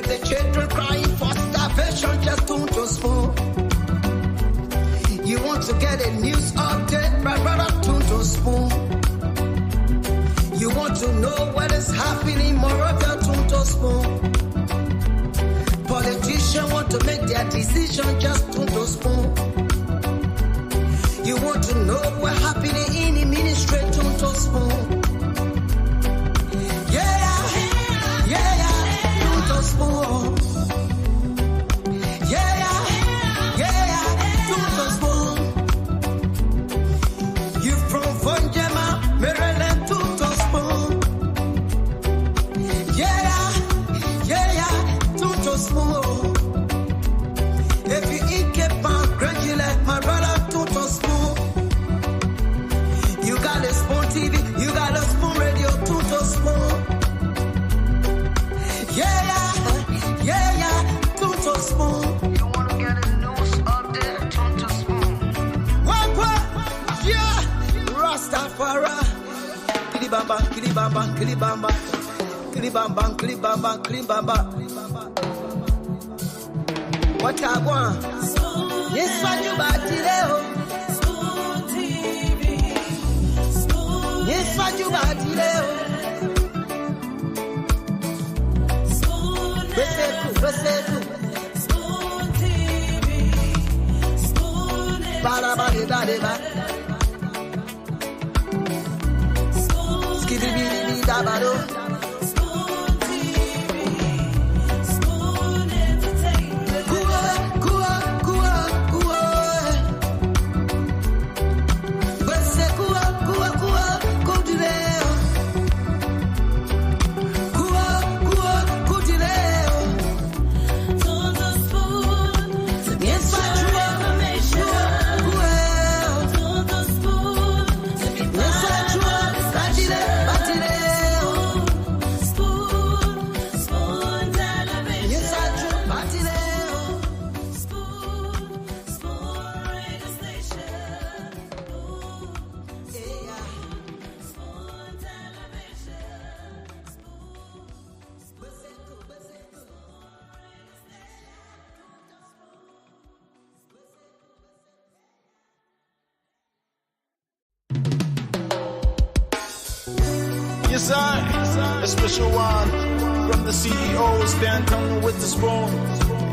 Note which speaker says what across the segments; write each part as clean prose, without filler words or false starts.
Speaker 1: the children crying for starvation, just to spoon. You want to get a news update, my brother, to spoon. You want to know what is happening, Moravia, to spoon. Politicians want to make their decision, just to spoon. You want to know what's happening in the ministry, to spoon. To spoon. To spoon. You from Vonjema, Maryland, to spoon. To spoon. If you eat kepan, graduate, my brother, to spoon. You got a spoon TV, you got a spoon radio, to spoon. To spoon. You wanna get a news update, to spoon. What? Yeah, Rastafari. Kilibamba, kilibamba, kilibamba, kilibamba, kilibamba, kilibamba. What I want? Yes, what you got today? Spoon TV. Spoon. Yes, what you got today? Spoon. Beseku. Spoon TV. Spoon. Bada. Spoon. Skibidi dabado. Spoon TV. Spoon Entertainment. Kua. Beseku. Kudileo. Kudileo. Total spoon. Yes, Total spoon. Yes, Spoon television. Yes, Spoon radio station. Spoon television.
Speaker 2: Yes, sir. A special one from the CEO, Stan Tunnel with the spoon.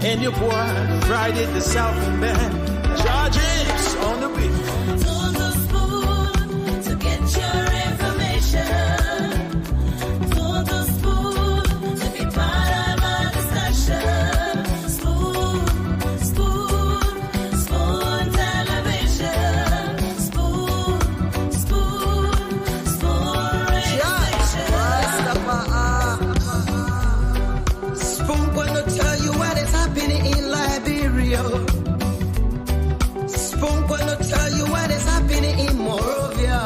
Speaker 2: And your boy, Friday the Southern Band. Charges on the beat.
Speaker 3: Total spoon to get your information. Total spoon to be part of our discussion. Spoon television. Spoon radio station.
Speaker 1: Spoon gonna tell you what is happening in Liberia. Spoon gonna tell you what is happening in Monrovia.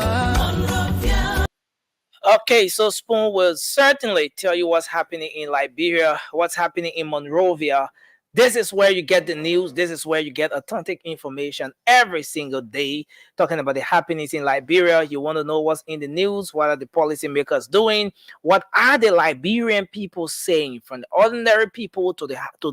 Speaker 4: Okay, so Spoon will certainly tell you what's happening in Liberia, what's happening in Monrovia. This is where you get the news. This is where you get authentic information every single day, talking about the happenings in Liberia. You want to know what's in the news. What are the policymakers doing? What are the Liberian people saying, from the ordinary people to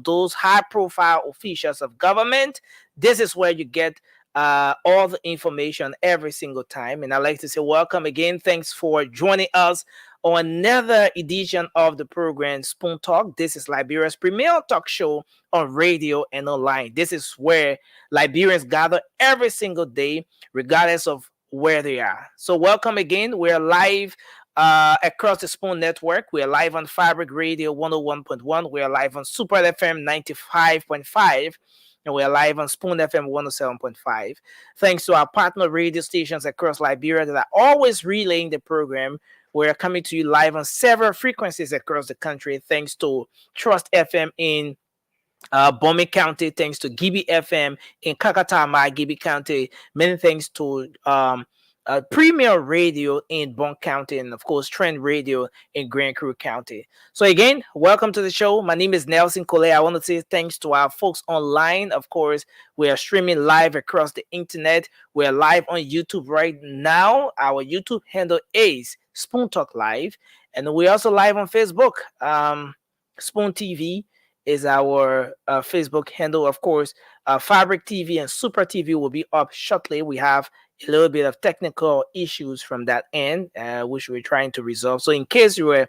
Speaker 4: those high-profile officials of government? This is where you get all the information every single time. And I'd like to say welcome again. Thanks for joining us on another edition of the program Spoon Talk. This is Liberia's premier talk show on radio and online. This is where Liberians gather every single day, regardless of where they are. So welcome again. We're live across the Spoon Network. We're live on Fabric Radio 101.1. We're live on Super FM 95.5. And we're live on Spoon FM 107.5. Thanks to our partner radio stations across Liberia that are always relaying the program. We're coming to you live on several frequencies across the country. Thanks to Trust FM in Bomi County. Thanks to Gibi FM in Kakatama, Gibi County. Many thanks to Premier Radio in Bon County, and of course Trend Radio in Grand Crew County. So again, welcome to the show. My name is Nelson Cole. I want to say thanks to our folks online. Of course, we are streaming live across the internet. We are live on YouTube right now. Our YouTube handle is Spoon Talk Live, and we're also live on Facebook, Spoon TV, is our Facebook handle. Of course, Fabric TV and Super TV will be up shortly. We have a little bit of technical issues from that end, which we're trying to resolve. So, in case you were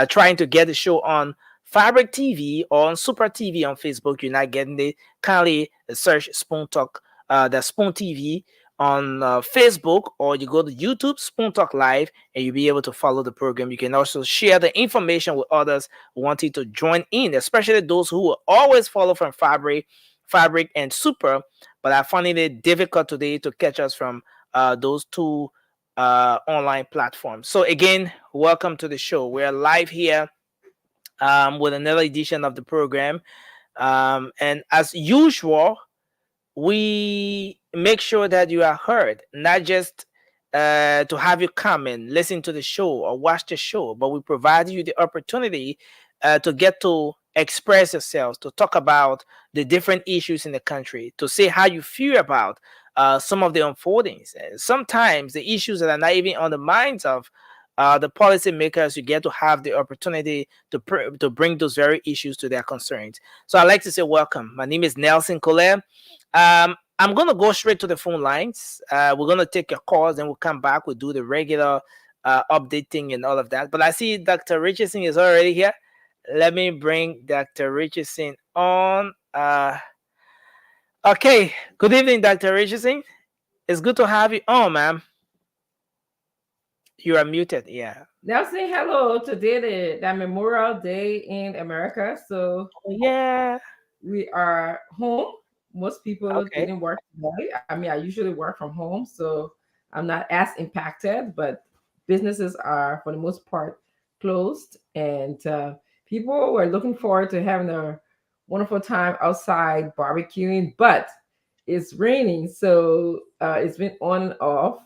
Speaker 4: trying to get the show on Fabric TV or on Super TV on Facebook, you're not getting it. Kindly search Spoon Talk, the Spoon TV on Facebook, or you go to YouTube, Spoon Talk Live, and you'll be able to follow the program. You can also share the information with others wanting to join in, especially those who will always follow from Fabric and Super, but are finding it difficult today to catch us from those two online platforms. So again, welcome to the show. We're live here with another edition of the program. And as usual, we make sure that you are heard, not just to have you come and listen to the show or watch the show, but we provide you the opportunity to get to express yourselves, to talk about the different issues in the country, to say how you feel about some of the unfoldings. Sometimes the issues that are not even on the minds of the policymakers, you get to have the opportunity to bring those very issues to their concerns. So I'd like to say welcome. My name is Nelson Colette. I'm gonna go straight to the phone lines. We're gonna take your calls, and we'll come back. We'll do the regular updating and all of that. But I see Dr. Richardson is already here. Let me bring Dr. Richardson on. Okay. Good evening, Dr. Richardson. It's good to have you on, ma'am. You are muted. Yeah.
Speaker 5: Now say hello today, the Memorial Day in America. So
Speaker 4: Oh, yeah.
Speaker 5: we are home. Most people
Speaker 4: Okay.
Speaker 5: didn't work today. I mean, I usually work from home, so I'm not as impacted, but businesses are, for the most part, closed. And people were looking forward to having a wonderful time outside barbecuing, but it's raining, so it's been on and off.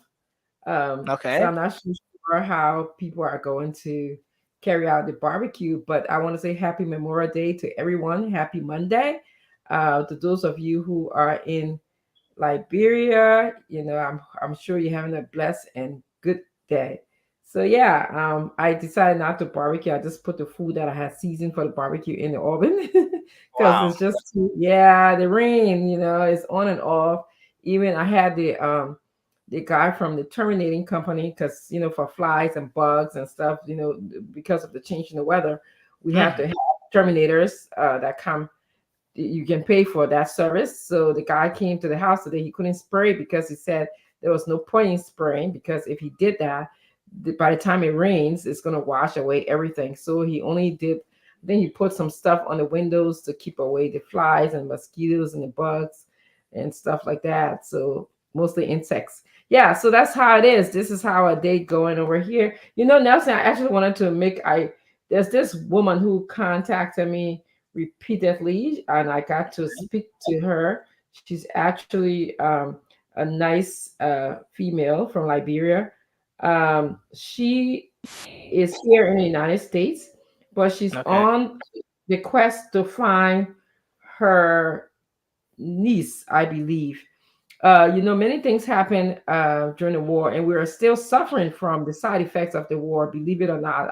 Speaker 5: So
Speaker 4: Okay.
Speaker 5: I'm not sure how people are going to carry out the barbecue, but I want to say happy Memorial Day to everyone. Happy Monday. To those of you who are in Liberia, I'm sure you're having a blessed and good day. So yeah, I decided not to barbecue. I just put the food that I had seasoned for the barbecue in the oven because
Speaker 4: Wow.
Speaker 5: it's just yeah, the rain, is on and off. Even I had the guy from the terminating company because for flies and bugs and stuff, because of the change in the weather, we have to
Speaker 4: Mhm.
Speaker 5: have terminators that come. You can pay for that service. So the guy came to the house today. He couldn't spray because he said there was no point in spraying because if he did that, by the time it rains, it's going to wash away everything. So he only did. Then he put some stuff on the windows to keep away the flies and mosquitoes and the bugs and stuff like that. So mostly insects. Yeah, so that's how it is. This is how a day going over here. Nelson, I actually wanted to make I there's this woman who contacted me repeatedly, and I got to speak to her. She's actually a nice female from Liberia. She is here in the United States, but she's
Speaker 4: Okay.
Speaker 5: on the quest to find her niece, I believe. Many things happened during the war, and we are still suffering from the side effects of the war. Believe it or not,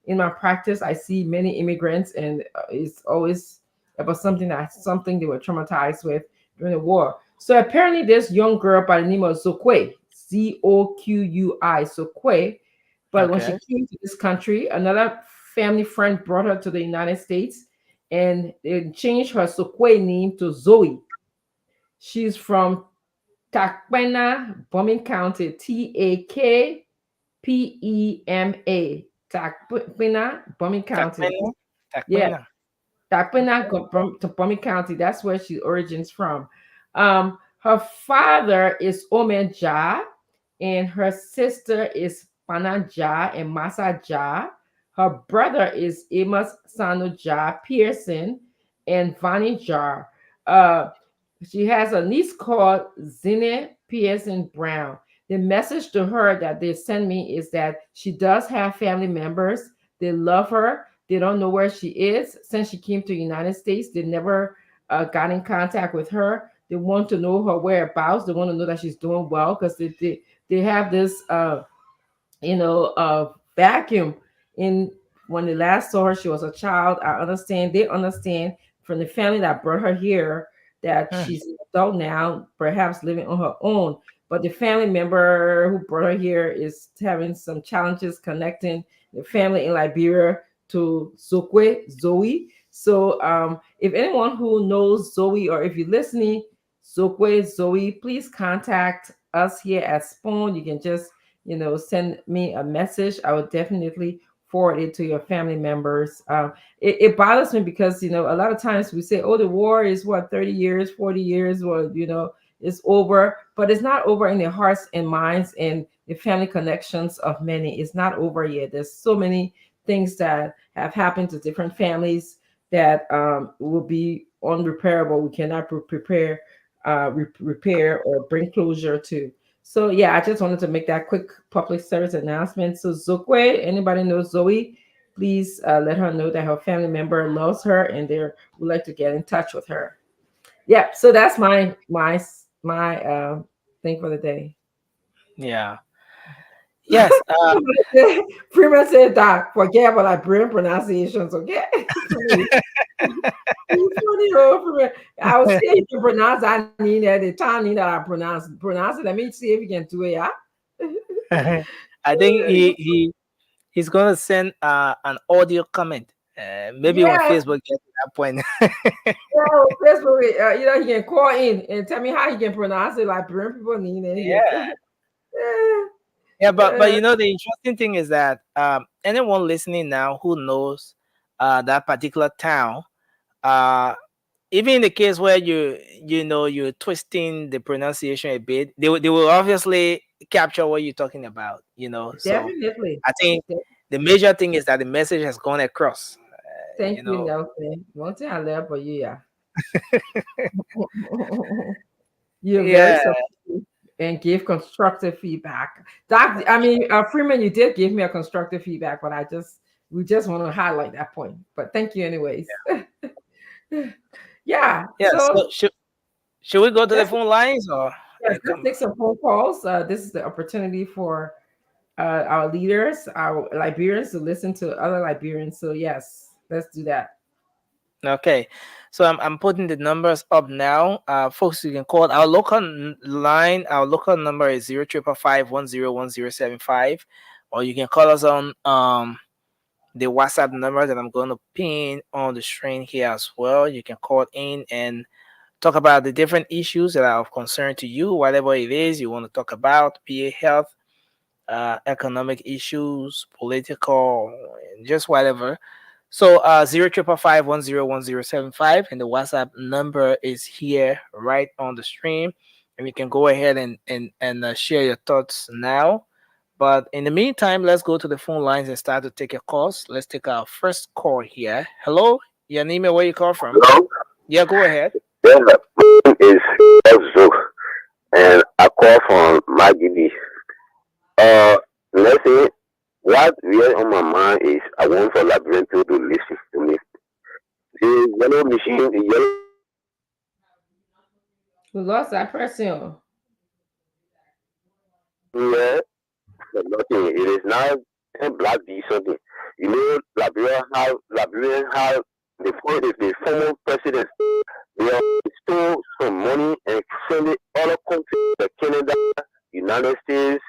Speaker 5: in my practice, I see many immigrants, and it's always about something they were traumatized with during the war. So apparently, this young girl by the name of Zokwe, Zoqui, Zokwe, but when she
Speaker 4: Okay.
Speaker 5: came to this country, another family friend brought her to the United States, and they changed her Zokwe name to Zoe. She's from Takpena, Bombing County, Takpema, Takpena, Bombing County.
Speaker 4: Takmena.
Speaker 5: Yeah,
Speaker 4: Takmena.
Speaker 5: Takpena to Bombing County. That's where she origins from. Her father is Omen Ja, and her sister is Pana Ja and Masa Ja. Her brother is Amos Sano Ja Pearson and Vani Jar. Uh, she has a niece called Zine Pearson Brown. The message to her that they send me is that she does have family members. They love her. They don't know where she is. Since she came to the United States, they never got in contact with her. They want to know her whereabouts. They want to know that she's doing well because they have this vacuum in When they last saw her, she was a child. I understand. They understand from the family that brought her here that
Speaker 4: Hmm.
Speaker 5: she's an adult now, perhaps living on her own. But the family member who brought her here is having some challenges connecting the family in Liberia to Zokwe, Zoe. So if anyone who knows Zoe, or if you're listening, Zokwe, Zoe, please contact us here at Spoon. You can just, send me a message. I would definitely forward it to your family members. It bothers me because, a lot of times we say, oh, the war is what, 30 years, 40 years, or, it's over, but it's not over in the hearts and minds and the family connections of many. It's not over yet. There's so many things that have happened to different families that will be unrepairable. We cannot repair or bring closure to. So yeah, I just wanted to make that quick public service announcement. So Zokwe, anybody knows Zoe, please let her know that her family member loves her and they would like to get in touch with her. Yeah, so that's my thing for the day.
Speaker 4: Yeah. Yes.
Speaker 5: Freeman said, Doc, forget about like brain pronunciations, okay? Please. It's funny, oh, Freeman. I was saying you can pronounce that Nina, the time Nina I pronounce it. Let me see if you can do it, yeah?
Speaker 4: I think he's gonna send an audio comment. Maybe when
Speaker 5: Yes,
Speaker 4: Facebook gets to that point.
Speaker 5: yeah, Facebook, he can call in and tell me how he can pronounce it like brain people Nina here.
Speaker 4: Yeah. Yeah, but
Speaker 5: Uh,
Speaker 4: the interesting thing is that anyone listening now who knows that particular town, uh, even in the case where you're twisting the pronunciation a bit, they will obviously capture what you're talking about. So
Speaker 5: Definitely.
Speaker 4: I think the major thing is that the message has gone across.
Speaker 5: Thank
Speaker 4: You
Speaker 5: you,
Speaker 4: know,
Speaker 5: Nelson. One thing I love for you, yeah. You're very
Speaker 4: yeah,
Speaker 5: supportive and give constructive feedback. Doc, I mean, Freeman, you did give me a constructive feedback, but we just want to highlight that point. But thank you, anyways. Yeah.
Speaker 4: yeah.
Speaker 5: So
Speaker 4: So should we go to the
Speaker 5: let's
Speaker 4: phone lines or
Speaker 5: yes, let's
Speaker 4: come?
Speaker 5: take some phone calls. This is the opportunity for our leaders, our Liberians, to listen to other Liberians. So yes, let's do that.
Speaker 4: Okay, so I'm putting the numbers up now. Folks, you can call our local line. Our local number is 0555 or you can call us on the WhatsApp number that I'm going to pin on the screen here as well. You can call in and talk about the different issues that are of concern to you, whatever it is you want to talk about, be it health, economic issues, political, just whatever. So 0555 and the WhatsApp number is here right on the stream, and you can go ahead and share your thoughts now. But in the meantime, let's go to the phone lines and start to take your calls. Let's take our first call here. Hello, your name and where you call from?
Speaker 6: Hello?
Speaker 4: Yeah, go ahead.
Speaker 6: Yeah, my name is Elzo, and I call from Magidi. Uh, let's say what really on my mind is I want for Liberian people to listen to me. The yellow machine, the yellow
Speaker 5: We lost that person.
Speaker 6: here, nothing. It is now black be something. You know, Liberian have the former president. They have stole some money and send it all countries, like Canada, United States,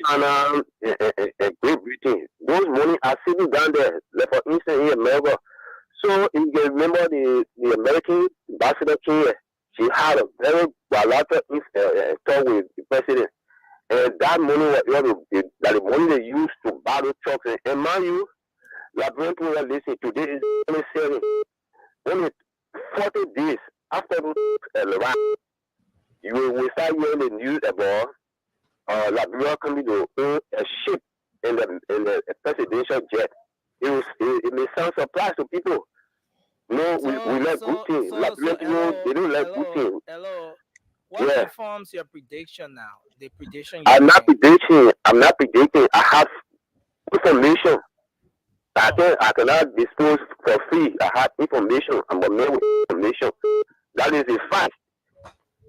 Speaker 6: China, and Great Britain. Those money are sitting down there, like for instance in America. So if you can remember the American ambassador came here, she had a very bilateral talk with the president. And that money was that the money they used to buy those trucks. And mind you, Liberian people are listening today is only only 40 days after those arrived. You will start hearing the news about Liberia coming to own a ship in the presidential jet. It may sound surprise to people. No, we like good things. Liberian people they don't like good things.
Speaker 4: Hello. What
Speaker 6: Yeah,
Speaker 4: informs your prediction now? The prediction you're
Speaker 6: I'm not
Speaker 4: making.
Speaker 6: predicting. I'm not predicting. I have information.
Speaker 4: Oh,
Speaker 6: I cannot dispose for free. I have information. I'm a man with information. That is a fact.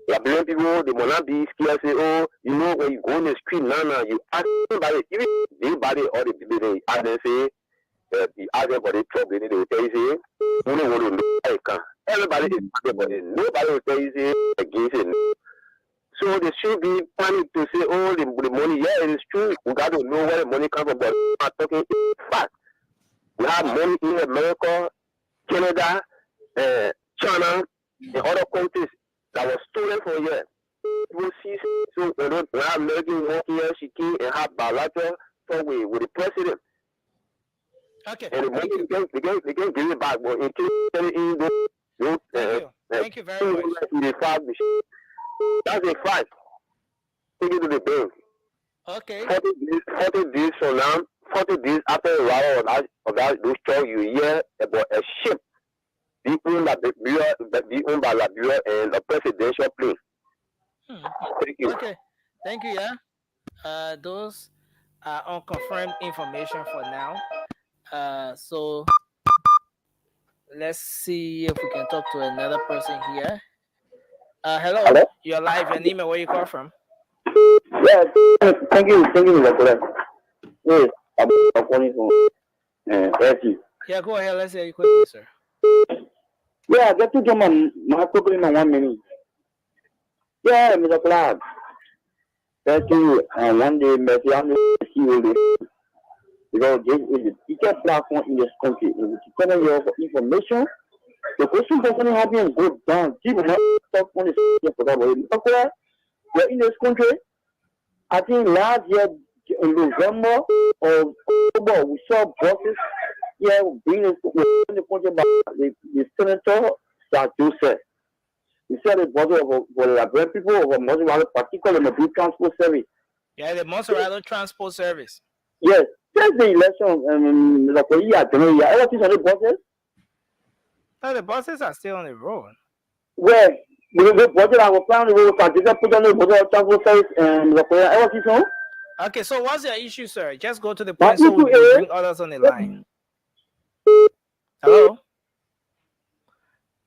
Speaker 6: Liberian people, they will not be scared. Say, oh, you know, when you go in the street now, you ask somebody, even anybody or the people, they ask them, say, the argument for the trouble, they will tell you, say, we don't want to know how it can. Everybody is talking about it. Nobody will tell you, say, against it. So they should be panic to say, oh, the money, yeah, it is true. We got to know where the money comes from, but we're not talking fact. We have money in America, Canada, China, and other countries that was stolen for years. People see, so when American work here, she came and have bilateral talk with the president.
Speaker 4: Okay.
Speaker 6: And the money, they can give it back, but in case
Speaker 4: Thank you very much.
Speaker 6: That's a fact. Take it to the bank.
Speaker 4: Okay.
Speaker 6: 40 days from now, 40 days after the arrival of those talk, you hear about a ship being owned by Liberia and a presidential plane. Thank you.
Speaker 4: Okay. Thank you, yeah. Those are unconfirmed information for now. So let's see if we can talk to another person here. Hello.
Speaker 6: Hello?
Speaker 4: You're live. Your name and where you call from?
Speaker 6: Yeah, thank you, Dr. Yes, I'm calling from SC.
Speaker 4: Yeah, go ahead. Let's hear you quickly, sir.
Speaker 6: Yeah, get to my problem in 1 minute. Yeah, Mr. Clark. Thank you. And one day, maybe I'm going to see you because this is the biggest platform in this country. If you come your information, the question doesn't have been go down. People not talk on this. We're in this country. I think last year in November or October, we saw buses here being in the country by the senator, Sir Joseph. We saw the bus of Liberian people of Montserrat, particularly the big transport service.
Speaker 4: Yeah, the Montserrat Transport Service.
Speaker 6: Yes, there's the election. Ever since on the buses?
Speaker 4: No, the buses are still on the road.
Speaker 6: Where? The budget I was planning to put on the bus transport service and ever since on?
Speaker 4: Okay, so what's your issue, sir? Just go to the point so we can bring others on the line. Hello?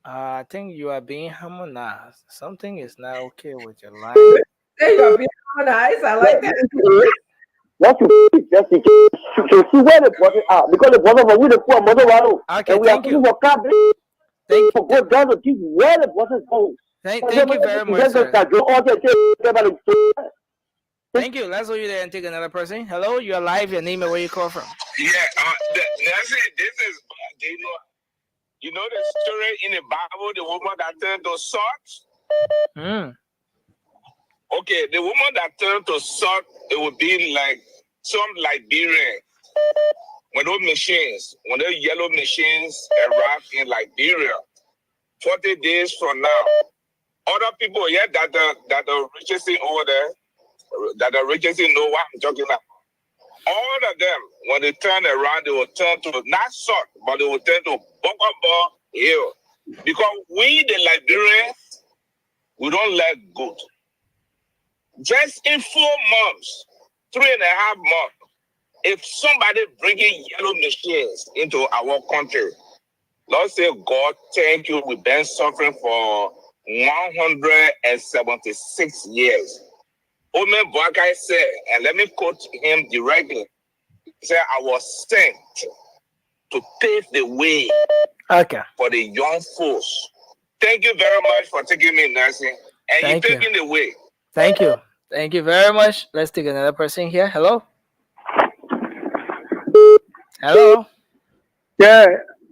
Speaker 4: I think you are being harmonized. Something is not okay with your line.
Speaker 5: Hey, you're being harmonized. I like that.
Speaker 6: What you just to see where the buses are because the buses are with the poor mother.
Speaker 4: Okay, thank you.
Speaker 6: Thank you. Go down to see where the buses go.
Speaker 4: Thank you very much, sir. Thank you. Let's go you there and take another person. Hello, you are live. Your name and where you call from?
Speaker 7: Yeah, this is you know the story in the Bible, the woman that turned to salt? Okay, the woman that turned to salt, it would be like some Liberian. When those yellow machines arrive in Liberia, 40 days from now, other people here that the richest over there, that the richest know what I'm talking about. All of them, when they turn around, they will turn to not salt, but they will turn to Bokabo Hill. Because we, the Liberians, we don't like good. Just in 4 months, 3.5 months, if somebody bringing yellow machines into our country, let's say, God, thank you, we've been suffering for 176 years. Omen Boakai said, and let me quote him directly, he said, I was sent to pave the way for the young folks. Thank you very much for taking me, Nancy. And you're taking the way.
Speaker 4: Thank you. Thank you very much. Let's take another person here. Hello? Hello?
Speaker 6: Yeah,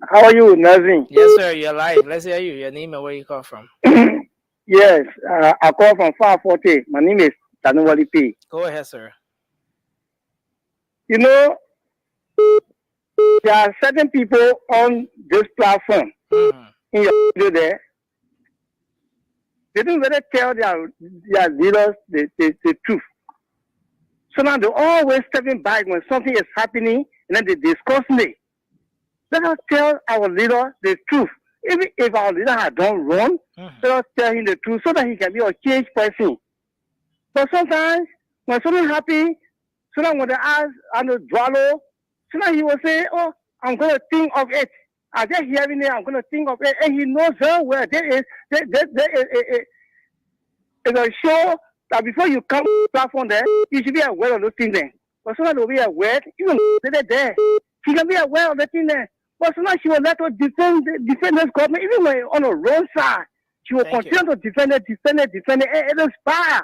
Speaker 6: how are you, Nazim?
Speaker 4: Yes, sir, you're live. Let's hear you. Your name and where you call from.
Speaker 6: Yes, I call from 540. My name is Tanuwali P.
Speaker 4: Go ahead, sir.
Speaker 6: You know, there are certain people on this platform in your video there. They don't really tell their leaders the truth. So now they're always stepping back when something is happening and then they discuss it. Let us tell our leader the truth. Even if our leader has done wrong, let us tell him the truth so that he can be a changed person. But sometimes when something happens, so that when they ask and the dwello, so now he will say, oh, I'm going to think of it. I just hearing it, I'm going to think of it. And he knows very well there is a show that before you come to the platform there, you should be aware of those things then. But so that they'll be aware, even they're there.
Speaker 8: She can be aware of the thing there. But sometimes she will let us defend this government, even when on the wrong side. She will
Speaker 4: Thank you.
Speaker 8: continue to defend it. It is bad.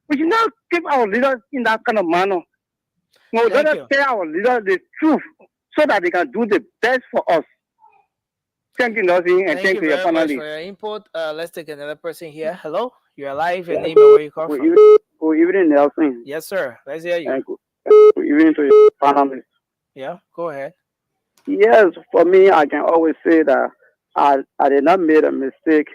Speaker 8: We should not keep our leaders in that kind of manner. No, let
Speaker 4: Thank
Speaker 8: us
Speaker 4: you.
Speaker 8: tell our leaders the truth so that they can do the best for us. Thank you, Nothing, and
Speaker 4: Thank you
Speaker 8: thank you, your
Speaker 4: very much
Speaker 8: panelists.
Speaker 4: for your input. Let's take another person here. Hello, you're live. Your name and where you call
Speaker 8: Good
Speaker 4: from?
Speaker 8: evening, good evening, Nelson.
Speaker 4: Yes, sir. Let's hear you.
Speaker 8: And good evening to your panelists.
Speaker 4: Yeah, go ahead.
Speaker 8: Yes, for me, I can always say that I did not make a mistake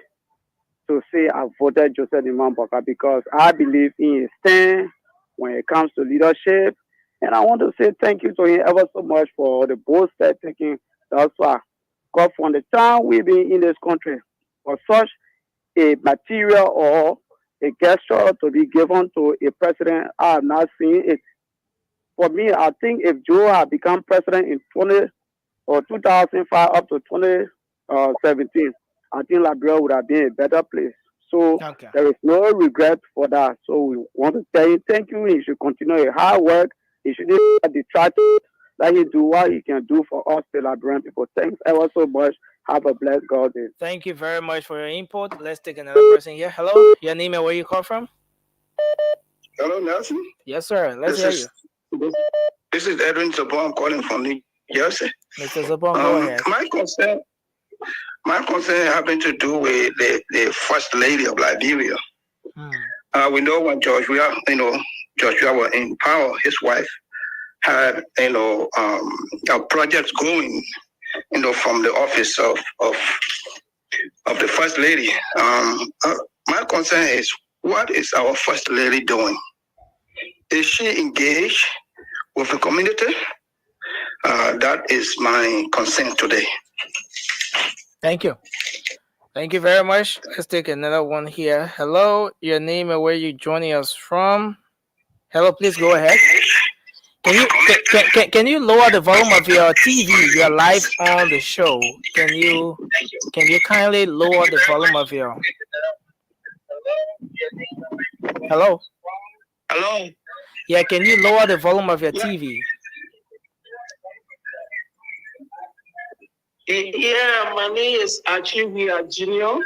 Speaker 8: to say I voted Joseph Imamboka because I believe in his stand when it comes to leadership. And I want to say thank you to him ever so much for the bold step taking thus far. Because from the time we've been in this country, for such a material or a gesture to be given to a president, I have not seen it. For me, I think if Joe had become president in 2005 up to 2017, I think Liberia would have been a better place. So
Speaker 4: Okay.
Speaker 8: there is no regret for that. So we want to tell you thank you. He should continue his hard work. He should detract. Let him do what he can do for us, the Liberian people. Thanks ever so much. Have a blessed God day.
Speaker 4: Thank you very much for your input. Let's take another person here. Hello, your name and where you call from?
Speaker 7: Hello, Nelson.
Speaker 4: Yes, sir. Let's hear you.
Speaker 7: This is Edwin Zabon. I'm calling from New Jersey.
Speaker 4: Mr. Zabon, go ahead.
Speaker 7: My concern having to do with the first lady of Liberia. We know when Joshua was in power, his wife had projects going, from the office of the first lady. My concern is, what is our first lady doing? Is she engaged with the community? That is my concern today.
Speaker 4: Thank you. Thank you very much. Let's take another one here. Hello, your name and where you joining us from? Hello, please go ahead. Can you lower the volume of your TV? You are live on the show. Can you kindly lower the volume of your? Hello.
Speaker 7: Hello.
Speaker 4: Yeah, can you lower the volume of your TV?
Speaker 7: Yeah, my name is Achimia Junior.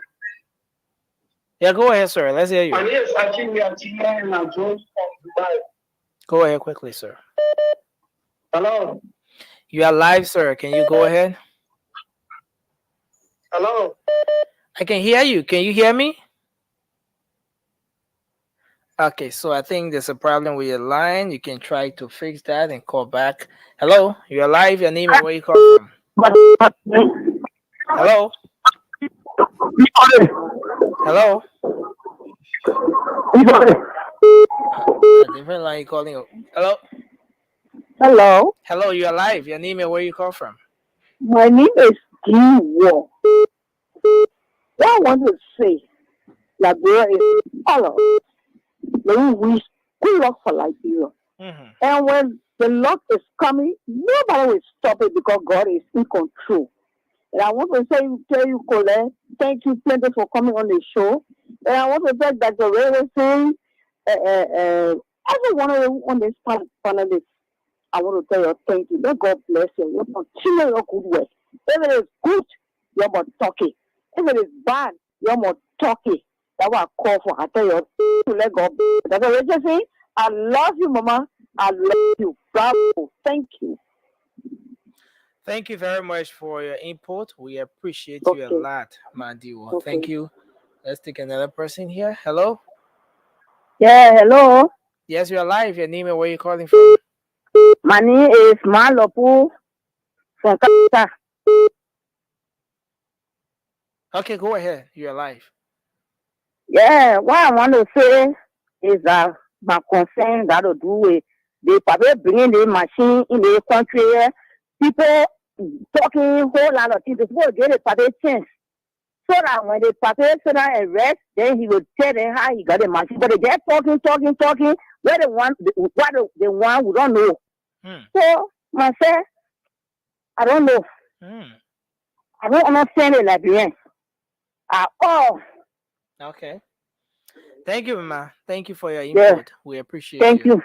Speaker 4: Yeah, go ahead, sir. Let's hear you.
Speaker 7: My name is Achimia Junior, and I'm from Dubai.
Speaker 4: Go ahead quickly, sir.
Speaker 7: Hello.
Speaker 4: You are live, sir. Can you go ahead?
Speaker 7: Hello.
Speaker 4: I can hear you. Can you hear me? Okay, so I think there's a problem with your line. You can try to fix that and call back. Hello, you're live. Your name and where you call from? Hello? Hello? A different line you're calling. Hello?
Speaker 8: Hello,
Speaker 4: Hello, you're live. Your name and where you call from?
Speaker 8: my name is Kim Wong. What I want to say, Liberia is all of us. When we wish good luck for Liberia. And when the luck is coming, nobody will stop it because God is in control. And I want to tell you, Colette, thank you plenty for coming on the show. And I want to tell Dr. Ray was saying, everyone on this panelist, I want to tell you thank you. Let God bless you. You continue your good work. If it is good, you're more talking. If it is bad, you're more talking. That's what I call for. I tell you to let God bless you. That's what I'm saying. I love you, Mama. I love you. Bravo. Thank you.
Speaker 4: Thank you very much for your input. We appreciate you a lot, Madiwo.
Speaker 8: Okay.
Speaker 4: Thank you. Let's take another person here. Hello?
Speaker 8: Yeah, hello.
Speaker 4: Yes, you're live. Your name and where you calling from?
Speaker 8: My name is Malopu from Canada.
Speaker 4: Okay, go ahead. You're live.
Speaker 8: Yeah, what I want to say is that my concern got to do with they probably bringing the machine in the country. People talking whole lot of things. They're supposed to get a probably chance. So that when they probably sit down and rest, then he will tell them how he got the machine. But they just talking. Where the one we don't know. So myself, I don't know. I don't understand the Liberians at all.
Speaker 4: Okay. Thank you, Mama. Thank you for your input. We appreciate
Speaker 8: Thank you.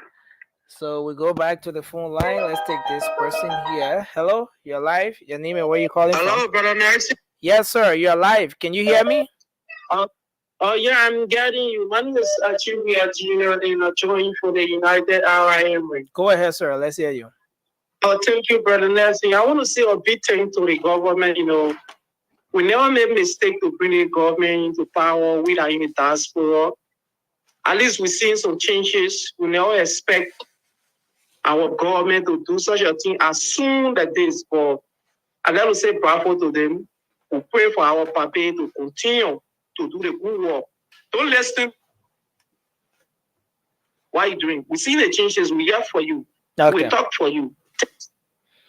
Speaker 4: So we go back to the phone line. Let's take this person here. Hello, you're live. Your name and where you calling from?
Speaker 9: Hello, brother Nancy.
Speaker 4: Yes, sir. You're live. Can you hear me?
Speaker 9: Oh, yeah, I'm getting you. My name is Achimia Junior, and I'm joining for the United Arab Emirates.
Speaker 4: Go ahead, sir. Let's hear you.
Speaker 9: Oh, thank you, brother Nancy. I want to say a big thing to the government. We never made mistake to bring the government into power with our in diaspora. At least we're seeing some changes. We never expect our government to do such a thing as soon as this. But I got to say bravo to them. We pray for our papa to continue to do the good work. Don't listen. What are you doing? We see the changes. We are for you.
Speaker 4: Okay.
Speaker 9: We talk for you.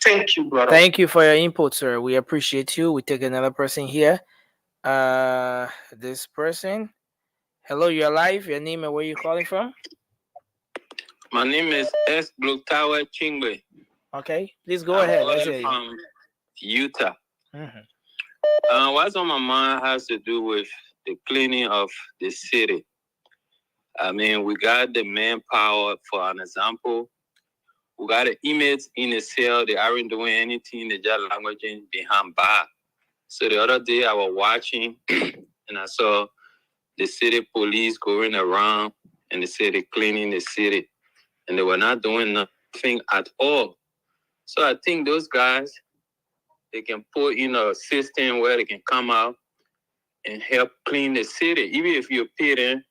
Speaker 9: Thank you, brother.
Speaker 4: Thank you for your input, sir. We appreciate you. We take another person here. This person. Hello, you're live. Your name and where you calling from?
Speaker 10: My name is S. Blutawa Chingwe.
Speaker 4: Okay, please go ahead. Let's hear you.
Speaker 10: From Utah.
Speaker 4: Mhm.
Speaker 10: What's on my mind has to do with the cleaning of the city. I mean, we got the manpower, for an example. We got the inmates in the cell. They aren't doing anything. They just languaging behind bar. So the other day I was watching and I saw the city police going around and the city cleaning the city. And they were not doing nothing at all. So I think those guys, they can put in a system where they can come out and help clean the city. Even if you pay them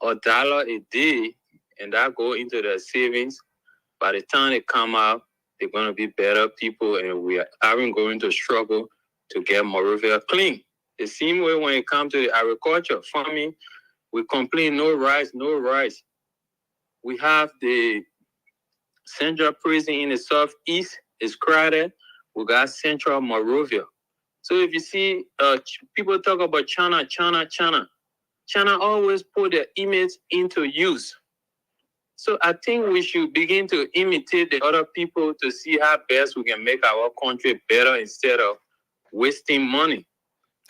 Speaker 10: $1 a day and that go into their savings, by the time they come out, they're going to be better people and we aren't going to struggle to get Monrovia clean. The same way when it comes to the agriculture, farming, we complain no rice, no rice. We have the Central Prison in the southeast is crowded. We got Central Monrovia. So if you see people talk about China always put their image into use. So I think we should begin to imitate the other people to see how best we can make our country better instead of wasting money.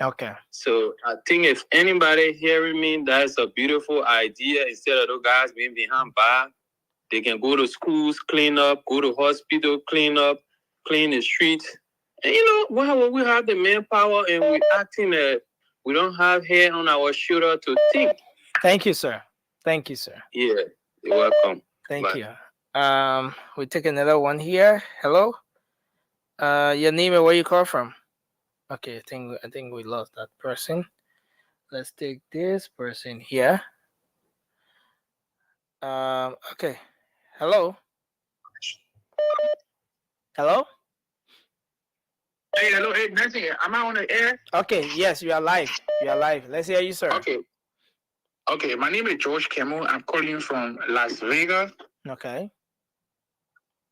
Speaker 4: Okay.
Speaker 10: So I think if anybody hearing me, that's a beautiful idea. Instead of those guys being behind bars, they can go to schools, clean up, go to hospital, clean up, clean the streets. And why would we have the manpower and we acting that we don't have hair on our shoulder to think?
Speaker 4: Thank you, sir. Thank you, sir.
Speaker 10: Yeah, you're welcome.
Speaker 4: Thank
Speaker 10: Bye.
Speaker 4: you. We take another one here. Hello. Your name and where you call from? Okay, I think we lost that person. Let's take this person here. Okay. Hello. Hello.
Speaker 9: Hey, hello, hey, Nancy. Am I on the air?
Speaker 4: Okay. Yes, you are live. You are live. Let's hear you, sir.
Speaker 9: Okay. My name is George Kemo. I'm calling from Las Vegas.
Speaker 4: Okay.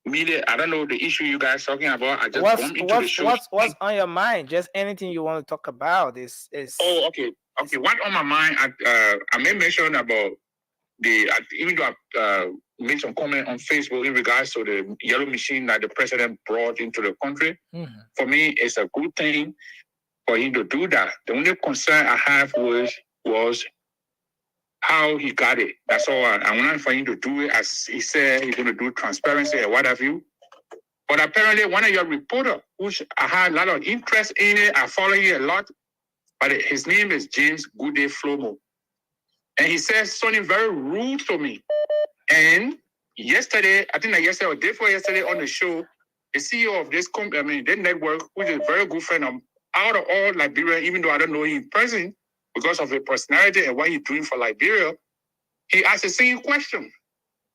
Speaker 9: I don't know the issue you guys talking about. I just bumped into the show.
Speaker 4: What's on your mind? Just anything you want to talk about is.
Speaker 9: Oh, okay. What on my mind? I made mention about even though I made some comment on Facebook in regards to the yellow machine that the president brought into the country.
Speaker 4: Mm-hmm.
Speaker 9: For me, it's a good thing for him to do that. The only concern I have was how he got it. That's all. I wanted for him to do it as he said he's going to do transparency or what have you. But apparently, one of your reporters, which I had a lot of interest in it, I follow you a lot, but his name is James Goode Flomo. And he says something very rude to me. And yesterday, I think yesterday or day before yesterday on the show, the CEO of this this network, which is a very good friend of out of all Liberia, even though I don't know him in person, because of his personality and what he's doing for Liberia, he asked the same question.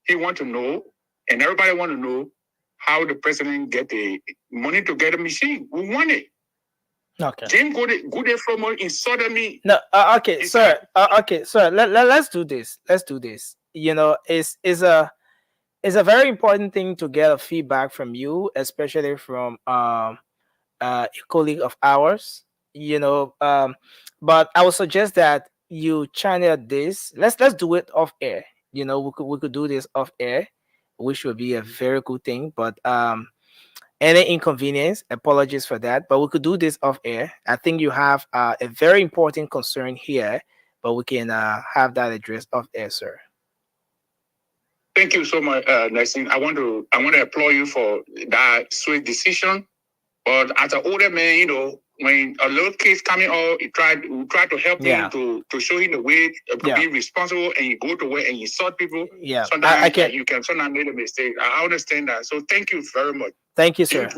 Speaker 9: He want to know, and everybody want to know, how the president get the money to get a machine. We want it.
Speaker 4: Okay.
Speaker 9: James Goode Flomo insulted me.
Speaker 4: No. Okay, sir. Okay, sir. Let's do this. Let's do this. It's a very important thing to get a feedback from you, especially from a colleague of ours. But I would suggest that you channel this. Let's do it off air. We could do this off air, which would be a very good thing. But any inconvenience, apologies for that. But we could do this off air. I think you have a very important concern here, but we can have that addressed off air, sir.
Speaker 9: thank you so much, Nelson. I want to applaud you for that swift decision. But as an older man, when a little kid's coming out, we try to help him to show him the way to be responsible, and you go to work and you insult people.
Speaker 4: Yeah,
Speaker 9: sometimes you can sometimes make a mistake. I understand that. So thank you very much.
Speaker 4: Thank you, sir.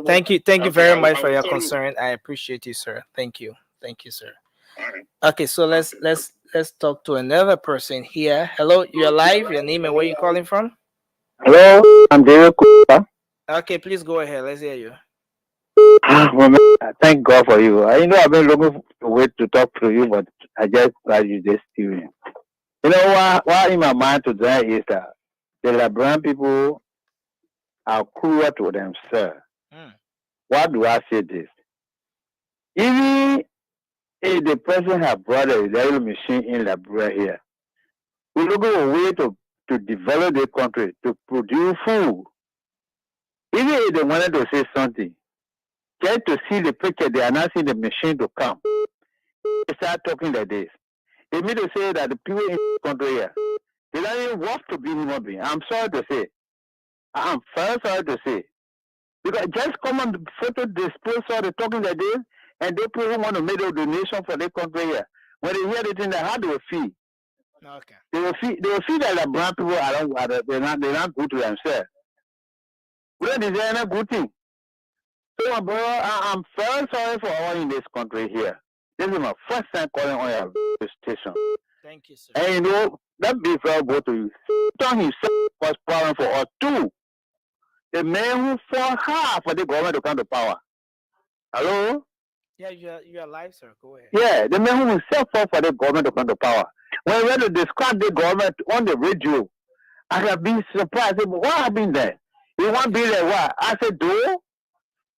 Speaker 4: Thank you very much for your concern. I appreciate you, sir. Thank you, sir.
Speaker 9: All right.
Speaker 4: Okay, so let's talk to another person here. Hello, you're live. Your name and where you calling from?
Speaker 11: Hello, I'm David.
Speaker 4: Okay, please go ahead. Let's hear you.
Speaker 11: Well, man, thank God for you. I know I've been looking for a way to talk to you, but I just glad you just tuning. You know what in my mind today is that the Liberian people are cruel to themselves. Why do I say this? Even if the person has brought a little machine in Liberia here, we're looking for a way to develop the country, to produce food. Even if they wanted to say something, just to see the picture, they are not seeing the machine to come. They start talking like this. They mean to say that the people in the country here, they don't even want to be human beings. I'm sorry to say. I'm very sorry to say. Because just come on the photo display, so they're talking like this, and they people want to make a donation for their country here. When they hear the thing, how do they feel?
Speaker 4: Okay.
Speaker 11: They will feel that the brown people they're not good to themselves. We don't deserve any good thing. So, bro, I'm very sorry for all in this country here. This is my first time calling on your station.
Speaker 4: Thank you, sir.
Speaker 11: And that big fellow go to you. Satan himself was problem for us too. The man who fought hard for the government to come to power. Hello?
Speaker 4: Yeah, you're alive, sir. Go ahead.
Speaker 11: Yeah, the man who himself fought for the government to come to power. When we went to describe the government on the radio, I have been surprised. What happened there? You want to be like what? I said, do?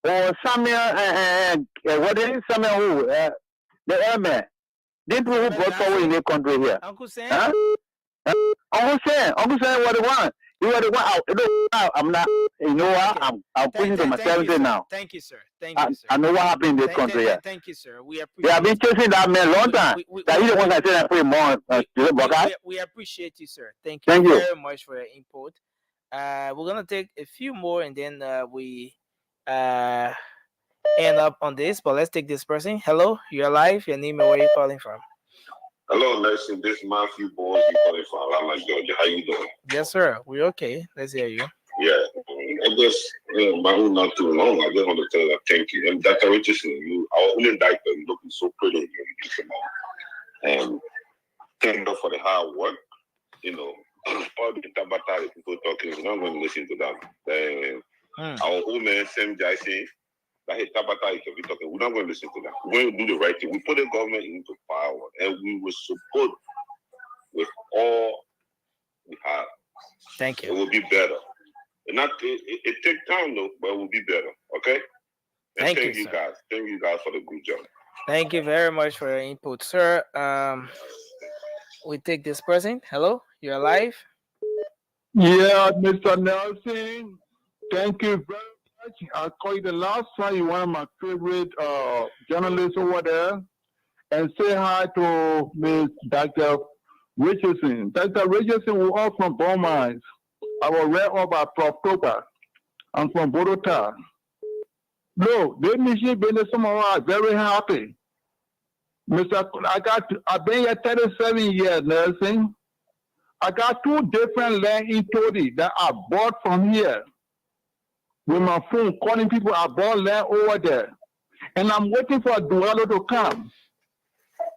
Speaker 11: Or Samuel, what is Samuel who? The airman. These people who brought forward in the country here.
Speaker 4: Uncle Sam?
Speaker 11: Huh? Uncle Sam what the one? You are the one. I'm not, you know what?
Speaker 4: Okay.
Speaker 11: I'm pushing to my 70 now.
Speaker 4: Thank you, sir.
Speaker 11: I know what happened in this country here.
Speaker 4: Thank you, sir. We appreciate
Speaker 11: They have been chasing that man a long time. That he's the one that said I put him on.
Speaker 4: We appreciate you, sir. Thank
Speaker 11: Thank
Speaker 4: you
Speaker 11: you.
Speaker 4: very much for your input. We're gonna take a few more and then we end up on this. But let's take this person. Hello, you're live. Your name and where you calling from?
Speaker 7: Hello, Nelson. This is Matthew Bones. You calling from Atlanta, Georgia. How you doing?
Speaker 4: Yes, sir. We're okay. Let's hear you.
Speaker 7: Yeah, I guess my own not too long. I just want to tell you thank you. And Dr. Richardson, our only doctor, you looking so pretty. And thank you for the hard work. All the Tabata people talking, you're not going to listen to them. Our old man, Sam Jason, that hey, Tabata, you can be talking. We're not going to listen to that. We're going to do the right thing. We put the government into power, and we will support with all we have.
Speaker 4: Thank you.
Speaker 7: It will be better. It takes time though, but it will be better. Okay. And thank you guys. Thank you guys for the good job.
Speaker 4: Thank you very much for your input, sir. We take this person. Hello, you're live.
Speaker 12: Yeah, Mr. Nelson. Thank you very much. I call you the last time. You're one of my favorite journalists over there. And say hi to Miss Dr. Richardson. Dr. Richardson, we're all from Beaumont. I was read up by Prof. Topa. I'm from Bogota. No, they mission business some of us very happy. I've been here 37 years, Nelson. I got 2 different land in Todi that I bought from here. With my phone, calling people, I bought land over there. And I'm waiting for Dualo to come.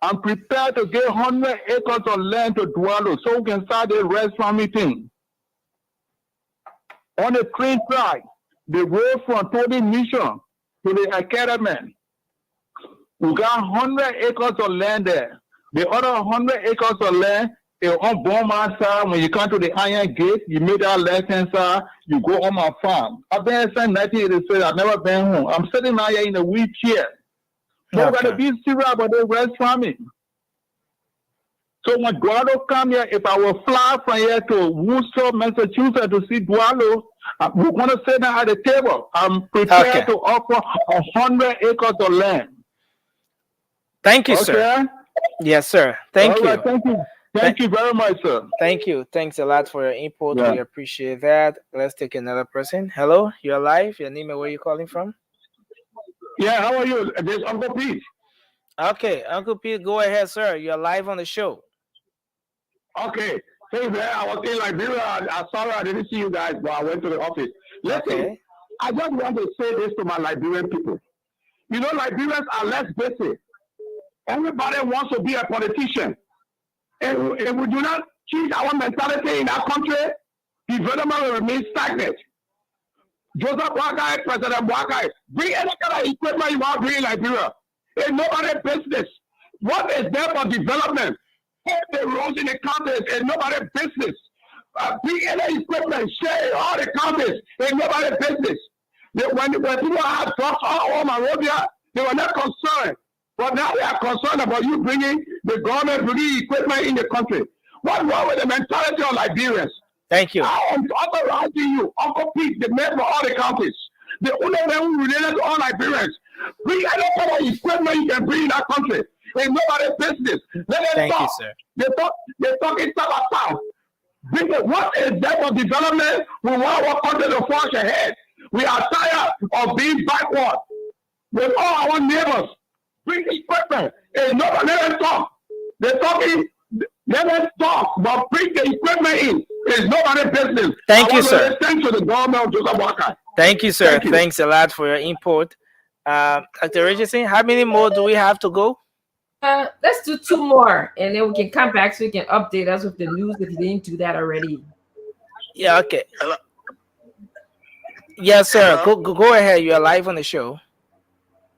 Speaker 12: I'm prepared to get 100 acres of land to Dualo so we can start the rest farming thing. On the train track, the road from Todi Mission to the academy. We got 100 acres of land there. The other 100 acres of land is on Beaumont side. When you come to the Iron Gate, you make that left-hand side, you go on my farm. I've been here since 1986. I've never been home. I'm sitting out here in a wheelchair. So we got to be serious about the rest farming. So when Dualo come here, if I will fly from here to Worcester, Massachusetts to see Dualo, we're going to sit down at the table. I'm prepared to offer 100 acres of land.
Speaker 4: Thank you, sir. Yes, sir. Thank you.
Speaker 12: Thank you. Thank you very much, sir.
Speaker 4: Thank you. Thanks a lot for your input.
Speaker 12: Yeah.
Speaker 4: We appreciate that. Let's take another person. Hello, you're live. Your name and where you calling from?
Speaker 12: Yeah, how are you? This is Uncle Pete.
Speaker 4: Okay, Uncle Pete, go ahead, sir. You're live on the show.
Speaker 12: Okay. Hey, man, I was in Liberia. I sorry I didn't see you guys, but I went to the office. Listen,
Speaker 4: Okay.
Speaker 12: I just want to say this to my Liberian people. You know, Liberians are less busy. Everybody wants to be a politician. And if we do not change our mentality in our country, development will remain stagnant. Joseph Boakai, President Boakai, bring any kind of equipment you want to bring in Liberia. It's nobody business. What is there for development? Put the roads in the counties, it's nobody business. Bring any equipment, share all the counties, it's nobody business. When people had drugs all over Monrovia, they were not concerned. But now they are concerned about you bringing the government, bringing equipment in the country. What's wrong with the mentality of Liberians?
Speaker 4: Thank you.
Speaker 12: I'm authorizing you, Uncle Pete, the mayor for all the counties. The only man who related to all Liberians. Bring any kind of equipment you can bring in that country. It's nobody's business. Let them
Speaker 4: Thank
Speaker 12: talk.
Speaker 4: you, sir.
Speaker 12: They talk in South. Bring it. What is there for development? We want our country to forge ahead. We are tired of being backward with all our neighbors. Bring equipment. Hey, nobody, let them talk. They're talking. Let them talk, but bring the equipment in. It's nobody's business.
Speaker 4: Thank you, sir.
Speaker 12: Thanks to the government of Joseph Boakai.
Speaker 4: Thank you, sir.
Speaker 12: Thank you.
Speaker 4: Thanks a lot for your input. Dr. Richardson, how many more do we have to go?
Speaker 5: Let's do 2 more, and then we can come back so you can update us with the news if you didn't do that already.
Speaker 4: Yeah, okay.
Speaker 13: Hello.
Speaker 4: Yes, sir.
Speaker 13: Hello?
Speaker 4: Go ahead. You are live on the show.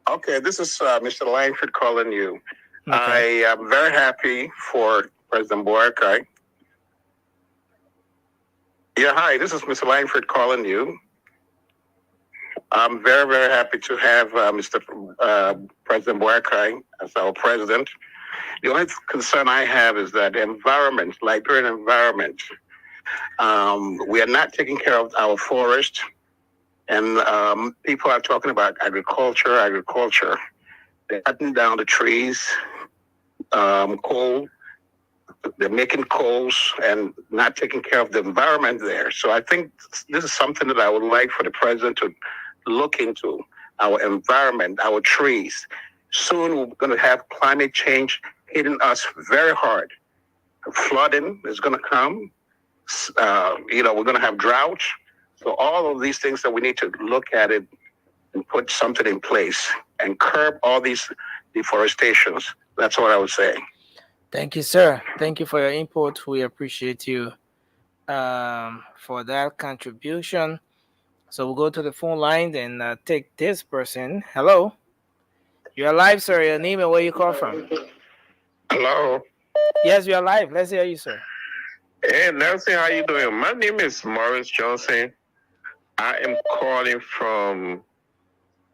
Speaker 13: Okay, this is Mr. Langford calling you.
Speaker 4: Okay.
Speaker 13: I am very happy for President Boakai. Yeah, hi, this is Mr. Langford calling you. I'm very, very happy to have Mr. President Boakai as our president. The only concern I have is that environment, Liberian environment, we are not taking care of our forest, and people are talking about agriculture. They're cutting down the trees, coal. They're making coals and not taking care of the environment there. So I think this is something that I would like for the president to look into, our environment, our trees. Soon we're going to have climate change hitting us very hard. Flooding is going to come. We're going to have drought. So all of these things that we need to look at it and put something in place and curb all these deforestations. That's what I would say.
Speaker 4: Thank you, sir. Thank you for your input. We appreciate you for that contribution. So we'll go to the phone line and take this person. Hello. You're live, sir. Your name and where you call from?
Speaker 14: Hello.
Speaker 4: Yes, you're live. Let's hear you, sir.
Speaker 14: Hey, Nancy, how you doing? My name is Morris Johnson. I am calling from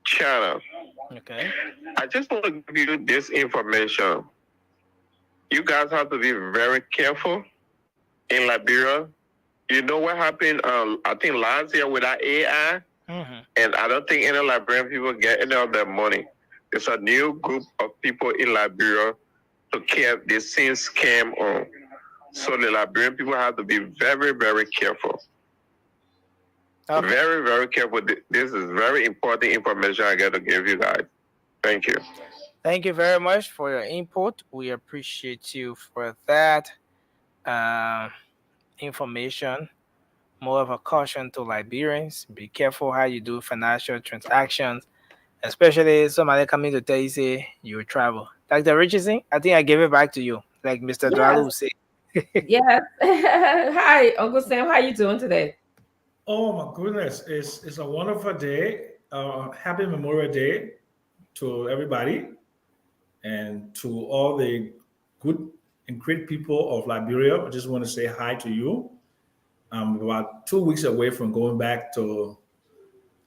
Speaker 14: China.
Speaker 4: Okay.
Speaker 14: I just want to give you this information. You guys have to be very careful in Liberia. You know what happened, I think last year with that AI?
Speaker 4: Mm-hmm.
Speaker 14: And I don't think any Liberian people get any of their money. There's a new group of people in Liberia to care this thing scam on. So the Liberian people have to be very, very careful.
Speaker 4: Okay.
Speaker 14: Very, very careful. This is very important information I got to give you guys. Thank you.
Speaker 4: Thank you very much for your input. We appreciate you for that information. More of a caution to Liberians. Be careful how you do financial transactions, especially somebody coming to tell you, say, you travel. Dr. Richardson, I think I gave it back to you, like Mr. Dwalu said.
Speaker 5: Yes. Hi, Uncle Sam. How you doing today?
Speaker 15: Oh my goodness, it's a wonderful day. Happy Memorial Day to everybody and to all the good and great people of Liberia. I just want to say hi to you. I'm about 2 weeks away from going back to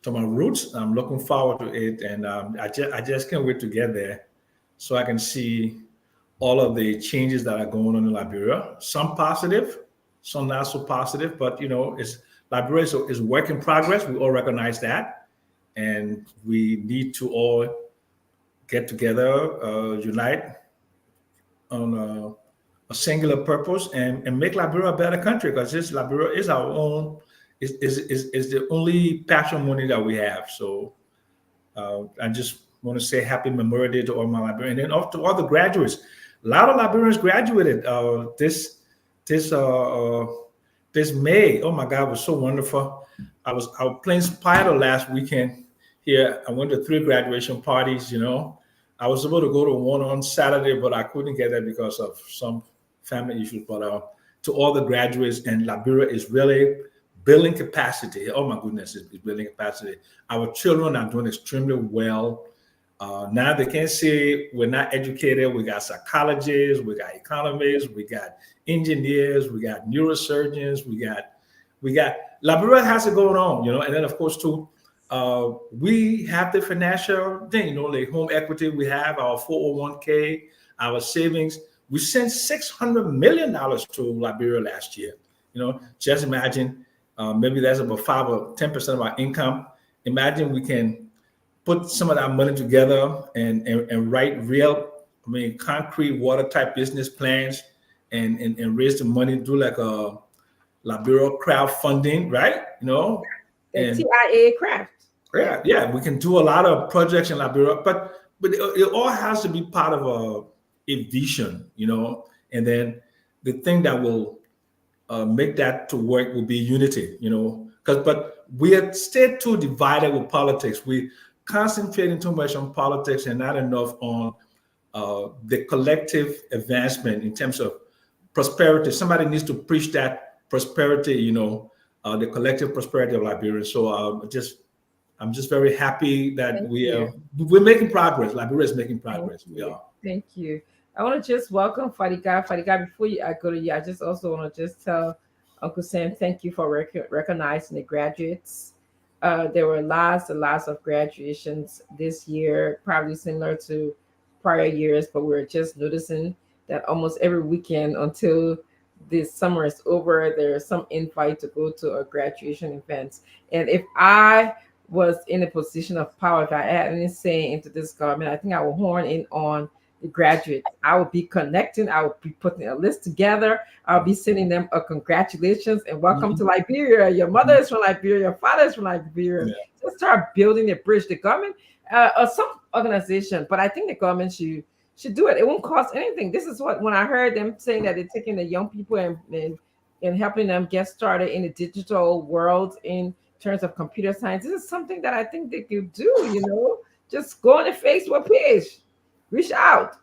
Speaker 15: my roots. I'm looking forward to it, and I just can't wait to get there so I can see all of the changes that are going on in Liberia. Some positive, some not so positive, but Liberia is work in progress. We all recognize that, and we need to all get together, unite on a singular purpose and make Liberia a better country, because this Liberia is our own, is the only patrimony that we have. So I just want to say happy Memorial Day to all my Liberians, and then off to all the graduates. A lot of Liberians graduated this uh, this May. Oh my God, it was so wonderful. I was playing Spider last weekend here. I went to 3 graduation parties. I was able to go to one on Saturday, but I couldn't get there because of some family issues. But to all the graduates, and Liberia is really building capacity. Oh my goodness, it's building capacity. Our children are doing extremely well. Now they can say we're not educated. We got psychologists, we got economists, we got engineers, we got neurosurgeons, we got Liberia has it going on, and then of course too, we have the financial thing, like home equity. We have our 401k, our savings. We sent $600 million to Liberia last year. Just imagine, maybe that's about 5 or 10% of our income. Imagine we can put some of that money together and write real, concrete water type business plans and raise the money, do like a Liberia crowdfunding, right?
Speaker 5: The
Speaker 15: And
Speaker 5: TIA craft.
Speaker 15: yeah, we can do a lot of projects in Liberia, but it all has to be part of a vision, and then the thing that will make that to work will be unity, but we are still too divided with politics. We concentrating too much on politics and not enough on the collective advancement in terms of prosperity. Somebody needs to preach that prosperity, the collective prosperity of Liberia. So I'm just very happy that
Speaker 5: Thank
Speaker 15: we're making progress. Liberia is making progress. We are.
Speaker 5: Thank you. I want to just welcome Fadiga. Fadiga, before I go to you, I just also want to just tell Uncle Sam, thank you for recognizing the graduates. There were lots and lots of graduations this year, probably similar to prior years, but we're just noticing that almost every weekend until this summer is over, there's some invite to go to a graduation event. And if I was in a position of power, if I had any say into this government, I think I will horn in on the graduates. I will be connecting, I will be putting a list together, I'll be sending them a congratulations and welcome to Liberia. Your mother is from Liberia, your father is from Liberia.
Speaker 15: Yeah.
Speaker 5: Just start building a bridge. The government or some organization, but I think the government should do it. It won't cost anything. This is what, when I heard them saying that they're taking the young people and helping them get started in the digital world in terms of computer science, this is something that I think they could do. Just go on the Facebook page, reach out,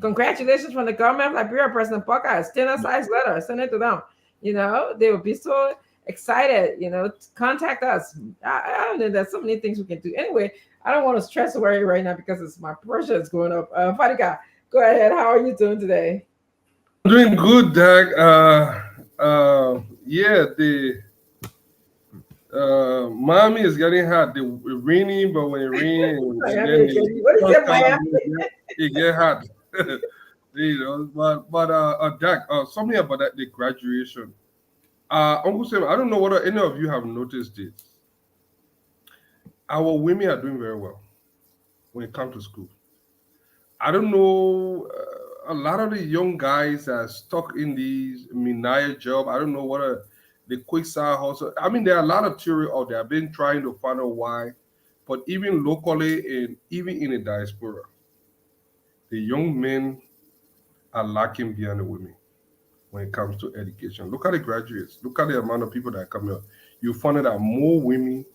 Speaker 5: congratulations from the government of Liberia, President Parker, standardized letter, send it to them. They will be so excited, to contact us. I don't know, there's so many things we can do. Anyway, I don't want to stress worry right now because it's my pressure is going up. Fadiga, go ahead. How are you doing today?
Speaker 16: I'm doing good, Doug. Yeah, the Miami is getting hot. The raining, but when it rains,
Speaker 5: What is it, Miami?
Speaker 16: it get hot. But Doug, something about the graduation. Uncle Sam, I don't know whether any of you have noticed it. Our women are doing very well when it comes to school. I don't know. A lot of the young guys are stuck in these Minaya job. I don't know what the quick side hustle. I mean, there are a lot of theory out there. I've been trying to find out why, but even locally and even in the diaspora, the young men are lacking behind the women when it comes to education. Look at the graduates. Look at the amount of people that are coming up. You find that more women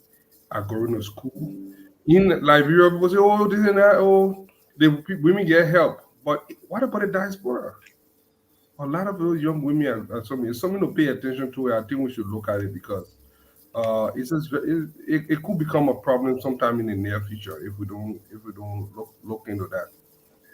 Speaker 16: are going to school. In Liberia, people say, "Oh, this and that. Oh, the women get help." But what about the diaspora? A lot of those young women are something to pay attention to. I think we should look at it because it could become a problem sometime in the near future if we don't look into that.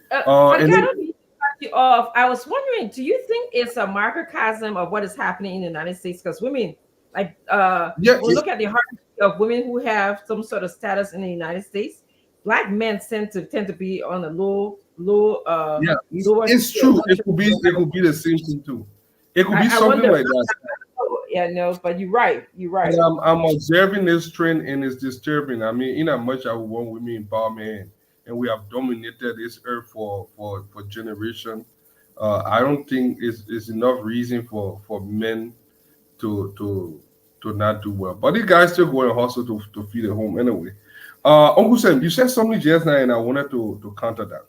Speaker 5: But
Speaker 16: And
Speaker 5: I
Speaker 16: then,
Speaker 5: don't mean to cut you off. I was wondering, do you think it's a microcosm of what is happening in the United States? Because women, like,
Speaker 16: yeah,
Speaker 5: when we look at the hierarchy of women who have some sort of status in the United States, Black men tend to be on a lower
Speaker 16: yeah, it's
Speaker 5: scale.
Speaker 16: true. It could be the same thing too. It could be
Speaker 5: I
Speaker 16: something
Speaker 5: wonder.
Speaker 16: like that.
Speaker 5: Yeah, no, but you're right. You're right.
Speaker 16: And I'm observing this trend and it's disturbing. I mean, in as much as we want women empowerment and we have dominated this earth for generation, I don't think it's enough reason for men to not do well. But these guys still go and hustle to feed a home anyway. Uncle Sam, you said something just now, and I wanted to counter that.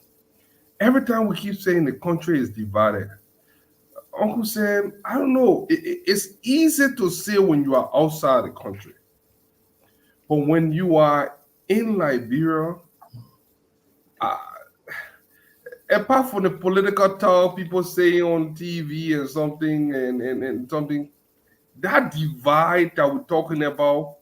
Speaker 16: Every time we keep saying the country is divided, Uncle Sam, I don't know. It's easy to say when you are outside the country, but when you are in Liberia, uh, apart from the political talk people say on TV and something and something, that divide that we're talking about,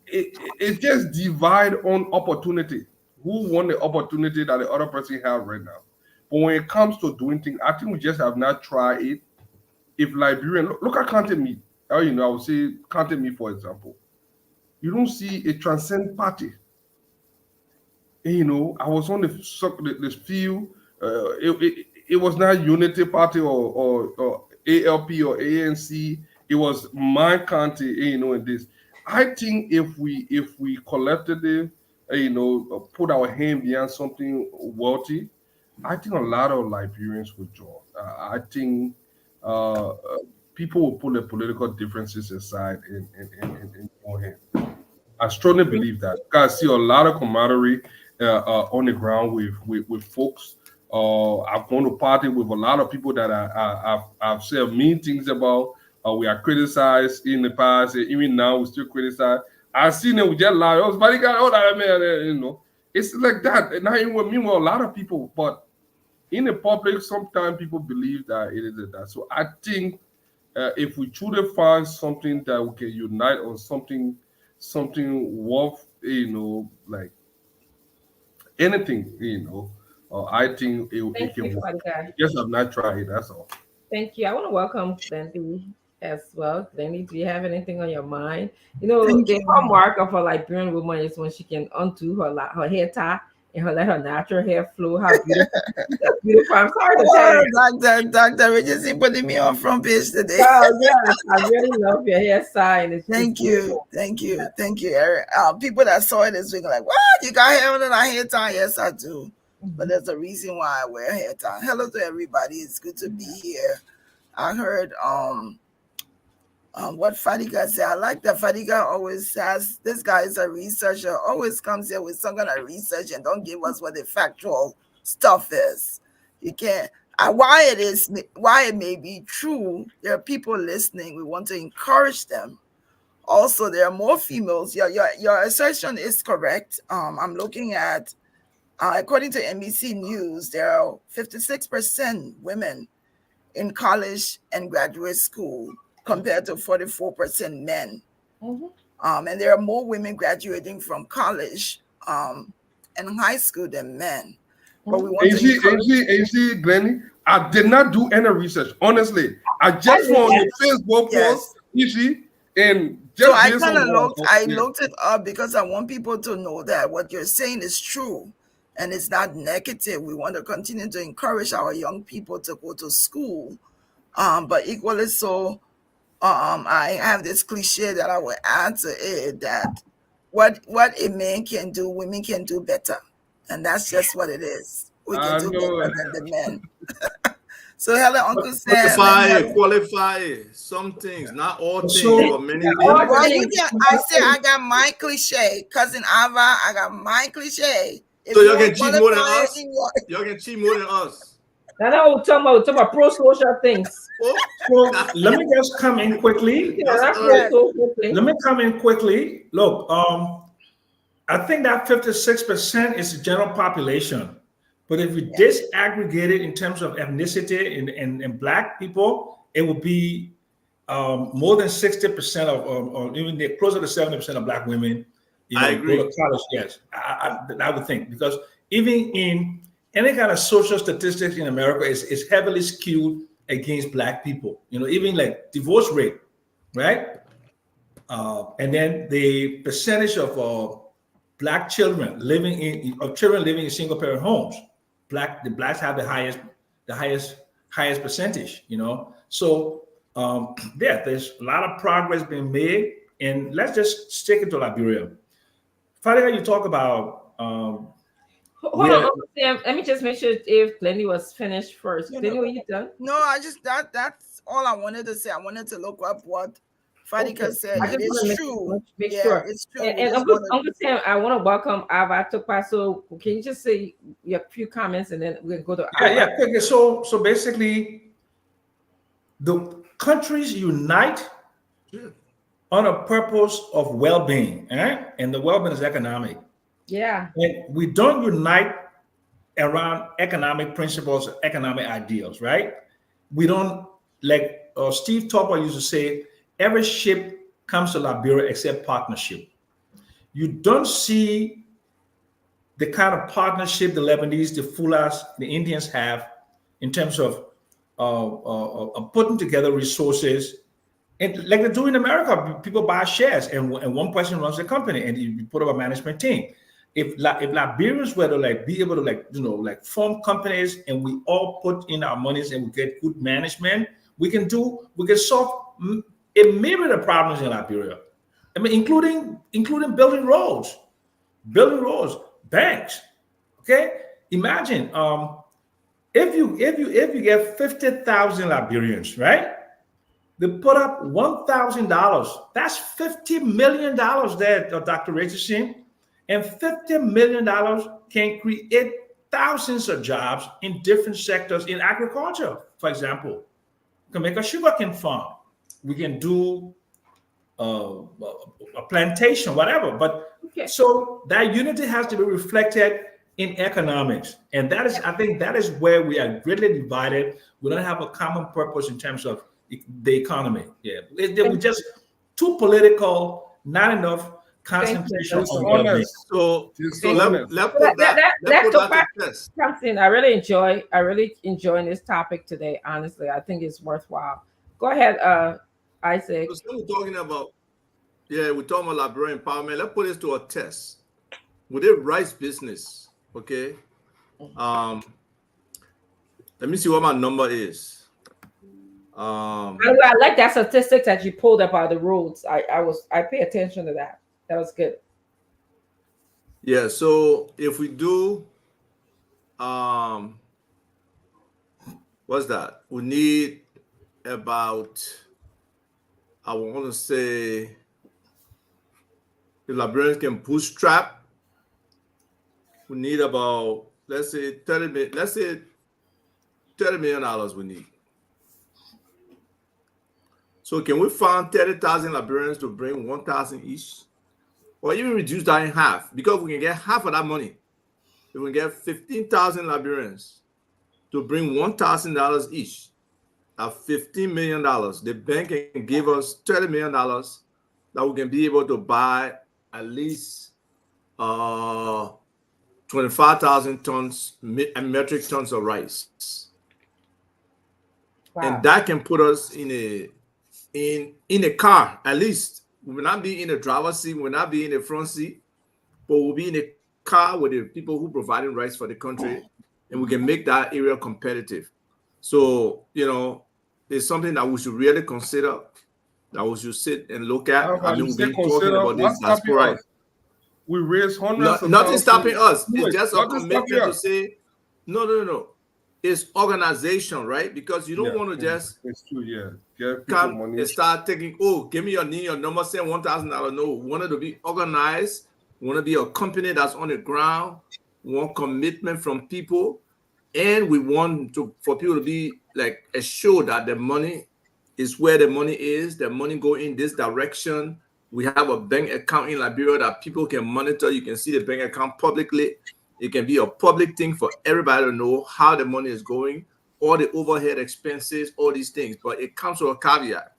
Speaker 16: it's just divide on opportunity. Who won the opportunity that the other person have right now? But when it comes to doing things, I think we just have not tried it. If Liberian look at Content Me, I would say Content Me for example. You don't see a transcend party. I was on the field. It was not Unity Party or ALP or ANC. It was my country, in this. I think if we collectively, put our hand behind something wealthy, I think a lot of Liberians would join. I think uh, uh, people will put their political differences aside and join hands. I strongly believe that. I see a lot of camaraderie on the ground with folks. I've gone to party with a lot of people that I've said mean things about. We are criticized in the past, and even now we still criticize. I've seen them with just lie. Oh, somebody got all that man. It's like that. And now even meanwhile, a lot of people, but in the public, sometimes people believe that it is that. So I think if we truly find something that we can unite on something worth, like anything, I think it
Speaker 5: Thank you,
Speaker 16: can work.
Speaker 5: Father God.
Speaker 16: Just have not tried it. That's all.
Speaker 5: Thank you. I want to welcome Glendy as well. Glendy, do you have anything on your mind?
Speaker 4: Thank
Speaker 5: The
Speaker 4: you.
Speaker 5: hallmark of a Liberian woman is when she can undo her hair tie and let her natural hair flow. How beautiful. Beautiful. I'm sorry to tell you.
Speaker 4: Dr. Richardson putting me on front page today.
Speaker 5: Oh, yes. I really love your hairstyle. It's
Speaker 4: Thank you,
Speaker 5: beautiful.
Speaker 4: thank you, Eric. People that saw it this week are like, "What? You got hair on and a hair tie?" Yes, I do. But there's a reason why I wear hair tie. Hello to everybody. It's good to be here. I heard what Fadiga said. I like that Fadiga always says this guy is a researcher, always comes here with some kind of research and don't give us what the factual stuff is. You can't why it may be true. There are people listening. We want to encourage them. Also, there are more females. Your assertion is correct. I'm looking at according to NBC News, there are 56% women in college and graduate school compared to 44% men. And there are more women graduating from college and high school than men. But we want to
Speaker 16: AC, Glenny, I did not do any research. Honestly, I just went on the Facebook post, and just
Speaker 4: so I
Speaker 16: based
Speaker 4: kind of
Speaker 16: on
Speaker 4: looked it up because I want people to know that what you're saying is true and it's not negative. We want to continue to encourage our young people to go to school. But equally so, I have this cliche that I will add to it that what a man can do, women can do better. And that's just what it is. We can do better than the men. So hello, Uncle Sam.
Speaker 2: Qualify some things, not all things, but many things.
Speaker 4: Well, I say I got my cliche, cousin Ava. I got my cliche. If
Speaker 2: so y'all can cheat more than us. Y'all can cheat more than us.
Speaker 5: That's how we're talking about pro-social things.
Speaker 15: So let me just come in quickly. Let me come in quickly. Look, I think that 56% is the general population. But if we disaggregate it in terms of ethnicity and Black people, it would be more than 60% or even closer to 70% of Black women
Speaker 2: I agree.
Speaker 15: go to college. Yes, I would think. Because even in any kind of social statistics in America is heavily skewed against Black people. Even like divorce rate, right? And then the percentage of Black children living in single parent homes. The Blacks have the highest percentage. So there's a lot of progress being made, and let's just stick it to Liberia. Father, you talk about
Speaker 5: Hold
Speaker 15: We
Speaker 5: on,
Speaker 15: are,
Speaker 5: Uncle Sam. Let me just make sure if Lenny was finished first.
Speaker 17: You
Speaker 5: Lenny,
Speaker 17: know,
Speaker 5: were you done?
Speaker 17: no, I just that's all I wanted to say. I wanted to look up what
Speaker 5: Okay.
Speaker 17: Fadika said.
Speaker 5: I
Speaker 17: It
Speaker 5: just
Speaker 17: is
Speaker 5: want to
Speaker 17: true.
Speaker 5: make
Speaker 17: Yeah,
Speaker 5: sure.
Speaker 17: it's true. We
Speaker 5: And
Speaker 17: just
Speaker 5: Uncle,
Speaker 17: want to.
Speaker 5: Uncle Sam, I want to welcome Ava Tukpa. So can you just say your few comments and then we'll go to
Speaker 15: yeah.
Speaker 5: Ava?
Speaker 15: Okay, so basically, the countries unite on a purpose of well-being, and the well-being is economic.
Speaker 5: Yeah.
Speaker 15: And we don't unite around economic principles, economic ideals, right? We don't, like Steve Topper used to say, every ship comes to Liberia except partnership. You don't see the kind of partnership the Lebanese, the Fulas, the Indians have in terms of putting together resources. And like they do in America, people buy shares and one person runs the company and you put up a management team. If Liberians were to like be able to like form companies and we all put in our monies and we get good management, we can solve a myriad of problems in Liberia. I mean, including building roads, banks. Okay, imagine if you get 50,000 Liberians, right? They put up $1,000. That's $50 million there, Dr. Richardson. And $50 million can create thousands of jobs in different sectors in agriculture, for example. We can make a sugarcane farm. We can do a plantation, whatever. But so that unity has to be reflected in economics, and that is, I think, that is where we are greatly divided. We don't have a common purpose in terms of the economy. Yeah, we're just too political, not enough concentration on well-being.
Speaker 16: So
Speaker 5: Let comes in. I really enjoying this topic today. Honestly, I think it's worthwhile. Go ahead, Isaac.
Speaker 18: So we're talking about, we're talking about Liberian empowerment. Let's put this to a test. With a rice business, okay? Let me see what my number is.
Speaker 5: I like that statistics that you pulled up out of the rules. I pay attention to that. That was good.
Speaker 18: Yeah, so if we do what's that? We need about, I want to say, if Liberians can bootstrap, we need about, let's say $30 million we need. So can we find 30,000 Liberians to bring 1,000 each? Or even reduce that in half? Because we can get half of that money. If we get 15,000 Liberians to bring $1,000 each, at $15 million, the bank can give us $30 million that we can be able to buy at least 25,000 metric tons of rice. Wow. And that can put us in a car. At least we will not be in the driver's seat, we will not be in the front seat, but we'll be in a car with the people who providing rice for the country, and we can make that area competitive. So, it's something that we should really consider, that we should sit and look at. I mean, we've been talking about this diaspora.
Speaker 16: We raise hundreds of
Speaker 18: nothing
Speaker 16: thousands.
Speaker 18: stopping us. It's just a commitment to say, no. It's organization, right? Because you don't want to just
Speaker 16: it's true, get
Speaker 18: come
Speaker 16: money.
Speaker 18: and start taking, give me your name, your number, send $1,000. No, we want it to be organized. We want to be a company that's on the ground. We want commitment from people. And we want for people to be like assured that the money is where the money is. The money go in this direction. We have a bank account in Liberia that people can monitor. You can see the bank account publicly. It can be a public thing for everybody to know how the money is going, all the overhead expenses, all these things. But it comes with a caveat.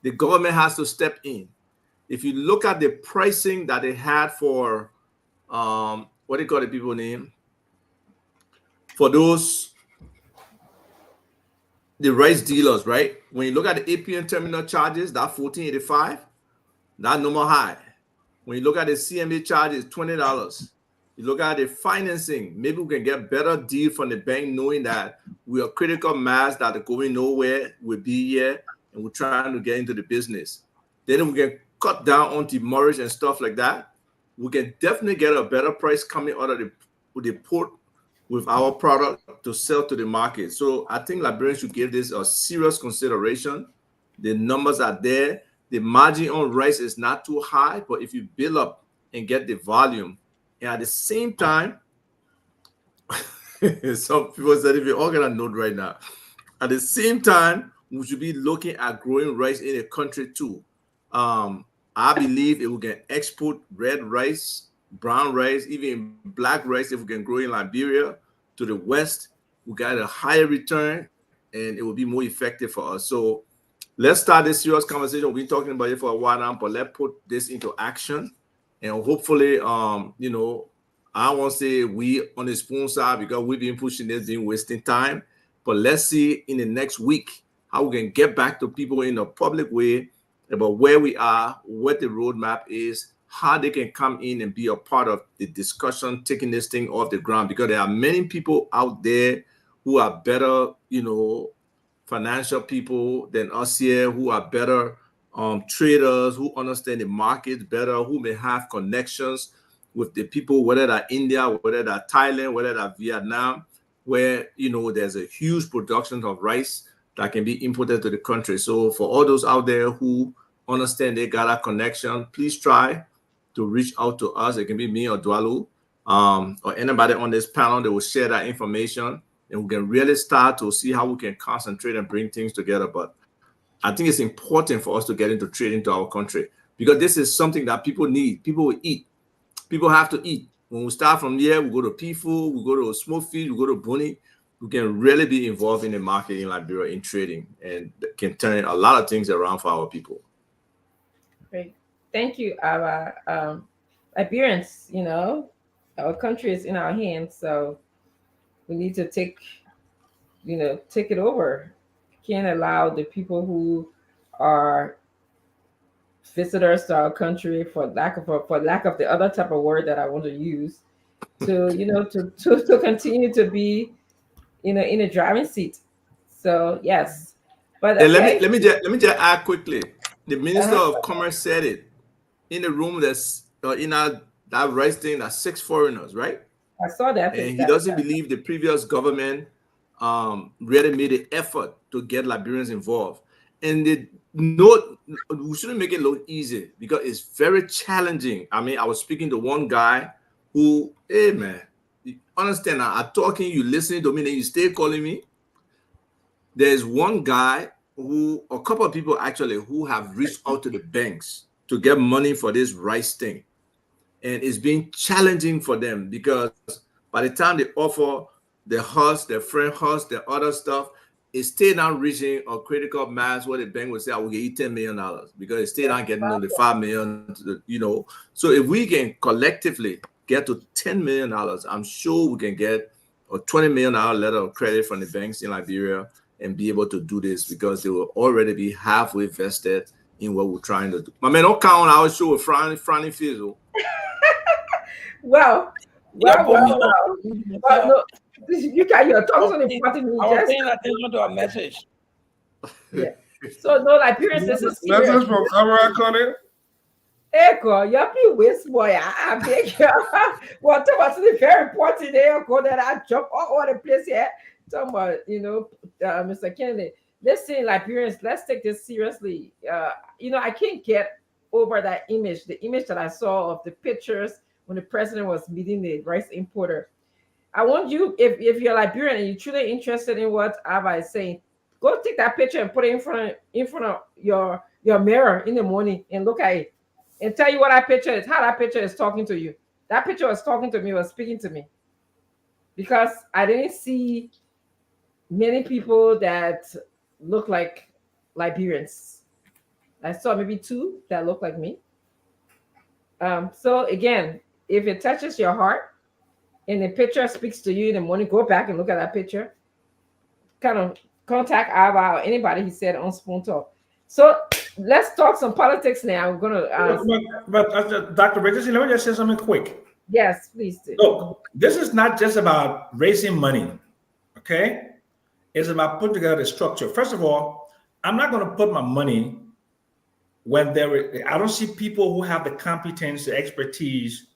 Speaker 18: The government has to step in. If you look at the pricing that they had for, what do you call the people name? For the rice dealers, right? When you look at the APN terminal charges, that $14.85, that number high. When you look at the CMA charges, $20. You look at the financing, maybe we can get better deal from the bank, knowing that we are critical mass that are going nowhere, we'll be here, and we're trying to get into the business. Then we can cut down on the mortgage and stuff like that. We can definitely get a better price coming out of with the port with our product to sell to the market. So I think Liberians should give this a serious consideration. The numbers are there. The margin on rice is not too high, but if you build up and get the volume, and at the same time, some people said if you're all gonna note right now, at the same time, we should be looking at growing rice in the country too. I believe if we can export red rice, brown rice, even black rice, if we can grow in Liberia to the west, we got a higher return and it will be more effective for us. So let's start this serious conversation. We've been talking about it for a while now, but let's put this into action. And hopefully, I won't say we on the spoon side because we've been pushing this, been wasting time. But let's see in the next week how we can get back to people in a public way about where we are, what the roadmap is, how they can come in and be a part of the discussion, taking this thing off the ground. Because there are many people out there who are better, financial people than us here, who are better traders, who understand the market better, who may have connections with the people, whether they're India, whether they're Thailand, whether they're Vietnam, where there's a huge production of rice that can be imported to the country. So for all those out there who understand they got a connection, please try to reach out to us. It can be me or Dwalu, or anybody on this panel that will share that information, and we can really start to see how we can concentrate and bring things together. But I think it's important for us to get into trading to our country because this is something that people need. People will eat. People have to eat. When we start from here, we go to Pifu, we go to Small Fish, we go to Boni. We can really be involved in the market in Liberia in trading and can turn a lot of things around for our people.
Speaker 5: Great. Thank you, our Liberians. Our country is in our hands, so we need to take it over. Can't allow the people who are visitors to our country, for lack of the other type of word that I want to use, to to continue to be in a driving seat. So yes, but
Speaker 18: And
Speaker 5: okay.
Speaker 18: let me just add quickly. The Minister of Commerce said it in the room. That's in that rice thing. That's 6 foreigners, right?
Speaker 5: I saw that.
Speaker 18: And he doesn't believe the previous government really made an effort to get Liberians involved. And we shouldn't make it look easy because it's very challenging. I mean, I was speaking to one guy who, hey man, you understand? I'm talking, you listening to me, and you stay calling me. There's one guy a couple of people actually who have reached out to the banks to get money for this rice thing. And it's been challenging for them because by the time they offer the husk, their friend husk, their other stuff, it's still not reaching a critical mass where the bank would say, I will get you $10 million because it's still not getting the $5 million. So if we can collectively get to $10 million, I'm sure we can get a $20 million letter of credit from the banks in Liberia and be able to do this because they will already be halfway vested in what we're trying to do. My man, don't count on our show with Franny Fizzle.
Speaker 5: Well, no, you got your tongues on the important.
Speaker 4: I was paying attention to a message.
Speaker 5: Yeah. So no, Liberians, this is serious.
Speaker 16: Message from Amara Connie.
Speaker 5: Echo, you be waste boy. I beg you. What was the very important day ago that I jump all over the place here? Talking about, Mr. Kennedy. Listen, Liberians, let's take this seriously. I can't get over that image, the image that I saw of the pictures when the president was meeting the rice importer. I want you, if you're Liberian and you're truly interested in what Ava is saying, go take that picture and put it in front of your mirror in the morning and look at it and tell you what that picture is, how that picture is talking to you. That picture was talking to me, was speaking to me. Because I didn't see many people that look like Liberians. I saw maybe 2 that look like me. So again, if it touches your heart and the picture speaks to you in the morning, go back and look at that picture. Kind of contact Ava or anybody he said on Spoon Talk. So let's talk some politics now. I'm going to
Speaker 15: But Dr. Richardson, let me just say something quick.
Speaker 5: Yes, please do.
Speaker 15: Look, this is not just about raising money, okay? It's about putting together the structure. First of all, I'm not going to put my money when I don't see people who have the competence, the expertise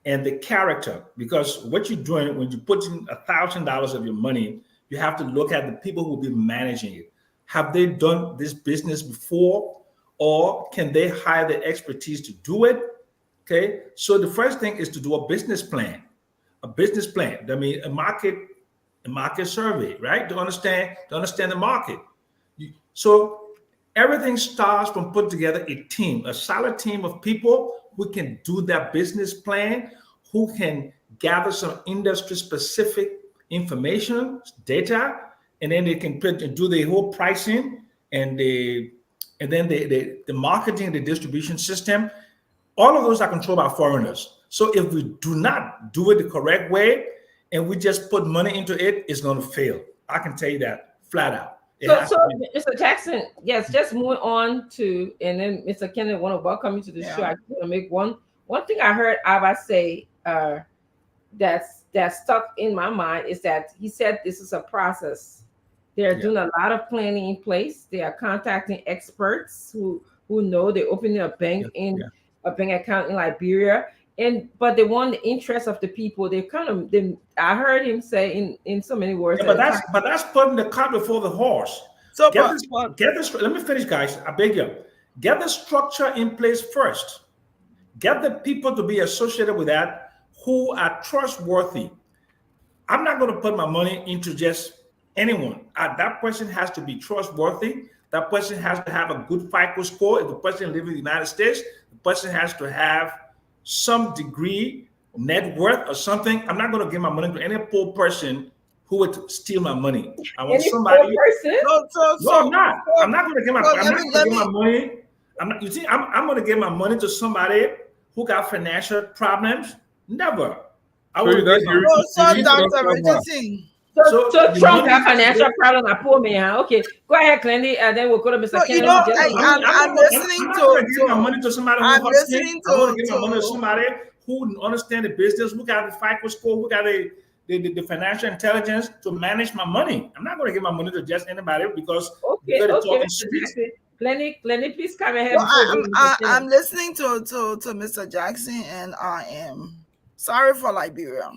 Speaker 15: and the character. Because what you're doing when you put in $1,000 of your money, you have to look at the people who will be managing it. Have they done this business before, or can they hire the expertise to do it? Okay, so the first thing is to do a business plan. A business plan. I mean, a market survey, right? To understand the market. So everything starts from put together a team, a solid team of people who can do that business plan, who can gather some industry specific information, data, and then they can do the whole pricing and then the marketing, the distribution system. All of those are controlled by foreigners. So if we do not do it the correct way and we just put money into it, it's going to fail. I can tell you that flat out.
Speaker 5: So Mr. Jackson, yes, just moving on to, and then Mr. Kenneth, want to welcome you to the show. I just want to make one thing I heard Abba say that's stuck in my mind is that he said this is a process. They're doing a lot of planning in place. They are contacting experts who know. They're opening a bank a bank account in Liberia, but they want the interest of the people. I heard him say in so many words.
Speaker 15: Yeah, but that's putting the cart before the horse. So get this. Let me finish, guys. I beg you. Get the structure in place first. Get the people to be associated with that who are trustworthy. I'm not going to put my money into just anyone. That person has to be trustworthy. That person has to have a good FICO score. If the person lives in the United States, the person has to have some degree, net worth or something. I'm not going to give my money to any poor person who would steal my money. I want somebody. I'm not. I'm not going to give my money. I'm going to give my money to somebody who got financial problems. Never. I would give my money.
Speaker 17: Dr. Richardson.
Speaker 5: So Trump got financial problem. I poor man. Okay, go ahead, Clendy, and then we'll go to Mr. Kennedy.
Speaker 17: I'm listening to.
Speaker 15: Give my money to somebody who
Speaker 17: listening to.
Speaker 15: I'm going to give my money to somebody who understand the business, who got the FICO score, who got the financial intelligence to manage my money. I'm not going to give my money to just anybody because you're talking shit.
Speaker 5: Clendy, please come ahead.
Speaker 17: I'm listening to Mr. Jackson, and I am sorry for Liberia.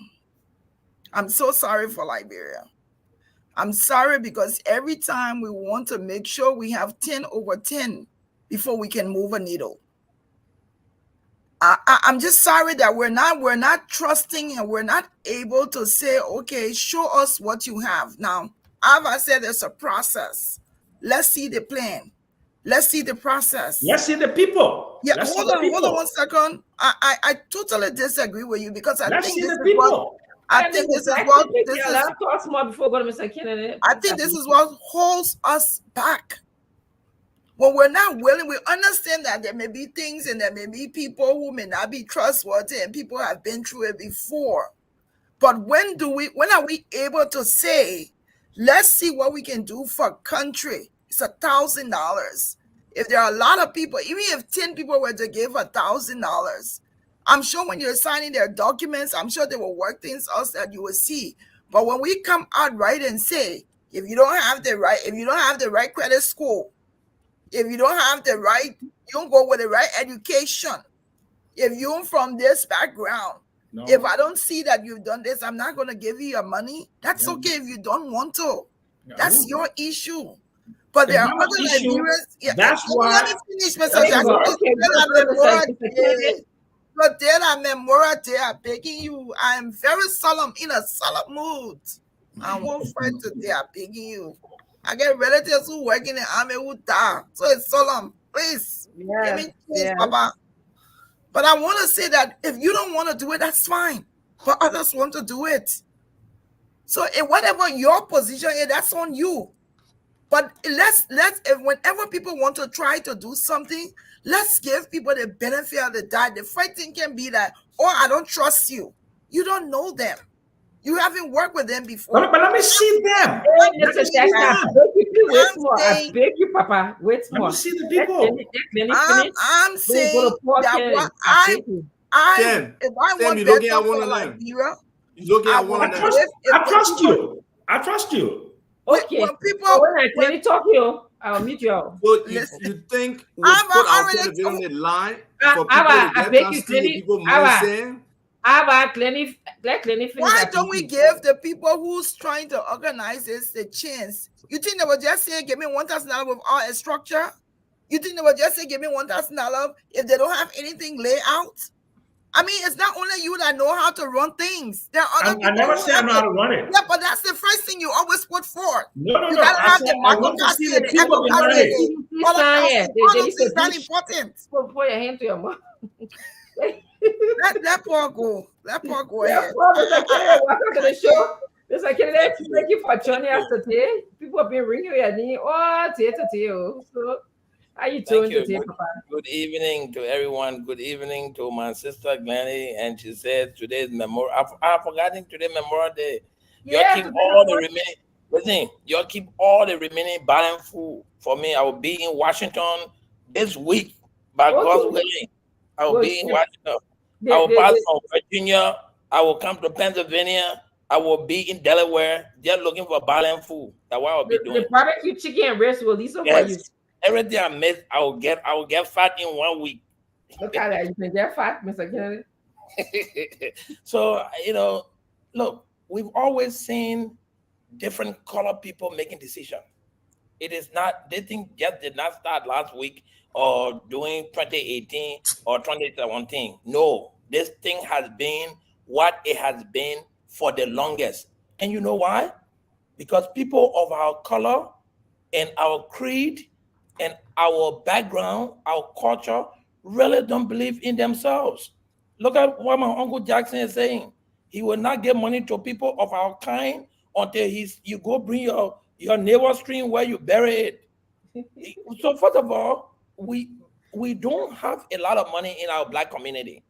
Speaker 17: I'm so sorry for Liberia. I'm sorry because every time we want to make sure we have 10 over 10 before we can move a needle. I'm just sorry that we're not trusting and we're not able to say, okay, show us what you have. Now, as I said, there's a process. Let's see the plan. Let's see the process.
Speaker 15: Let's see the people.
Speaker 17: Yeah, hold on 1 second. I totally disagree with you because I think this is what holds us back. When we're not willing, we understand that there may be things and there may be people who may not be trustworthy and people have been through it before. But when are we able to say, let's see what we can do for a country? It's $1,000. If there are a lot of people, even if 10 people were to give $1,000, I'm sure when you're signing their documents, I'm sure they will work things out that you will see. But when we come out right and say, if you don't have the right credit score, if you don't have the right, you don't go with the right education, if you're from this background, if I don't see that you've done this, I'm not going to give you your money. That's okay if you don't want to. That's your issue. But there are other Liberians.
Speaker 15: That's why.
Speaker 17: Let me finish, Mr. Jackson. But then they are begging you. I am very solemn, in a solemn mood. I won't fight today. I'm begging you. I get relatives who work in the army who die. So it's solemn. Please. Give me peace, Papa. But I want to say that if you don't want to do it, that's fine. But others want to do it. So whatever your position is, that's on you. But whenever people want to try to do something, let's give people the benefit of the doubt. The fighting can be that, I don't trust you. You don't know them. You haven't worked with them before.
Speaker 15: But let me see them.
Speaker 5: I beg you, Papa. Wait more.
Speaker 15: Let me see the people.
Speaker 17: I'm saying that if I want better for Liberia,
Speaker 15: I trust you. I trust you.
Speaker 5: Okay.
Speaker 17: When people,
Speaker 5: let me talk here. I'll meet you all.
Speaker 18: So you think we put ourselves on the line for people to get us to the people saying?
Speaker 17: Why don't we give the people who's trying to organize this the chance? You think they will just say, give me $1,000 with all a structure? You think they will just say, give me $1,000 if they don't have anything laid out? I mean, it's not only you that know how to run things. There are other people.
Speaker 15: I never
Speaker 17: who
Speaker 15: say I
Speaker 17: have
Speaker 15: know how to run it.
Speaker 17: Yeah, but that's the first thing you always put forth.
Speaker 15: No.
Speaker 17: You gotta
Speaker 15: I
Speaker 17: have
Speaker 15: said
Speaker 17: the
Speaker 15: I
Speaker 17: market
Speaker 15: want to see the
Speaker 17: the
Speaker 15: people
Speaker 17: echo
Speaker 15: behind it.
Speaker 17: the Holocaust, all those things that important.
Speaker 5: Put your hand to your mouth.
Speaker 17: Let Paul go. Let Paul go
Speaker 5: Yeah,
Speaker 17: ahead.
Speaker 5: Paul, Mr. Kennedy, welcome to the show. Mr. Kennedy, thank you for joining us today. People have been ringing your name. Oh, so how you doing
Speaker 19: Thank you.
Speaker 5: today, Papa?
Speaker 19: Good evening to everyone. Good evening to my sister Glennie. And she said today's Memorial. I've forgotten today Memorial Day. You
Speaker 5: Yeah,
Speaker 19: keep all the remaining. Listen, you keep all the remaining balance food for me. I will be in Washington this week. By God's willing, I will be in Washington. I will pass from Virginia. I will come to Pennsylvania. I will be in Delaware. Just looking for balance food. That's what I will be doing.
Speaker 5: The barbecue chicken and ribs will leave for you.
Speaker 19: Everything I miss, I will get fat in 1 week.
Speaker 5: Look at that. You can get fat, Mr. Kennedy.
Speaker 19: So, look, we've always seen different color people making decisions. It is not, this thing just did not start last week or during 2018 or 2017. No, this thing has been what it has been for the longest. And you know why? Because people of our color and our creed and our background, our culture, really don't believe in themselves. Look at what my Uncle Jackson is saying. He will not give money to people of our kind until you go bring your neighbor stream where you bury it. So first of all, we don't have a lot of money in our Black community.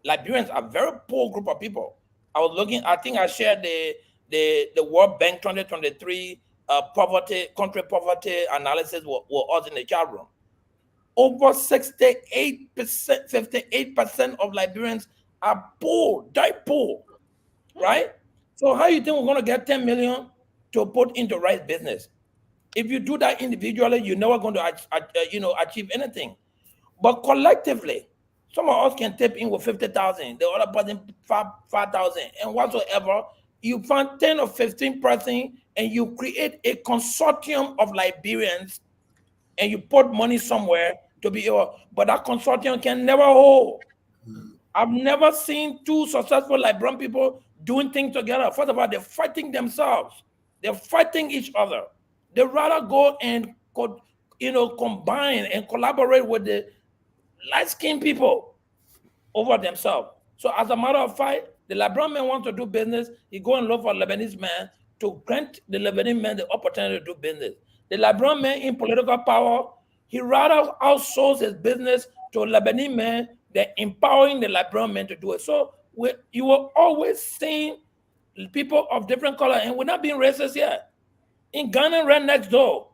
Speaker 19: Liberians are a very poor group of people. I was looking, I think I shared the World Bank 2023 country poverty analysis with us in the chat room. Over 68%, 58% of Liberians are poor, die poor, right? So how you think we're going to get 10 million to put into right business? If you do that individually, you're never going to achieve anything. But collectively, some of us can tip in with 50,000, the other person 5,000, and whatsoever. You find 10 or 15% and you create a consortium of Liberians and you put money somewhere to be able, but that consortium can never hold. I've never seen two successful Liberian people doing things together. First of all, they're fighting themselves. They're fighting each other. They rather go and combine and collaborate with the light-skinned people over themselves. So as a matter of fact, the Liberian man wants to do business. He go and look for a Lebanese man to grant the Lebanese man the opportunity to do business. The Liberian man in political power, he rather outsource his business to a Lebanese man than empowering the Liberian man to do it. So you will always see people of different color, and we're not being racist yet. In Ghana, right next door,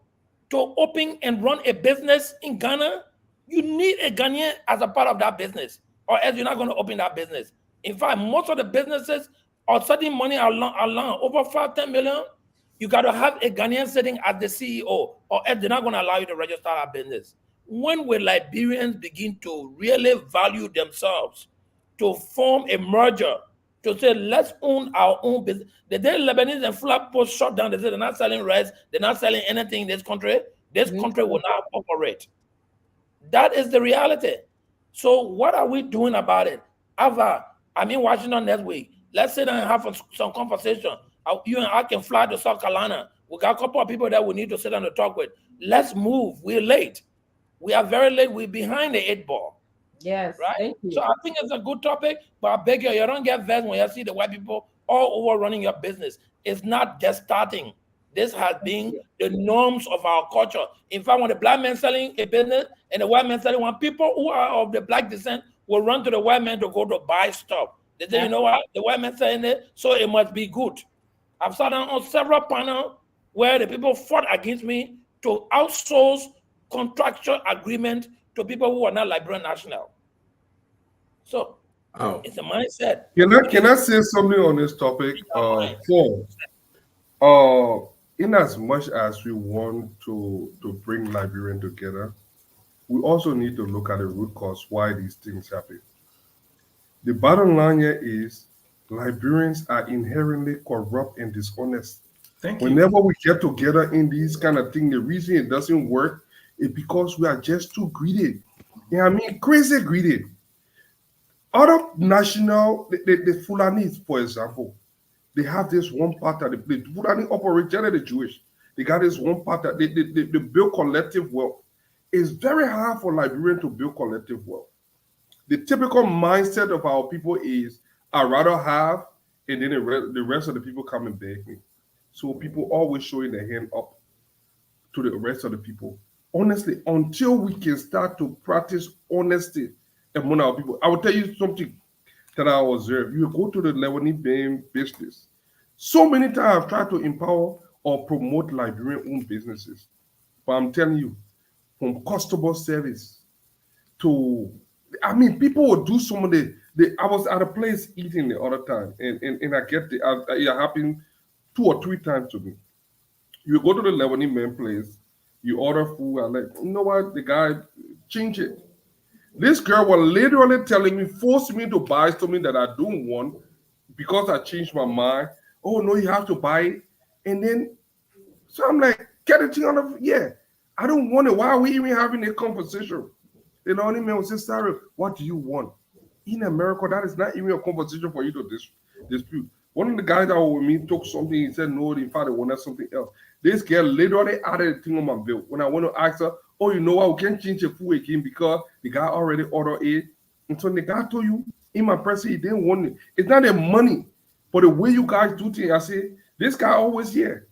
Speaker 19: to open and run a business in Ghana, you need a Ghanaian as a part of that business, or else you're not going to open that business. In fact, most of the businesses are setting money along over 5-10 million. You got to have a Ghanaian sitting as the CEO, or else they're not going to allow you to register that business. When will Liberians begin to really value themselves, to form a merger, to say, let's own our own business? The day Lebanese and Flag Post shut down, they said they're not selling rice, they're not selling anything in this country will not operate. That is the reality. So what are we doing about it? Ava, I'm in Washington next week. Let's sit down and have some conversation. You and I can fly to South Carolina. We got a couple of people that we need to sit down and talk with. Let's move. We're late. We are very late. We're behind the 8 ball.
Speaker 5: Yes,
Speaker 19: right?
Speaker 5: Thank you.
Speaker 19: So I think it's a good topic, but I beg you don't get vexed when you see the white people all over running your business. It's not just starting. This has been the norms of our culture. In fact, when the Black man selling a business and the white man selling one, people who are of the Black descent will run to the white man to go to buy stuff. They say, you know what? The white man selling it, so it must be good. I've sat down on several panels where the people fought against me to outsource contractual agreement to people who are not Liberian national. So it's a mindset.
Speaker 16: Can I say something on this topic? In as much as we want to bring Liberian together, we also need to look at the root cause why these things happen. The bottom line here is Liberians are inherently corrupt and dishonest.
Speaker 15: Thank you.
Speaker 16: Whenever we get together in these kind of things, the reason it doesn't work is because we are just too greedy. Yeah, I mean, crazy greedy. Other national, the Fulanis, for example, they have this one part that the Fulani operate, generally the Jewish. They got this one part that they build collective wealth. It's very hard for Liberian to build collective wealth. The typical mindset of our people is, I'd rather have, and then the rest of the people come and beg me. So people always showing their hand up to the rest of the people. Honestly, until we can start to practice honesty among our people, I will tell you something that I observed. You go to the Lebanese business. So many times I've tried to empower or promote Liberian-owned businesses. But I'm telling you, from customer service to, I mean, people will do some of I was at a place eating the other time, and I get it happened 2 or 3 times to me. You go to the Lebanese man place, you order food, I'm like, you know what, the guy, change it. This girl was literally telling me, forcing me to buy something that I don't want because I changed my mind. Oh no, you have to buy it. And then, so I'm like, get it out of, yeah, I don't want it. Why are we even having a conversation? The Lebanese man was saying, sorry, what do you want? In America, that is not even a conversation for you to dispute. One of the guys that was with me took something, he said, no, in fact, they wanted something else. This girl literally added a thing on my bill. When I went to ask her, oh, you know what, we can't change the food again because the guy already ordered it. And so the guy told you, in my person, he didn't want it. It's not the money, but the way you guys do things. I say, this guy always here.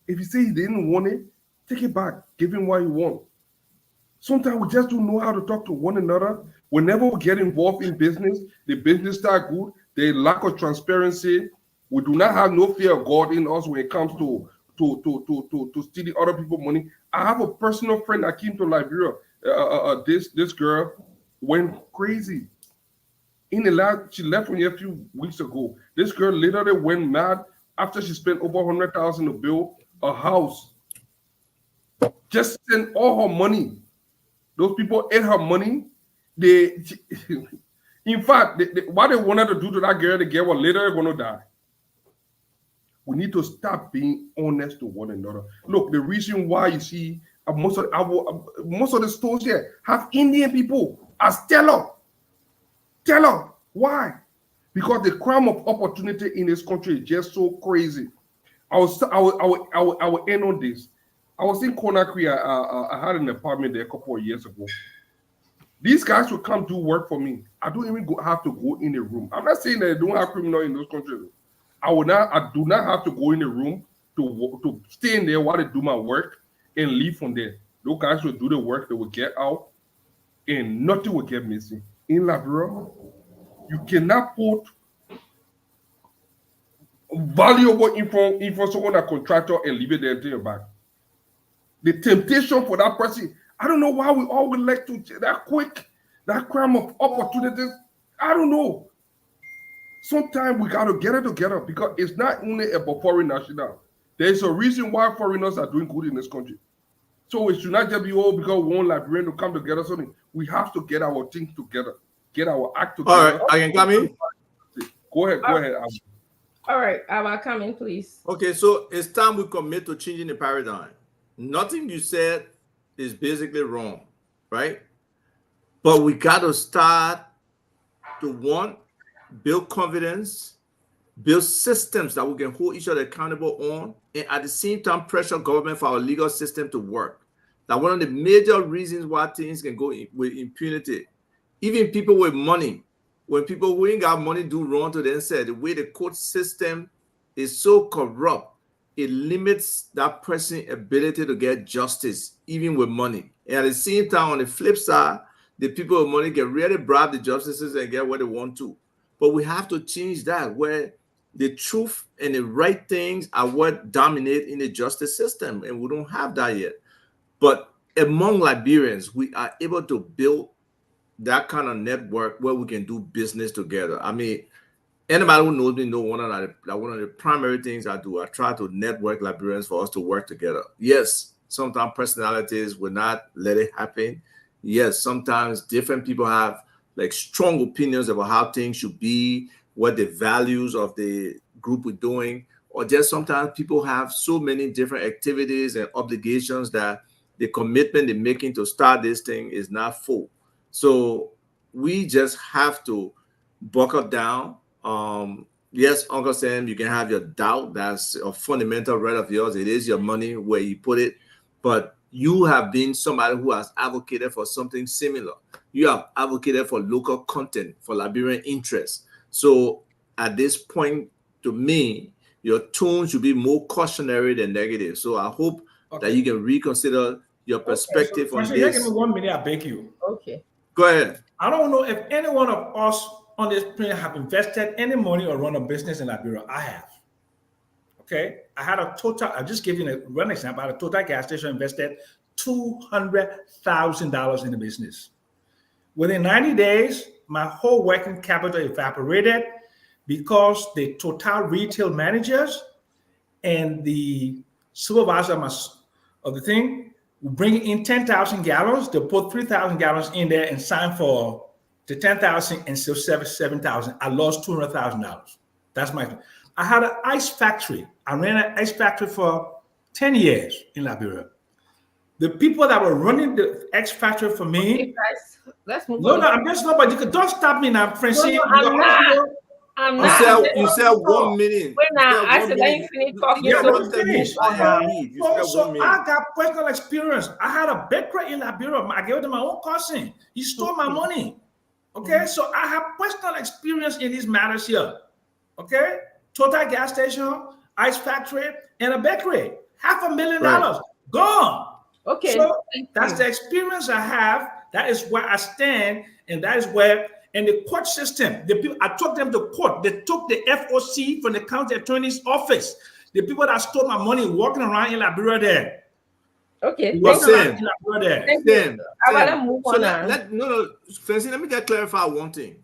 Speaker 16: If he say he didn't want it, take it back. Give him what he wants. Sometimes we just don't know how to talk to one another. Whenever we get involved in business, the business start good, the lack of transparency, we do not have no fear of God in us when it comes to stealing other people's money. I have a personal friend that came to Liberia. This girl went crazy. She left me a few weeks ago. This girl literally went mad after she spent over 100,000 to build a house. Just sent all her money. Those people ate her money. In fact, what they wanted to do to that girl, the girl was literally going to die. We need to stop being honest to one another. Look, the reason why you see most of the stores here have Indian people as teller. Why? Because the crime of opportunity in this country is just so crazy. I will end on this. I was in Conakry. I had an apartment there a couple of years ago. These guys will come do work for me. I don't even have to go in the room. I'm not saying that they don't have criminals in those countries. I do not have to go in the room to stay in there while they do my work and leave from there. Those guys will do the work, they will get out, and nothing will get missing. In Liberia, you cannot put valuable info someone a contractor and leave it there until you're back. The temptation for that person, I don't know why we always like to that quick, that crime of opportunities. I don't know. Sometimes we got to get it together because it's not only about foreign national. There's a reason why foreigners are doing good in this country. So it should not just be all because one Liberian to come together. Something we have to get our things together, get our act together.
Speaker 18: All right, I can come in.
Speaker 16: Go ahead.
Speaker 5: All right, I'll come in, please.
Speaker 18: Okay, so it's time we commit to changing the paradigm. Nothing you said is basically wrong, right? But we got to start to build confidence, build systems that we can hold each other accountable on, and at the same time pressure government for our legal system to work. That one of the major reasons why things can go with impunity. Even people with money, when people who ain't got money do wrong to themselves, the way the court system is so corrupt, it limits that person's ability to get justice, even with money. And at the same time, on the flip side, the people with money can really bribe the justices and get what they want to. But we have to change that, where the truth and the right things are what dominate in the justice system. And we don't have that yet. But among Liberians, we are able to build that kind of network where we can do business together. I mean, anybody who knows me know one of the primary things I do. I try to network Liberians for us to work together. Yes, sometimes personalities will not let it happen. Yes, sometimes different people have like strong opinions about how things should be, what the values of the group we're doing, or just sometimes people have so many different activities and obligations that the commitment they're making to start this thing is not full. So we just have to buckle down. Yes, Uncle Sam, you can have your doubt. That's a fundamental right of yours. It is your money where you put it, but you have been somebody who has advocated for something similar. You have advocated for local content, for Liberian interests. So at this point, to me, your tone should be more cautionary than negative. So I hope that you can reconsider your perspective on
Speaker 15: Francis, you give me
Speaker 18: this.
Speaker 15: 1 minute, I beg you.
Speaker 5: Okay.
Speaker 18: Go ahead.
Speaker 15: I don't know if any one of us on this planet have invested any money or run a business in Liberia. I have. Okay. I had a total, I'll just give you one example. I had a total gas station invested $200,000 in the business. Within 90 days, my whole working capital evaporated because the total retail managers and the supervisor of the thing will bring in 10,000 gallons. They'll put 3,000 gallons in there and sign for the 10,000 and still 7,000. I lost $200,000. That's my. I had an ice factory. I ran an ice factory for 10 years in Liberia. The people that were running the ice factory for me.
Speaker 5: Okay, guys, let's move
Speaker 15: No,
Speaker 5: on.
Speaker 15: I'm just not. But you could don't stop me now, Francine.
Speaker 5: No, I'm not. I'm not.
Speaker 18: You said 1 minute.
Speaker 5: Wait now, I said let you finish talking.
Speaker 15: Yeah,
Speaker 5: So
Speaker 15: let me finish. So
Speaker 18: 1 minute.
Speaker 15: I got personal experience. I had a bakery in Liberia. I gave it to my own cousin. He stole my money. Okay, so I have personal experience in these matters here. Okay, total gas station, ice factory, and a bakery. $500,000 gone.
Speaker 5: Okay,
Speaker 15: so that's the experience I have. That is where I stand, and that is where. And the court system, the people, I took them to court. They took the FOC from the county attorney's office. The people that stole my money walking around in Liberia there.
Speaker 5: Okay,
Speaker 18: Well, Sam,
Speaker 5: move
Speaker 18: so
Speaker 5: on
Speaker 18: no, Francine, let me just clarify one thing.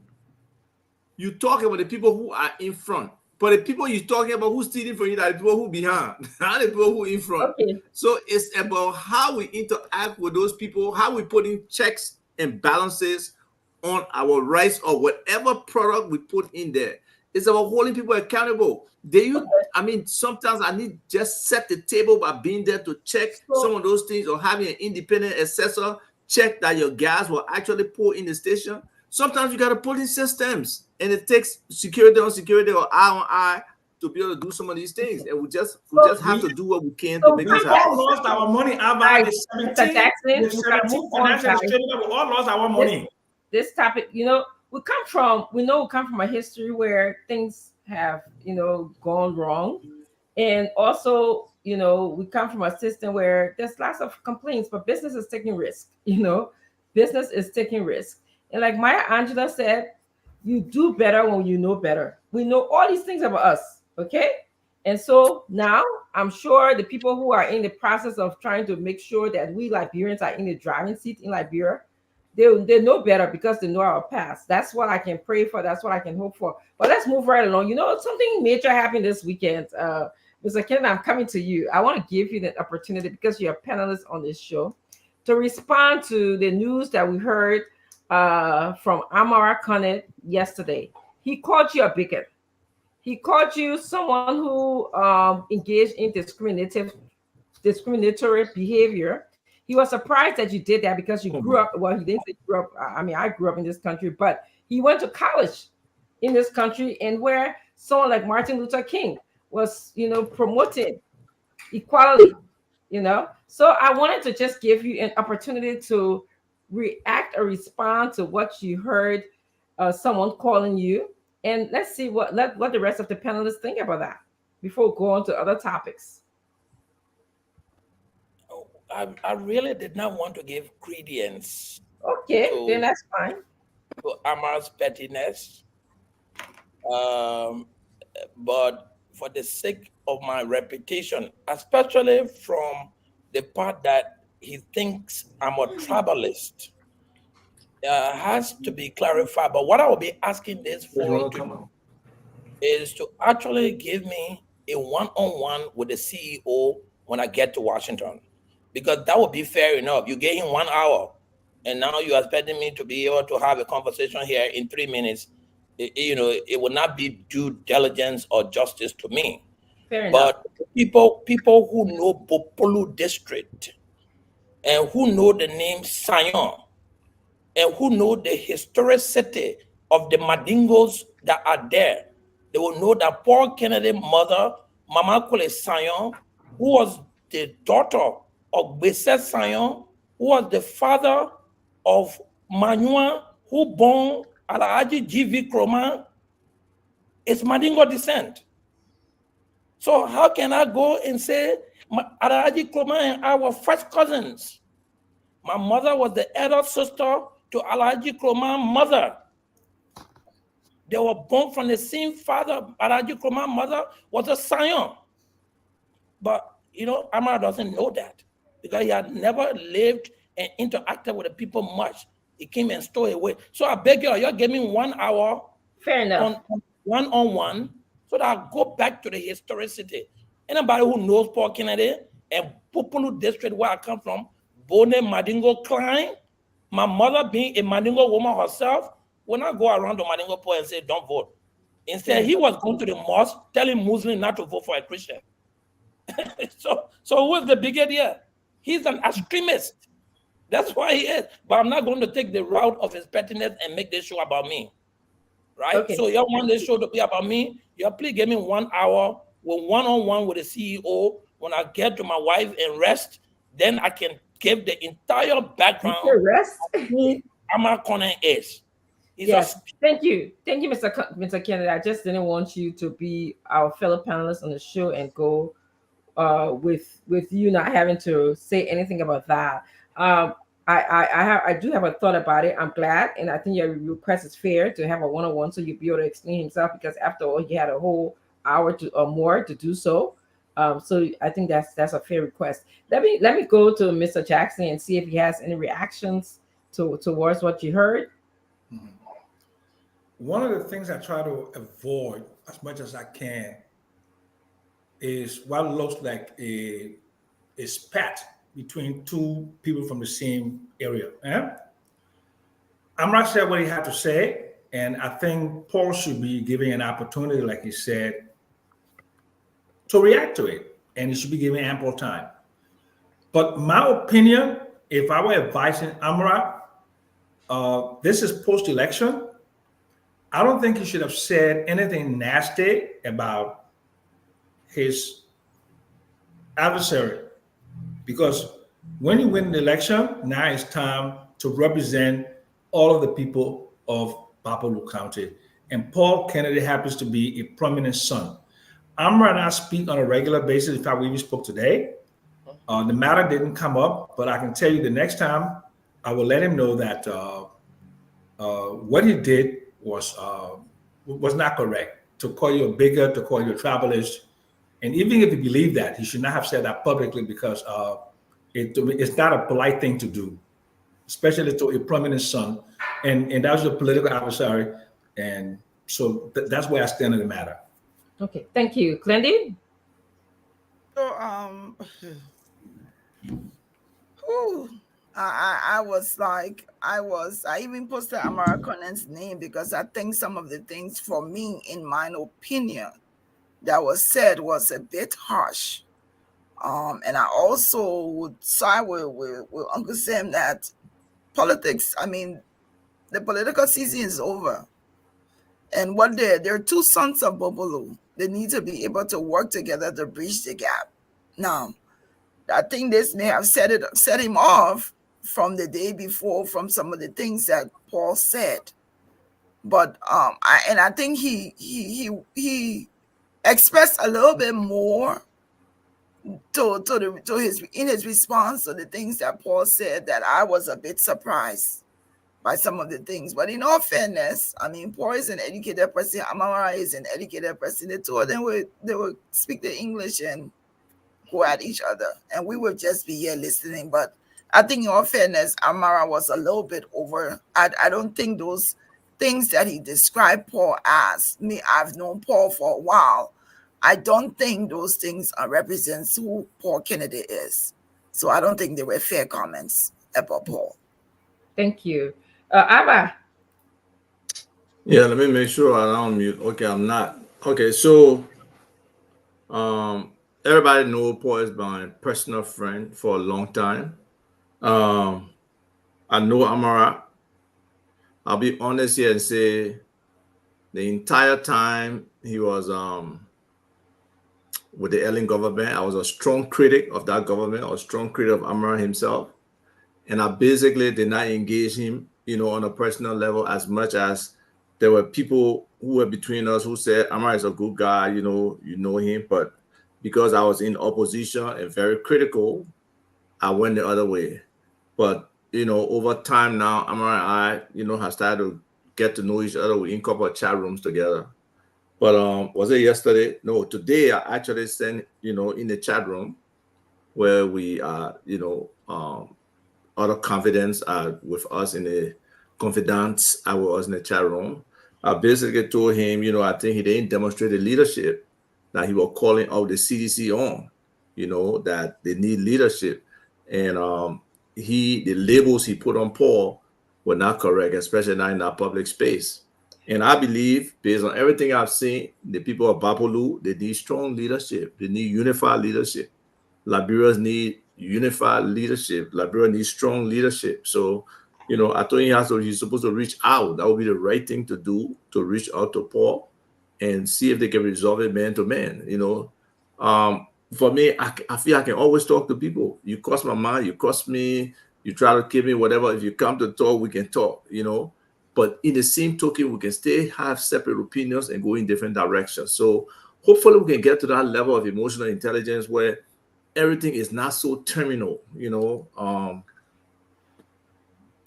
Speaker 18: You talk about the people who are in front, but the people you're talking about who's stealing from you are the people who behind, not the people who in front.
Speaker 5: Okay.
Speaker 18: So it's about how we interact with those people, how we put in checks and balances on our rights or whatever product we put in there. It's about holding people accountable. I mean, sometimes I need just set the table by being there to check some of those things, or having an independent assessor check that your gas will actually pull in the station. Sometimes you got to put in systems, and it takes security on security or eye on eye to be able to do some of these things. And we just have to do what we can to make this
Speaker 15: We
Speaker 18: happen.
Speaker 15: all lost our money. The 17 financial distributor, we all lost our money.
Speaker 5: This topic, we come from a history where things have, gone wrong. And also, we come from a system where there's lots of complaints, but business is taking risk, business is taking risk. And like Maya Angelou said, you do better when you know better. We know all these things about us, okay? And so now I'm sure the people who are in the process of trying to make sure that we Liberians are in the driving seat in Liberia, they know better because they know our past. That's what I can pray for. That's what I can hope for. But let's move right along. Something major happened this weekend. Mr. Kennedy, I'm coming to you. I want to give you the opportunity, because you're a panelist on this show, to respond to the news that we heard from Amara Connett yesterday. He called you a bigot. He called you someone who engaged in discriminatory behavior. He was surprised that you did that because you grew up. Well, he didn't say grew up. I mean, I grew up in this country, but he went to college in this country, and where someone like Martin Luther King was, promoting equality, So I wanted to just give you an opportunity to react or respond to what you heard someone calling you, and let's see what the rest of the panelists think about that before we go on to other topics.
Speaker 19: I really did not want to give credence.
Speaker 5: Okay, then that's fine.
Speaker 19: To Amar's pettiness, but for the sake of my reputation, especially from the part that he thinks I'm a tribalist, has to be clarified. But what I will be asking this forum to do is to actually give me a one-on-one with the CEO when I get to Washington, because that would be fair enough. You gave him 1 hour. and now you're expecting me to be able to have a conversation here in 3 minutes. It will not be due diligence or justice to me.
Speaker 5: Fair enough.
Speaker 19: But people who know Bopolu district and who know the name Sion and who know the historicity of the Madingos that are there, they will know that Paul Kennedy's mother, Mama Kule Sion, who was the daughter of Bese Sion, who was the father of Manua, who born Alhaji G.V. Kroman, is Madingo descent. So how can I go and say Alhaji Kroman and I were first cousins? My mother was the elder sister to Alhaji Kroman's mother. They were born from the same father. Alhaji Kroman's mother was a Sion. But, Amara doesn't know that because he had never lived and interacted with the people much. He came and stole away. So I beg you, you're giving 1 hour
Speaker 5: fair enough
Speaker 19: on one-on-one so that I go back to the historicity. Anybody who knows Paul Kennedy and Pupulu district where I come from, Bone Madingo Klein, my mother being a Madingo woman herself, will not go around the Madingo poor and say, don't vote. Instead, he was going to the mosque telling Muslims not to vote for a Christian. So who is the bigot here? He's an extremist. That's why he is. But I'm not going to take the route of his pettiness and make this show about me. Right?
Speaker 5: Okay.
Speaker 19: So you want this show to be about me? You please give me 1 hour with one-on-one with the CEO. When I get to my wife and rest, then I can give the entire background
Speaker 5: rest?
Speaker 19: of who Amar Conan is.
Speaker 5: Yes, thank you, Mr. Kennedy. I just didn't want you to be our fellow panelists on the show and go with you not having to say anything about that. I do have a thought about it. I'm glad, and I think your request is fair to have a one-on-one so you'll be able to explain himself, because after all, he had a whole hour or more to do so. So I think that's a fair request. Let me go to Mr. Jackson and see if he has any reactions towards what you heard.
Speaker 15: One of the things I try to avoid as much as I can is what looks like a spat between two people from the same area. I'm not sure what he had to say, and I think Paul should be given an opportunity, like he said, to react to it, and he should be given ample time. But my opinion, if I were advising Amra, this is post-election, I don't think he should have said anything nasty about his adversary, because when you win the election, now it's time to represent all of the people of Bapolu County. And Paul Kennedy happens to be a prominent son. Amra and I speak on a regular basis. In fact, we even spoke today. The matter didn't come up, but I can tell you the next time I will let him know that what he did was not correct. To call you a bigot, to call you a tribalist. And even if you believe that, he should not have said that publicly, because it's not a polite thing to do, especially to a prominent son. And that was a political adversary. And so that's where I stand on the matter.
Speaker 5: Okay, thank you. Glendy?
Speaker 17: So, I even posted Amara Conan's name because I think some of the things, for me, in my opinion, that was said was a bit harsh. And I also would side with Uncle Sam that politics, the political season is over. And there are two sons of Bobolo. They need to be able to work together to bridge the gap. Now, I think this may have set him off from the day before from some of the things that Paul said. But I think he expressed a little bit more in his response to the things that Paul said, that I was a bit surprised by some of the things. But in all fairness, Paul is an educated person, Amara is an educated person. The two of them they would speak the English and go at each other, and we would just be here listening. But I think in all fairness, Amara was a little bit over. I don't think those things that he described Paul as, I've known Paul for a while, I don't think those things represents who Paul Kennedy is. So I don't think they were fair comments about Paul.
Speaker 5: Thank you. Abba.
Speaker 18: Yeah, let me make sure I'm on mute. Okay, I'm not. Okay, so everybody know Paul is my personal friend for a long time. Um, I know Amara. I'll be honest here and say the entire time he was with the Ellen government, I was a strong critic of that government, a strong critic of Amara himself. And I basically did not engage him, on a personal level as much as there were people who were between us who said Amara is a good guy, you know him. But because I was in opposition and very critical, I went the other way. But over time now, Amara and I, have started to get to know each other. We incorporate chat rooms together. But was it yesterday? No, today I actually sent, in the chat room where we other confidence with us in the confidants I was in the chat room. I basically told him, I think he didn't demonstrate the leadership that he was calling out the CDC on, that they need leadership. And the labels he put on Paul were not correct, especially not in that public space. And I believe, based on everything I've seen, the people of Bapolu, they need strong leadership. They need unified leadership. Liberians need unified leadership. Liberia needs strong leadership. So, I told him he's supposed to reach out. That would be the right thing to do, to reach out to Paul and see if they can resolve it man to man. For me, I feel I can always talk to people. You cross my mind, you cross me, you try to give me whatever. If you come to talk, we can talk, But in the same token, we can still have separate opinions and go in different directions. So hopefully we can get to that level of emotional intelligence where everything is not so terminal,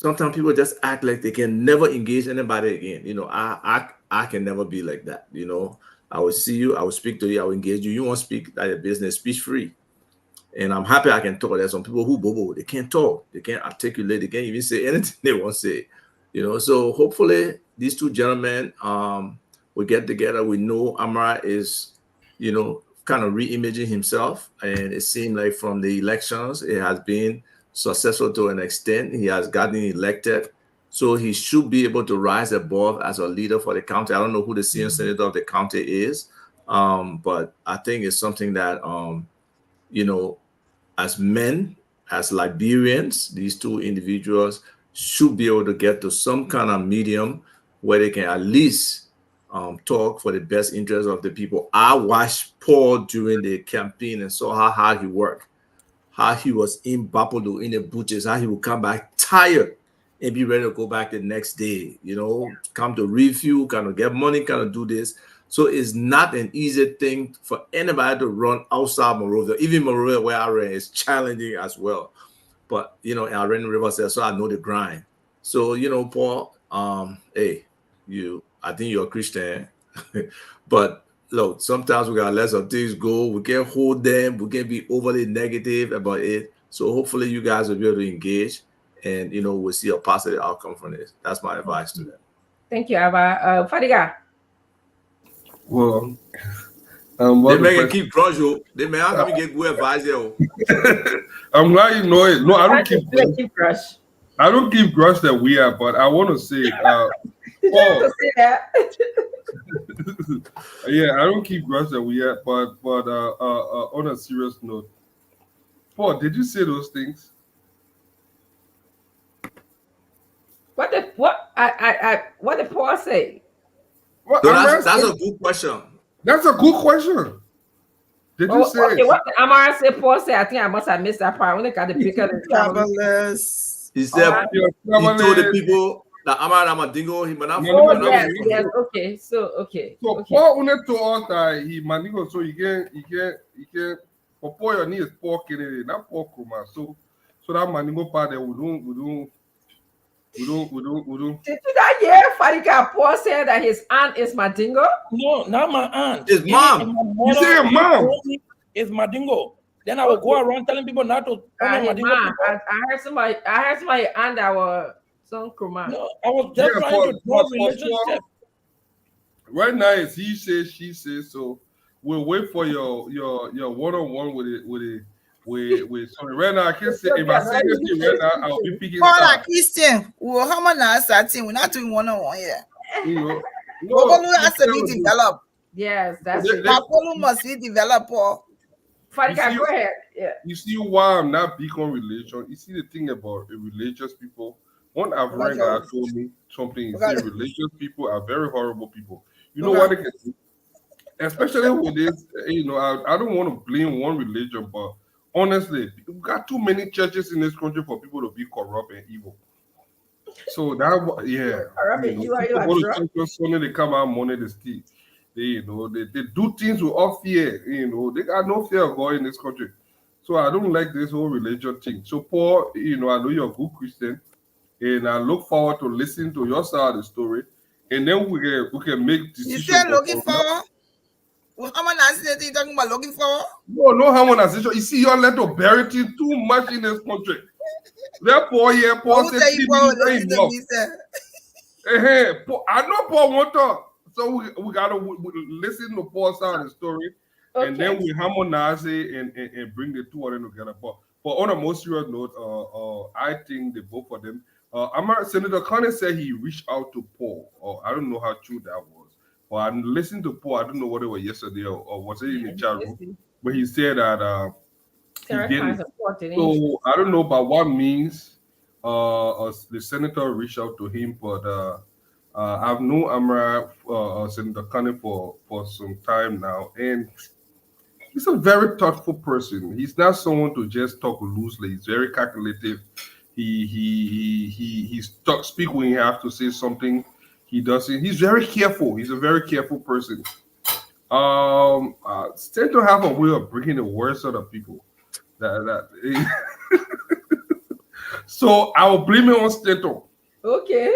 Speaker 18: Sometimes people just act like they can never engage anybody again. I can never be like that. I will see you, I will speak to you, I will engage you. You want to speak at your business, speech free. And I'm happy I can talk. There's some people who bobo, they can't talk, they can't articulate, they can't even say anything they want to say. So hopefully these two gentlemen will get together. We know Amara is, kind of re-imaging himself, and it seemed like from the elections it has been successful to an extent. He has gotten elected, so he should be able to rise above as a leader for the county. I don't know who the senior senator of the county is, but I think it's something that as men, as Liberians, these two individuals should be able to get to some kind of medium where they can at least talk for the best interest of the people. I watched Paul during the campaign and saw how hard he worked, how he was in Bapolo, in the butchers, how he would come back tired and be ready to go back the next day, come to review, kind of get money, kind of do this. So it's not an easy thing for anybody to run outside Monrovia. Even Monrovia, where I ran, is challenging as well. But, I ran the river, so I know the grind. So, Paul, hey, I think you're a Christian, but look, sometimes we gotta let some things go. We can't hold them. We can't be overly negative about it. So hopefully you guys will be able to engage, and we'll see a positive outcome from this. That's my advice to them.
Speaker 5: Thank you, Abba. Fadiga.
Speaker 16: Well,
Speaker 18: they may keep crush you. They may have to get good advice here.
Speaker 16: I'm glad you know it. No, I don't keep
Speaker 5: crush.
Speaker 16: I don't keep grudge that we are, but I want to say, Paul,
Speaker 5: say that.
Speaker 16: yeah, I don't keep grudge that we are, but on a serious note, Paul, did you say those things?
Speaker 5: What did Paul say?
Speaker 16: Well,
Speaker 18: no, that's a good question.
Speaker 16: That's a good question. Did you say?
Speaker 5: Okay, what did Amara say? Paul said. I think I must have missed that part. I only got the picture.
Speaker 18: He said he told the people that Amara Madingo, he might not.
Speaker 5: Yes. Okay. So
Speaker 16: Paul only told us that he Mandingo, so he can for Paul your knee is Paul Kennedy, not Paul Kuma. So that Mandingo part there we don't.
Speaker 5: Did you that hear Fadiga? Paul said that his aunt is Madingo?
Speaker 19: No, not my aunt.
Speaker 18: His mom.
Speaker 16: You say your mom?
Speaker 19: Is Madingo. Then I will go around telling people not to honor Madingo.
Speaker 5: I heard somebody aunt that was some Kuma.
Speaker 19: No, I was just trying to draw relationship.
Speaker 16: Right now it's he says, she says. So we'll wait for your one-on-one with sorry, right now I can't say if I say
Speaker 5: Yeah,
Speaker 16: anything right now, I'll be picking
Speaker 17: Paul and
Speaker 16: stars.
Speaker 17: Christian, well, how much are starting? We're not doing one-on-one here.
Speaker 16: You know,
Speaker 17: Bobolu has to be
Speaker 16: tell me.
Speaker 17: developed.
Speaker 5: Yes, that's it.
Speaker 17: Bobolu must be developed, Paul.
Speaker 5: Fadika, go ahead. Yeah.
Speaker 16: You see why I'm not big on religion. You see the thing about religious people. One African guy told me something. He said religious people are very horrible people. You know what they can do? Especially with this, you know, I don't want to blame one religion, but honestly, we got too many churches in this country for people to be corrupt and evil. So that, yeah, you know, people go to church on Sunday, they come out Monday, they steal. They, you know, they do things without fear. You know, they got no fear of God in this country. So I don't like this whole religion thing. So Paul, you know, I know you're a good Christian, and I look forward to listening to your side of the story, and then we can make decisions.
Speaker 17: You still looking for? Well, how much are you talking about looking for?
Speaker 16: No harmonization. You see, y'all let the bury thing too much in this country. That Paul here, Paul said, I know Paul want to, so we gotta listen to Paul's side of the story, and then we harmonize it and bring the two of them together. But on a more serious note, I think the both of them. Senator Connor said he reached out to Paul. I don't know how true that was. Well, I listened to Paul. I don't know whether it was yesterday or was it in the chat room, but he said that he didn't. So I don't know by what means the senator reached out to him, but I've known Amara Senator Kane for some time now, and he's a very thoughtful person. He's not someone to just talk loosely. He's very calculative. He speak when you have to say something. He does it. He's very careful. He's a very careful person. Senator have a way of bringing the worst out of people. So I will blame it on Stento.
Speaker 5: Okay.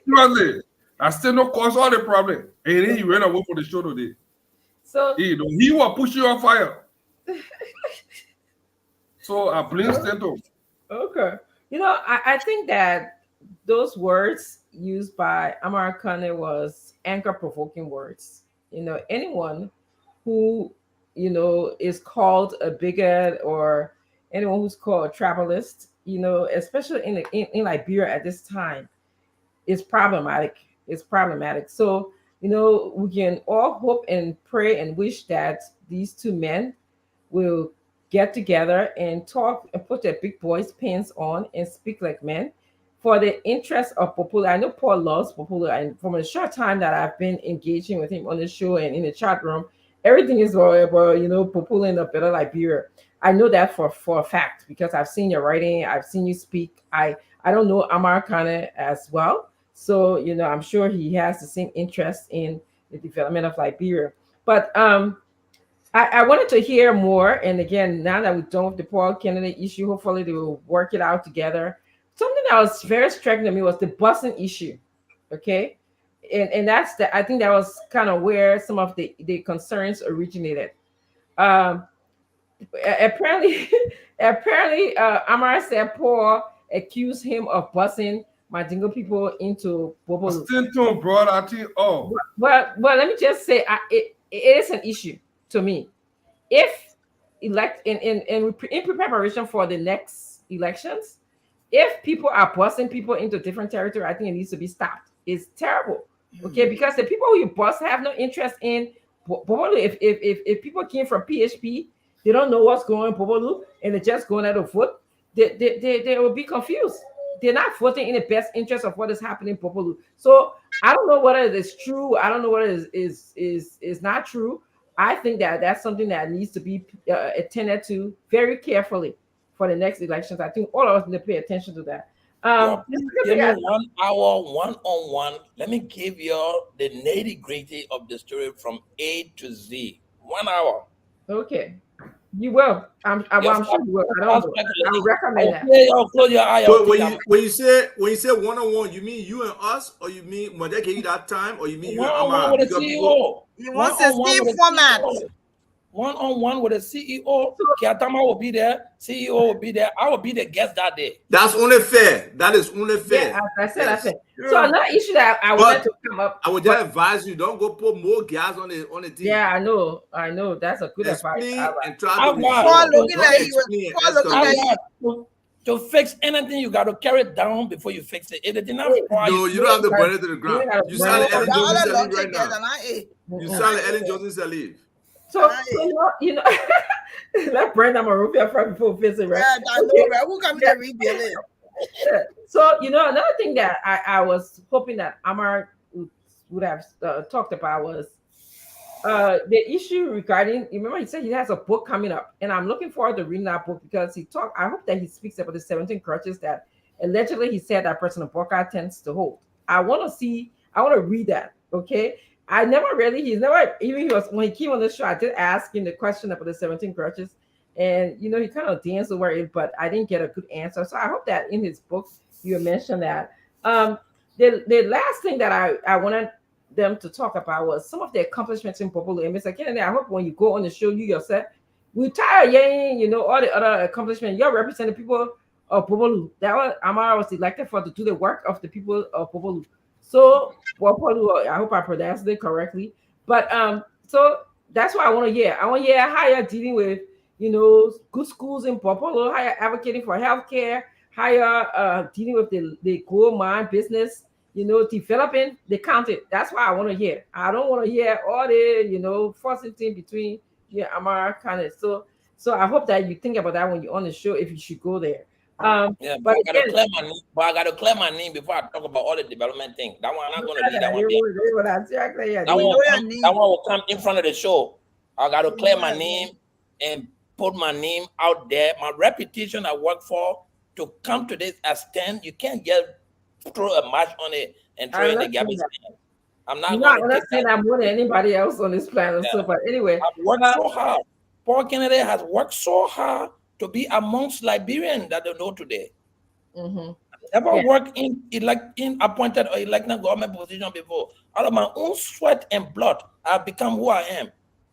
Speaker 16: Stento caused all the problem, and then he ran away for the show today.
Speaker 5: So
Speaker 16: he was pushing on fire. So I blame Stento.
Speaker 5: Okay. You know, I think that those words used by Amara Kane was anger-provoking words. You know, anyone who, you know, is called a bigot or anyone who's called a tribalist, you know, especially in Liberia at this time, is problematic. It's problematic. So, you know, we can all hope and pray and wish that these two men will get together and talk and put their big boys pants on and speak like men for the interest of Popula. I know Paul loves Popula, and from a short time that I've been engaging with him on the show and in the chat room, everything is about, you know, Popula in a better Liberia. I know that for a fact because I've seen your writing, I've seen you speak. I don't know Amara Kane as well, so you know I'm sure he has the same interest in the development of Liberia. But I wanted to hear more, and again, now that we're done with the Paul Kennedy issue, hopefully they will work it out together. Something that was very striking to me was the busing issue, okay? And that's I think that was kind of where some of the concerns originated. Apparently, Amara said Paul accused him of busing Mandingo people into Bobo.
Speaker 16: Bro, I think,
Speaker 5: Well, let me just say, it is an issue to me. If in preparation for the next elections, if people are busing people into different territory, I think it needs to be stopped. It's terrible, okay? Because the people who you bust have no interest in Bobolu. If people came from PHP, they don't know what's going on in Bobolu, and they're just going out to vote, they will be confused. They're not voting in the best interest of what is happening in Bobolu. So I don't know whether it is true. I don't know what is not true. I think that that's something that needs to be attended to very carefully for the next elections. I think all of us need to pay attention to that.
Speaker 19: Give me 1 hour, one-on-one. Let me give you the nitty-gritty of the story from A to Z. 1 hour.
Speaker 5: Okay. You will. I'm sure you will. I would recommend that.
Speaker 19: Close your eye.
Speaker 18: So when you say one-on-one, you mean you and us, or you mean Modek that time, or you mean you and Amara?
Speaker 17: He wants a Steve format.
Speaker 19: one-on-one with the CEO. Kiatama will be there. CEO will be there. I will be the guest that day.
Speaker 18: That's only fair. That is only fair.
Speaker 5: Yeah, I said
Speaker 18: Yes.
Speaker 5: that's it. So another issue that I wanted to come up.
Speaker 18: I would just advise you, don't go put more gas on the team.
Speaker 5: Yeah, I know. That's a good advice.
Speaker 18: Explain and try
Speaker 19: How
Speaker 18: to
Speaker 19: much?
Speaker 18: resolve.
Speaker 17: looking
Speaker 18: Don't
Speaker 17: like you were-
Speaker 18: explain and
Speaker 17: Paul looking like
Speaker 18: escalate.
Speaker 17: you-
Speaker 19: To fix anything, you got to carry it down before you fix it. If it did not spoil,
Speaker 18: No, you don't have to burn it to the ground. You sound like Ellen
Speaker 17: Y'all
Speaker 18: Johnson
Speaker 17: are
Speaker 18: Sirleaf
Speaker 17: lucky
Speaker 18: right
Speaker 17: guys,
Speaker 18: now.
Speaker 17: and I ate.
Speaker 18: You sound like Ellen Johnson Sirleaf.
Speaker 5: So you know, let Brenda Marufia first before we fix it, right?
Speaker 17: Yeah, I know, right? Who coming to rebuild it?
Speaker 5: Yeah. So another thing that I was hoping that Amar would have talked about was the issue regarding. Remember, he said he has a book coming up, and I'm looking forward to reading that book because I hope that he speaks about the 17 crutches that allegedly he said that President Booker tends to hold. I want to read that. Okay. He's never, even when he came on the show, I did ask him the question about the 17 crutches, and he kind of danced over it, but I didn't get a good answer. So I hope that in his book you mentioned that. The last thing that I wanted them to talk about was some of the accomplishments in Popolo. And Mr. Kennedy, I hope when you go on the show, you yourself, we tired hearing, all the other accomplishments. You're representing people of Popolo. That was Amara was elected for to do the work of the people of Popolo. So Popolo, I hope I pronounced it correctly. But so that's what I want to hear. I want to hear how you're dealing with, good schools in Popolo, how you're advocating for healthcare, how you're dealing with the gold mine business, developing the county. That's what I want to hear. I don't want to hear all the, forcing thing between Amara kind of. So I hope that you think about that when you're on the show, if you should go there.
Speaker 19: Yeah, but I gotta clear my name before I talk about all the development thing. That one I'm not gonna leave that one there. That one will come in front of the show. I gotta clear my name and put my name out there. My reputation I work for to come to this extent, you can't just throw a match on it and throw it in the garbage can. I'm not gonna take that.
Speaker 5: I'm more than anybody else on this planet. So, but anyway,
Speaker 19: I've worked so hard. Paul Kennedy has worked so hard to be amongst Liberians that they know today. Never worked in appointed or elected government position before. Out of my own sweat and blood, I've become who I am.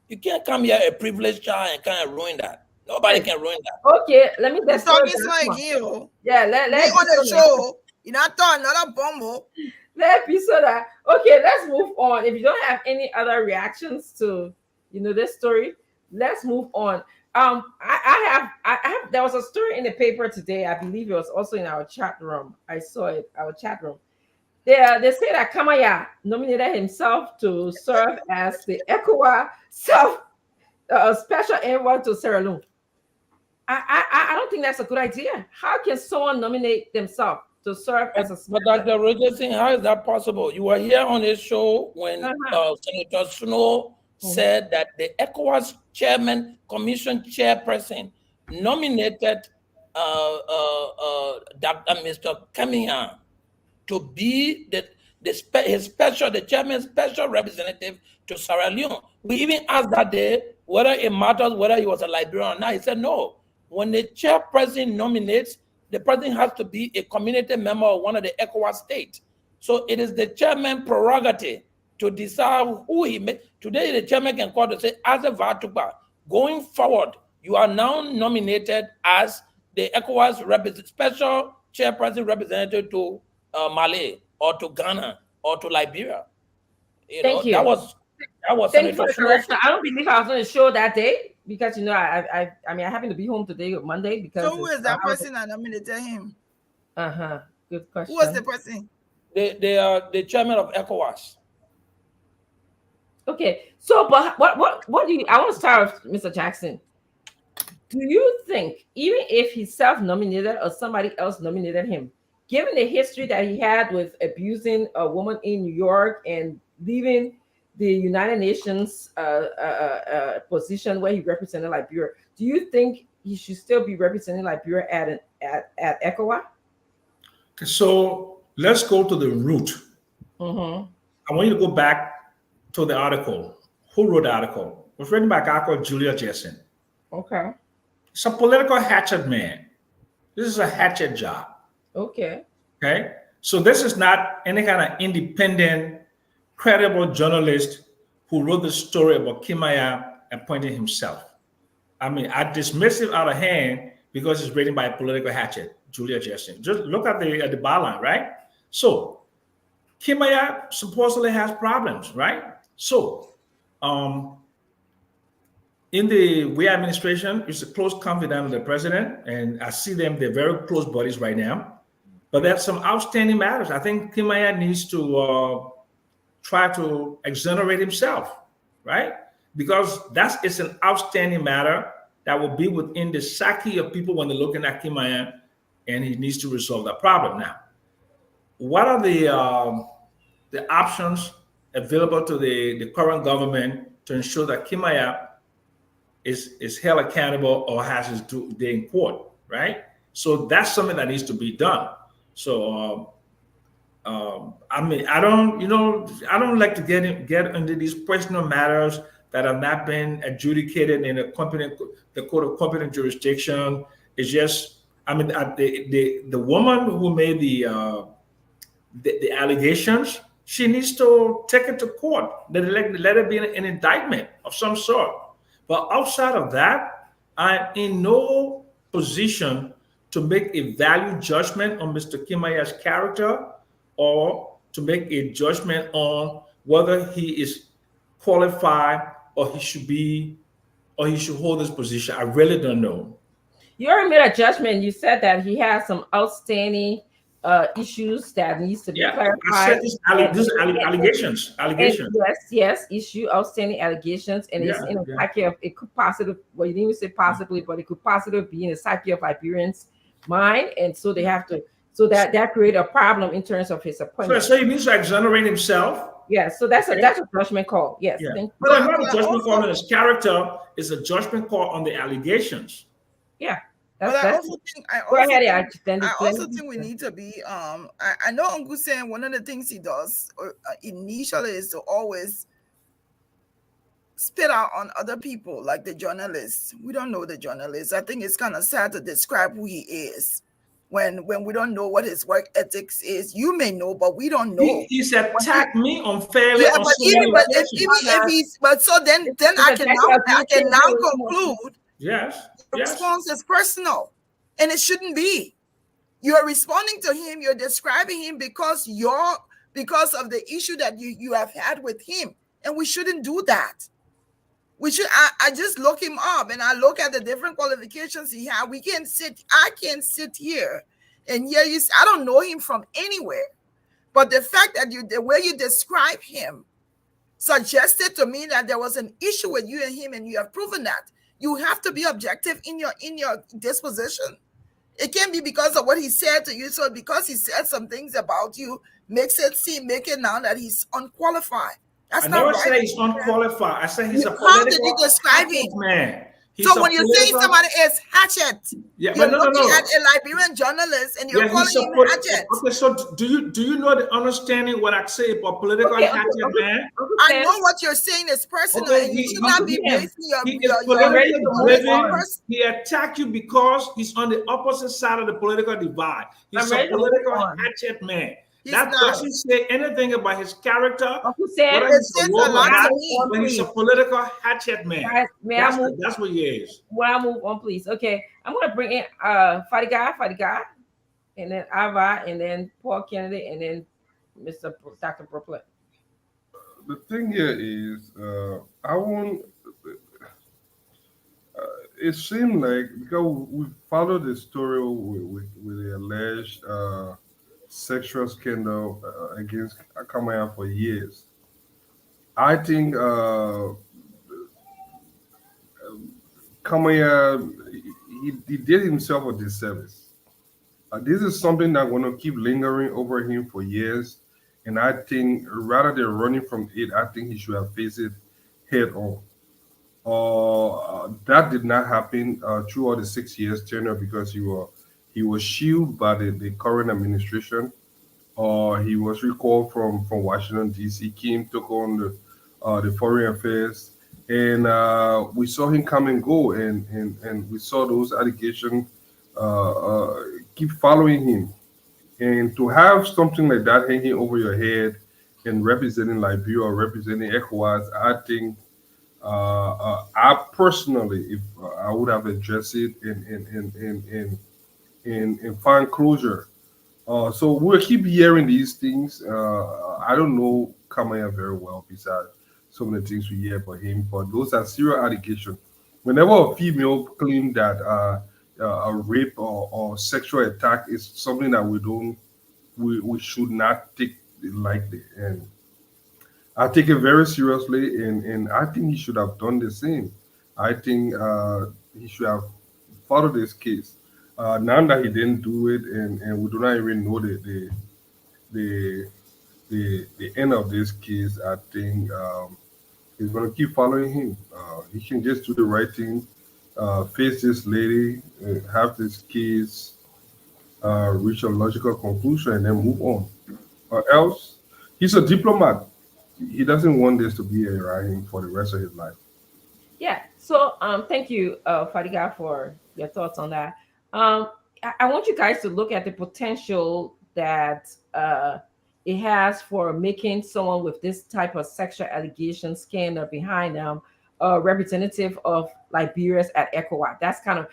Speaker 19: You can't come here a privileged child and kind of ruin that. Nobody can ruin that.
Speaker 5: Okay, let me just
Speaker 17: talking like you.
Speaker 5: Yeah, let
Speaker 17: on the show. You're not throwing another bumble.
Speaker 5: Let be so that okay. Let's move on. If you don't have any other reactions to this story, let's move on. I have. There was a story in the paper today. I believe it was also in our chat room. I saw it. Our chat room. They say that Kamaya nominated himself to serve as the ECOWAS special envoy to Sierra Leone. I don't think that's a good idea. How can someone nominate themselves to serve as a special?
Speaker 19: But Dr. Richardson, how is that possible? You were here on this show when Senator Snow said that the ECOWAS chairman, commission chairperson, nominated Dr. Mr. Kamian to be the chairman's special representative to Sierra Leone. We even asked that day whether it matters whether he was a Liberian or not. He said no. When the chairperson nominates, the person has to be a community member of one of the ECOWAS states. So it is the chairman prerogative to decide who he makes. Today, the chairman can call to say, as a Vatuba, going forward, you are now nominated as the ECOWAS special chairperson representative to Mali or to Ghana or to Liberia.
Speaker 5: Thank you.
Speaker 19: That was
Speaker 5: Thank you for the
Speaker 19: Senator
Speaker 5: correction. I don't believe I was on the show that day because I happen to be home today on Monday because.
Speaker 17: So who is that person that nominated him?
Speaker 5: Good question.
Speaker 17: Who was the person?
Speaker 19: The chairman of ECOWAS.
Speaker 5: Okay, so but what do you? I want to start with Mr. Jackson. Do you think even if he self-nominated or somebody else nominated him, given the history that he had with abusing a woman in New York and leaving the United Nations position where he represented Liberia, do you think he should still be representing Liberia at ECOWAS?
Speaker 15: So let's go to the root.
Speaker 5: Mm-hmm.
Speaker 15: I want you to go back to the article. Who wrote the article? It was written by a guy called Julia Jessen.
Speaker 5: Okay.
Speaker 15: It's a political hatchet man. This is a hatchet job.
Speaker 5: Okay.
Speaker 15: Okay. So this is not any kind of independent, credible journalist who wrote the story about Kimaya appointed himself. I mean, I dismiss it out of hand because it's written by a political hatchet, Julia Justin. Just look at the byline, right? So Kimaya supposedly has problems, right? So in the Wei administration, it's a close confidant of the president, and I see them, they're very close buddies right now. But there's some outstanding matters. I think Kimaya needs to try to exonerate himself, right? Because it's an outstanding matter that will be within the psyche of people when they're looking at Kimaya, and he needs to resolve that problem. Now, what are the options available to the current government to ensure that Kimaya is held accountable or has his day in court, right? So that's something that needs to be done. So I mean, I don't like to get into these personal matters that have not been adjudicated in the court of competent jurisdiction. It's just, I mean, the woman who made the allegations, she needs to take it to court. Let it be an indictment of some sort. But outside of that, I'm in no position to make a value judgment on Mr. Kimaya's character or to make a judgment on whether he is qualified or he should hold this position. I really don't know.
Speaker 5: You already made a judgment. You said that he has some outstanding issues that needs to be clarified.
Speaker 15: I said these allegations.
Speaker 5: Yes, outstanding allegations, and it's in a psyche of, it could possibly, well, you didn't even say possibly, but it could possibly be in a psyche of Liberians' mind, and so they have to, so that create a problem in terms of his appointment.
Speaker 15: So he needs to exonerate himself.
Speaker 5: Yes, so that's a judgment call. Yes,
Speaker 15: but not a judgment call on his character. It's a judgment call on the allegations.
Speaker 5: Yeah.
Speaker 17: I also think we need to be I know Uncle saying one of the things he does initially is to always spit out on other people, like the journalists. We don't know the journalists. I think it's kind of sad to describe who he is when we don't know what his work ethics is. You may know, but we don't know.
Speaker 15: He's attacked me unfairly.
Speaker 17: Yeah, but so then I can now conclude.
Speaker 15: Yes.
Speaker 17: The response is personal, and it shouldn't be. You're responding to him. You're describing him because of the issue that you have had with him, and we shouldn't do that. We should. I just look him up, and I look at the different qualifications he had. I can't sit here and hear you. I don't know him from anywhere, but the fact that the way you describe him suggested to me that there was an issue with you and him, and you have proven that. You have to be objective in your disposition. It can't be because of what he said to you. So because he said some things about you, make it now that he's unqualified. That's
Speaker 15: I
Speaker 17: not
Speaker 15: never
Speaker 17: right.
Speaker 15: said he's unqualified. I said he's a
Speaker 17: How did you describe him?
Speaker 15: Man.
Speaker 17: So when you're saying somebody is hatchet, you're looking at a Liberian journalist and you're calling him hatchet.
Speaker 15: Okay, so do you know the understanding what I say about political hatchet, man?
Speaker 17: I know what you're saying is personal, and you should not be basing your
Speaker 15: He attacked you because he's on the opposite side of the political divide. He's a political hatchet man. That doesn't say anything about his character. When he's a political hatchet man. That's what he is.
Speaker 5: Well, I'll move on, please. Okay, I'm going to bring in Fadiga, and then Ava, and then Paul Kennedy, and then Dr. Brooklyn.
Speaker 16: The thing here is, I won't. It seemed like, because we followed the story with the alleged sexual scandal against Kamaya for years. I think Kamaya, he did himself a disservice. This is something that's going to keep lingering over him for years. And I think rather than running from it, I think he should have faced it head on. That did not happen throughout the 6 years tenure because he was shielded by the current administration. He was recalled from Washington, D.C., came, took on the foreign affairs, and we saw him come and go, and we saw those allegations keep following him. And to have something like that hanging over your head and representing Liberia or representing ECOWAS, I think I personally, if I would have addressed it in fine closure. So we'll keep hearing these things. I don't know Kamaya very well, besides some of the things we hear about him, but those are serious allegations. Whenever a female claim that a rape or sexual attack is something that we should not take lightly, and I take it very seriously, and I think he should have done the same. I think he should have followed this case. Now that he didn't do it, and we do not even know the the end of this case, I think he's going to keep following him. He can just do the right thing, face this lady, have this case, reach a logical conclusion, and then move on. Or else, he's a diplomat. He doesn't want this to be around him for the rest of his life.
Speaker 5: Yeah. So thank you, Fadiga, for your thoughts on that. I want you guys to look at the potential that it has for making someone with this type of sexual allegation scandal behind them a representative of Liberia's at ECOWAS. That's kind of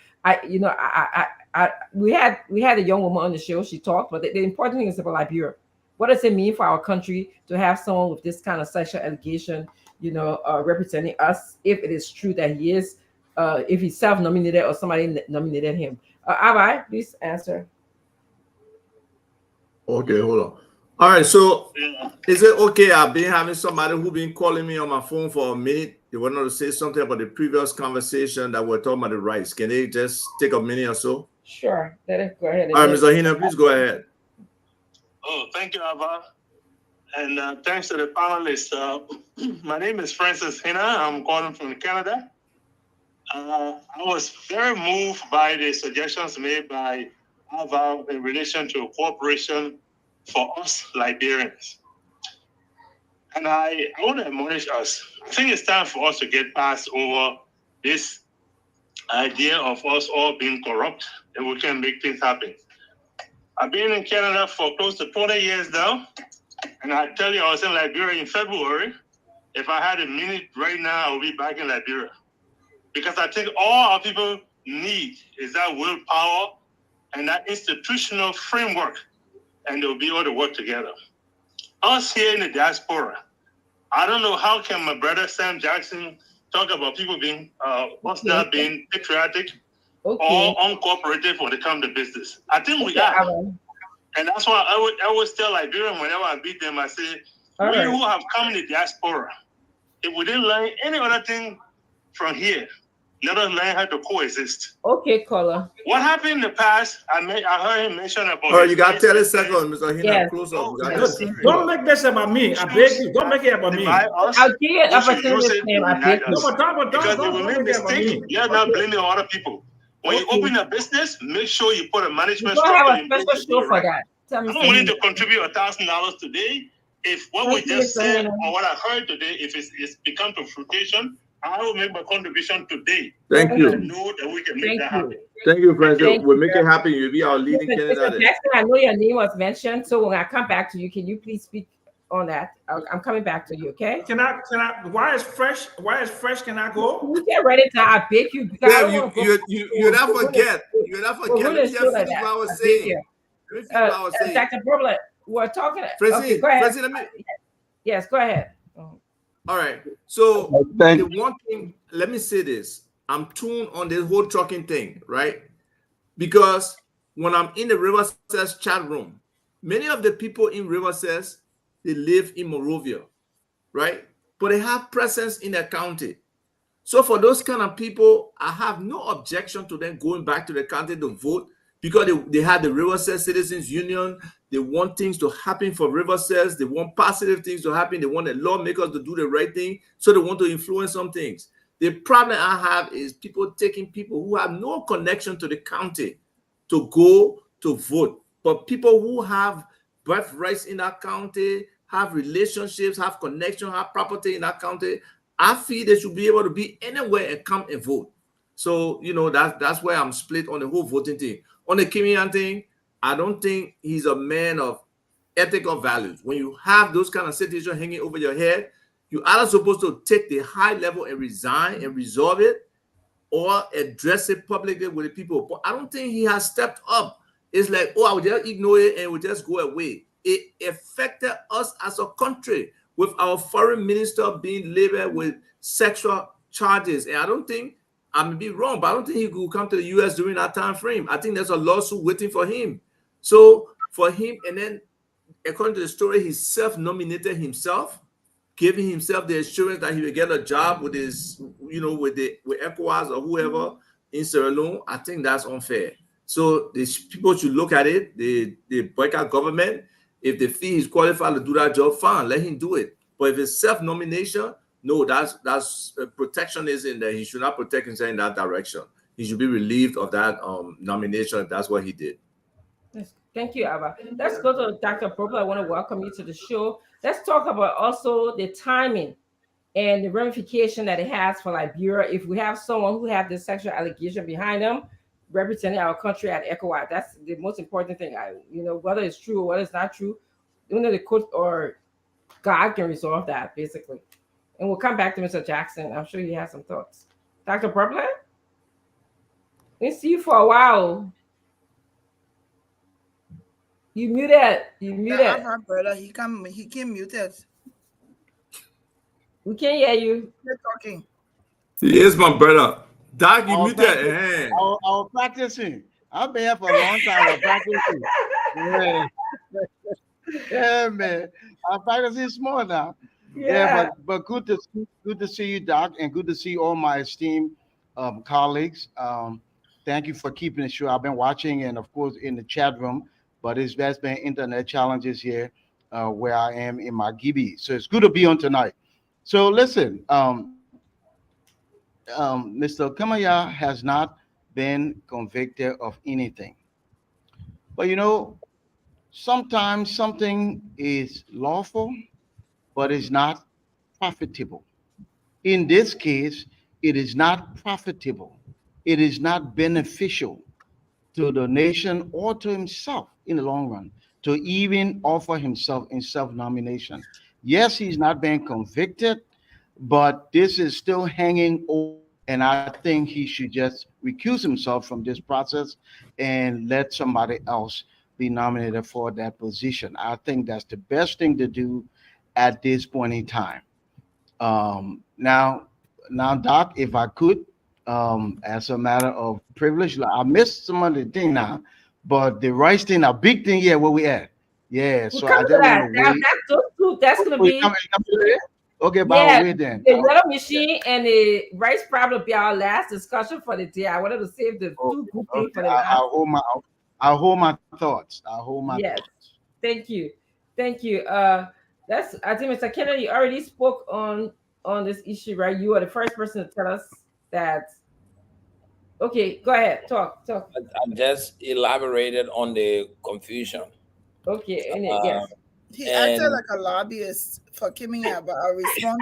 Speaker 5: we had a young woman on the show. She talked, but the important thing is about Liberia. What does it mean for our country to have someone with this kind of sexual allegation, representing us, if it is true that he is, if he's self-nominated or somebody nominated him? Abai, please answer.
Speaker 18: Okay, hold on. All right, so is it okay? I've been having somebody who been calling me on my phone for a minute. They wanted to say something about the previous conversation that we're talking about the rights. Can they just take a minute or so?
Speaker 5: Sure. Let it go ahead.
Speaker 18: All right, Mr. Hina, please go ahead.
Speaker 20: Oh, thank you, Abba. And thanks to the panelists. My name is Francis Hina. I'm calling from Canada. I was very moved by the suggestions made by Ava in relation to cooperation for us Liberians. And I want to admonish us. I think it's time for us to get past over this idea of us all being corrupt and we can make things happen. I've been in Canada for close to 20 years now. And I tell you, I was in Liberia in February. If I had a minute right now, I would be back in Liberia. Because I think all our people need is that willpower and that institutional framework, and they'll be able to work together. Us here in the diaspora, I don't know how can my brother Sam Jackson talk about people being, not being patriotic or uncooperative when it comes to business. I think we are. And that's why I always tell Liberians whenever I meet them, I say, who have come in the diaspora, if we didn't learn any other thing from here, let us learn how to coexist.
Speaker 5: Okay, caller.
Speaker 20: What happened in the past, I heard him mention about...
Speaker 18: All right, you got 30 seconds, Mr. Hina.
Speaker 5: Yes.
Speaker 18: Close up.
Speaker 15: Don't make this about me. I beg you. Don't make it about me.
Speaker 5: I'll give you an opportunity to name. I beg you.
Speaker 20: Because if we make mistake, you're not blaming other people. When you open a business, make sure you put a management
Speaker 5: structure. Have a
Speaker 20: in place.
Speaker 5: special show for that.
Speaker 20: I'm willing to contribute $1,000 today. If what we just said or what I heard today, if it's become to fruition, I will make my contribution today.
Speaker 18: Thank you.
Speaker 20: I know that we can make that happen.
Speaker 18: Thank you, President. We'll make it happen. You'll be our leading candidate.
Speaker 5: Mr. Jackson, I know your name was mentioned, so when I come back to you, can you please speak on that? I'm coming back to you, okay?
Speaker 15: Can I? Why is fresh? Can I go?
Speaker 5: You get ready to, I beg you.
Speaker 18: Yeah, you not forget. You not forget. Let me just finish what I was saying.
Speaker 5: Dr. Brubler, we're talking.
Speaker 18: Okay,
Speaker 5: go ahead.
Speaker 18: President,
Speaker 5: Yes, go ahead.
Speaker 18: All right. So the one thing, let me say this. I'm tuned on this whole trucking thing, right? Because when I'm in the River Says chat room, many of the people in River Says, they live in Monrovia, right? But they have presence in their county. So for those kind of people, I have no objection to them going back to the county to vote because they have the River Says Citizens Union. They want things to happen for River Says. They want positive things to happen. They want the lawmakers to do the right thing. So they want to influence some things. The problem I have is people taking people who have no connection to the county to go to vote. But people who have birthrights in that county, have relationships, have connection, have property in that county, I feel they should be able to be anywhere and come and vote. So, that's where I'm split on the whole voting thing. On the Kimian thing, I don't think he's a man of ethical values. When you have those kind of situations hanging over your head, You either supposed to take the high level and resign and resolve it, or address it publicly with the people. But I don't think he has stepped up. It's like, oh, I will just ignore it and will just go away. It affected us as a country with our foreign minister being labeled with sexual charges. And I don't think, I may be wrong, but I don't think he could come to the US during that time frame. I think there's a lawsuit waiting for him. So for him, and then according to the story, he self-nominated himself, giving himself the assurance that he will get a job with his, with ECOWAS or whoever in Sierra Leone. I think that's unfair. So these people should look at it. The boycott government. If they feel he's qualified to do that job, fine, let him do it. But if it's self-nomination, no, that's protectionism. That he should not protect himself in that direction. He should be relieved of that nomination if that's what he did.
Speaker 5: Yes. Thank you, Abba. Let's go to Dr. Purple. I want to welcome you to the show. Let's talk about also the timing and the ramification that it has for Liberia. If we have someone who have the sexual allegation behind them, representing our country at ECOWAS, that's the most important thing. Whether it's true or whether it's not true, the court or God can resolve that, basically. And we'll come back to Mr. Jackson. I'm sure he has some thoughts. Dr. Purple, we see you for a while. You muted.
Speaker 17: Yeah, brother, he came muted.
Speaker 5: We can't hear you.
Speaker 17: You're talking.
Speaker 18: He is my brother. Doc, you
Speaker 2: I was
Speaker 18: muted.
Speaker 2: practicing. I was practicing. I've been here for a long time. I was practicing. Yeah. Yeah, man. I'm practicing small now. Yeah, but good to see you, Doc, and good to see all my esteemed colleagues. Thank you for keeping it sure. I've been watching, and of course in the chat room. But there's been internet challenges here where I am in my GB. So it's good to be on tonight. So listen, Mr. Kamaya has not been convicted of anything. But sometimes something is lawful, but is not profitable. In this case, it is not profitable. It is not beneficial to the nation or to himself in the long run to even offer himself in self-nomination. Yes, he's not being convicted, but this is still hanging over, and I think he should just recuse himself from this process and let somebody else be nominated for that position. I think that's the best thing to do at this point in time. Now, Doc, if I could, as a matter of privilege, like I missed some of the thing now, but the rice thing, a big thing, yeah, where we at? Yeah, so I just want to wait.
Speaker 5: That's gonna be.
Speaker 2: Okay, but I'll wait then.
Speaker 5: The yellow machine and the rice problem will be our last discussion for the day. I wanted to save the two good things for the last.
Speaker 2: I'll hold my thoughts. I'll hold my thoughts.
Speaker 5: Thank you. I think Mr. Kennedy you already spoke on this issue, right? You are the first person to tell us that. Okay, go ahead. Talk.
Speaker 19: I just elaborated on the confusion.
Speaker 5: Okay, and yes.
Speaker 17: He acted like a lobbyist for Kimia, but I'll respond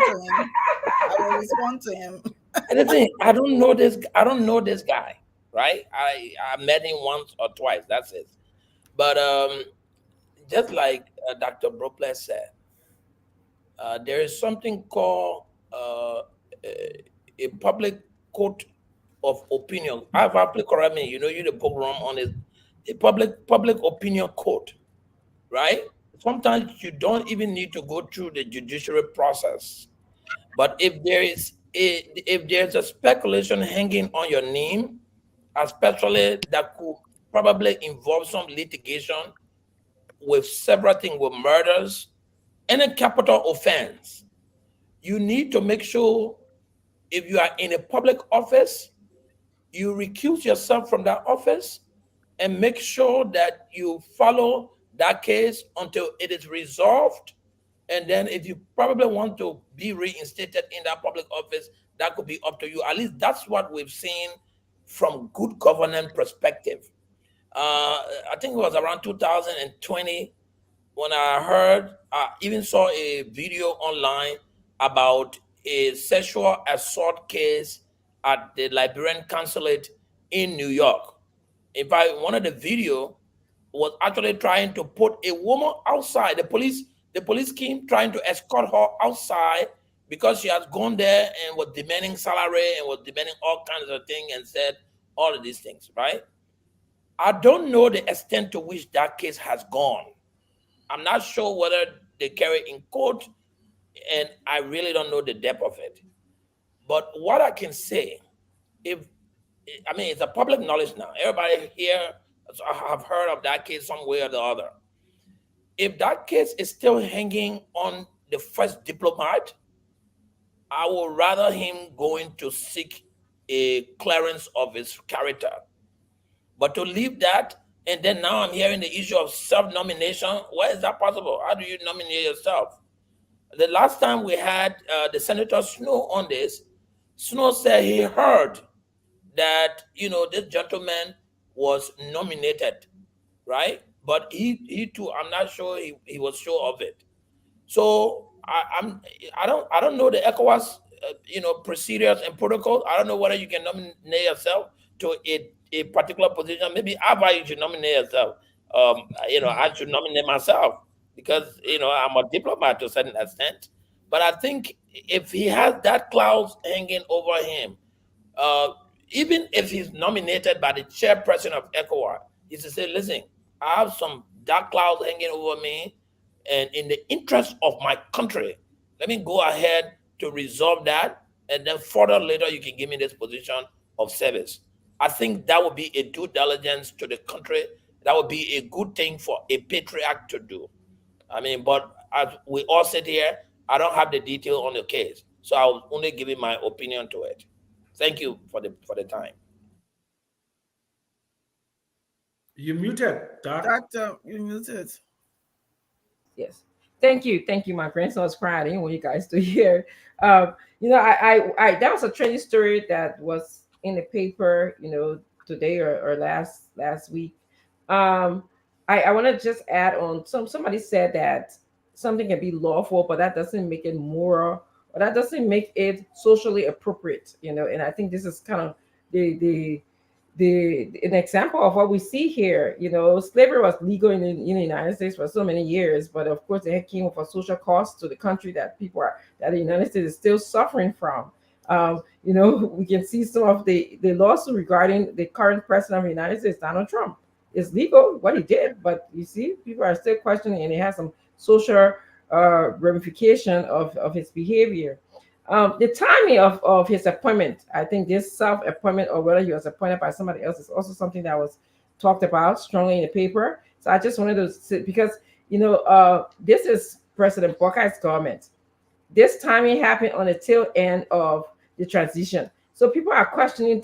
Speaker 17: to him.
Speaker 19: And the thing, I don't know this guy, right? I met him once or twice. That's it. But just like Dr. Bropless said, there is something called a public court of opinion. I've applied correct me. You the book room on it. A public opinion court, right? Sometimes you don't even need to go through the judiciary process. But if there's a speculation hanging on your name, especially that could probably involve some litigation with several things, with murders, any capital offense, you need to make sure if you are in a public office, you recuse yourself from that office and make sure that you follow that case until it is resolved. And then if you probably want to be reinstated in that public office, that could be up to you. At least that's what we've seen from good governance perspective. I think it was around 2020 when I even saw a video online about a sexual assault case at the Liberian consulate in New York. In fact, one of the video was actually trying to put a woman outside. The police came trying to escort her outside because she has gone there and was demanding salary and was demanding all kinds of things and said all of these things, right? I don't know the extent to which that case has gone. I'm not sure whether they carry in court, and I really don't know the depth of it. But what I can say, it's a public knowledge now. Everybody here have heard of that case some way or the other. If that case is still hanging on the first diplomat, I would rather him going to seek a clearance of his character. But to leave that, and then now I'm hearing the issue of self-nomination. Where is that possible? How do you nominate yourself? The last time we had the Senator Snow on this, Snow said he heard that this gentleman was nominated, right? But he too, I'm not sure he was sure of it. So I don't know the ECOWAS procedures and protocols. I don't know whether you can nominate yourself to a particular position. Maybe you should nominate yourself. I should nominate myself because I'm a diplomat to a certain extent. But I think if he has that clause hanging over him, even if he's nominated by the chairperson of ECOWAS, he should say, listen, I have some dark clouds hanging over me, and in the interest of my country, let me go ahead to resolve that, and then further later you can give me this position of service. I think that would be a due diligence to the country. That would be a good thing for a patriarch to do. But as we all sit here, I don't have the detail on the case, so I'll only give you my opinion to it. Thank you for the time.
Speaker 15: You muted, Doc.
Speaker 17: Doctor, you muted.
Speaker 5: Yes. Thank you. My grandson was crying. I didn't want you guys to hear. I that was a trending story that was in the paper, today or last week. I want to just add on. Somebody said that something can be lawful, but that doesn't make it moral, or that doesn't make it socially appropriate. And I think this is kind of an example of what we see here. Slavery was legal in the United States for so many years, but of course it came with a social cost to the country that that the United States is still suffering from. We can see some of the lawsuit regarding the current president of the United States, Donald Trump. It's legal what he did, but you see, people are still questioning, and it has some social ramification of his behavior. The timing of his appointment, I think this self-appointment, or whether he was appointed by somebody else, is also something that was talked about strongly in the paper. So I just wanted to say, because this is President Buckey's government. This timing happened on the tail end of the transition. So people are questioning,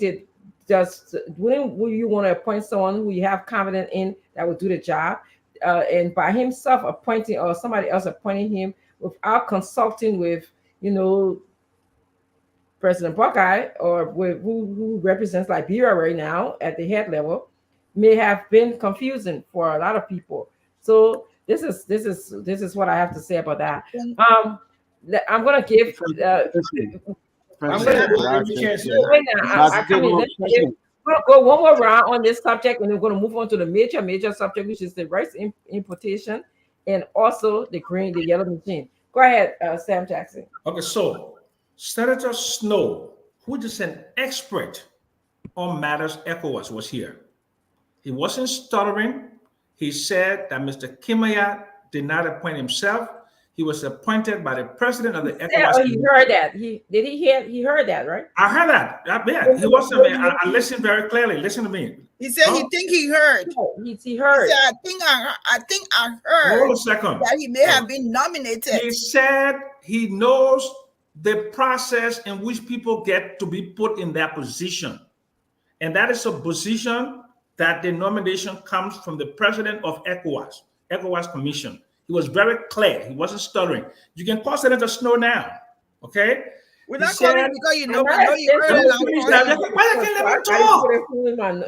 Speaker 5: will you want to appoint someone who you have confidence in that will do the job? And by himself appointing, or somebody else appointing him without consulting with, President Buckeye, or who represents Liberia right now at the head level, may have been confusing for a lot of people. So this is what I have to say about that. I'm gonna give. I'm gonna go one more round on this subject, and we're going to move on to the major subject, which is the rice importation and also the yellow machine. Go ahead, Sam Jackson.
Speaker 15: Okay, so Senator Snow, who is an expert on matters ECOWAS, was here. He wasn't stuttering. He said that Mr. Kimaya did not appoint himself. He was appointed by the president of the ECOWAS.
Speaker 5: He heard that. He heard that, right?
Speaker 15: I heard that. Yeah, he wasn't. I listened very clearly. Listen to me.
Speaker 17: He said he think he heard.
Speaker 5: He heard.
Speaker 17: He said, I think I heard.
Speaker 15: Hold a second.
Speaker 17: That he may have been nominated.
Speaker 15: He said he knows the process in which people get to be put in that position, and that is a position that the nomination comes from the president of ECOWAS Commission. He was very clear. He wasn't stuttering. You can call Senator Snow now, okay?
Speaker 17: We're not calling him because we know you heard it.
Speaker 15: Why you can't let me talk?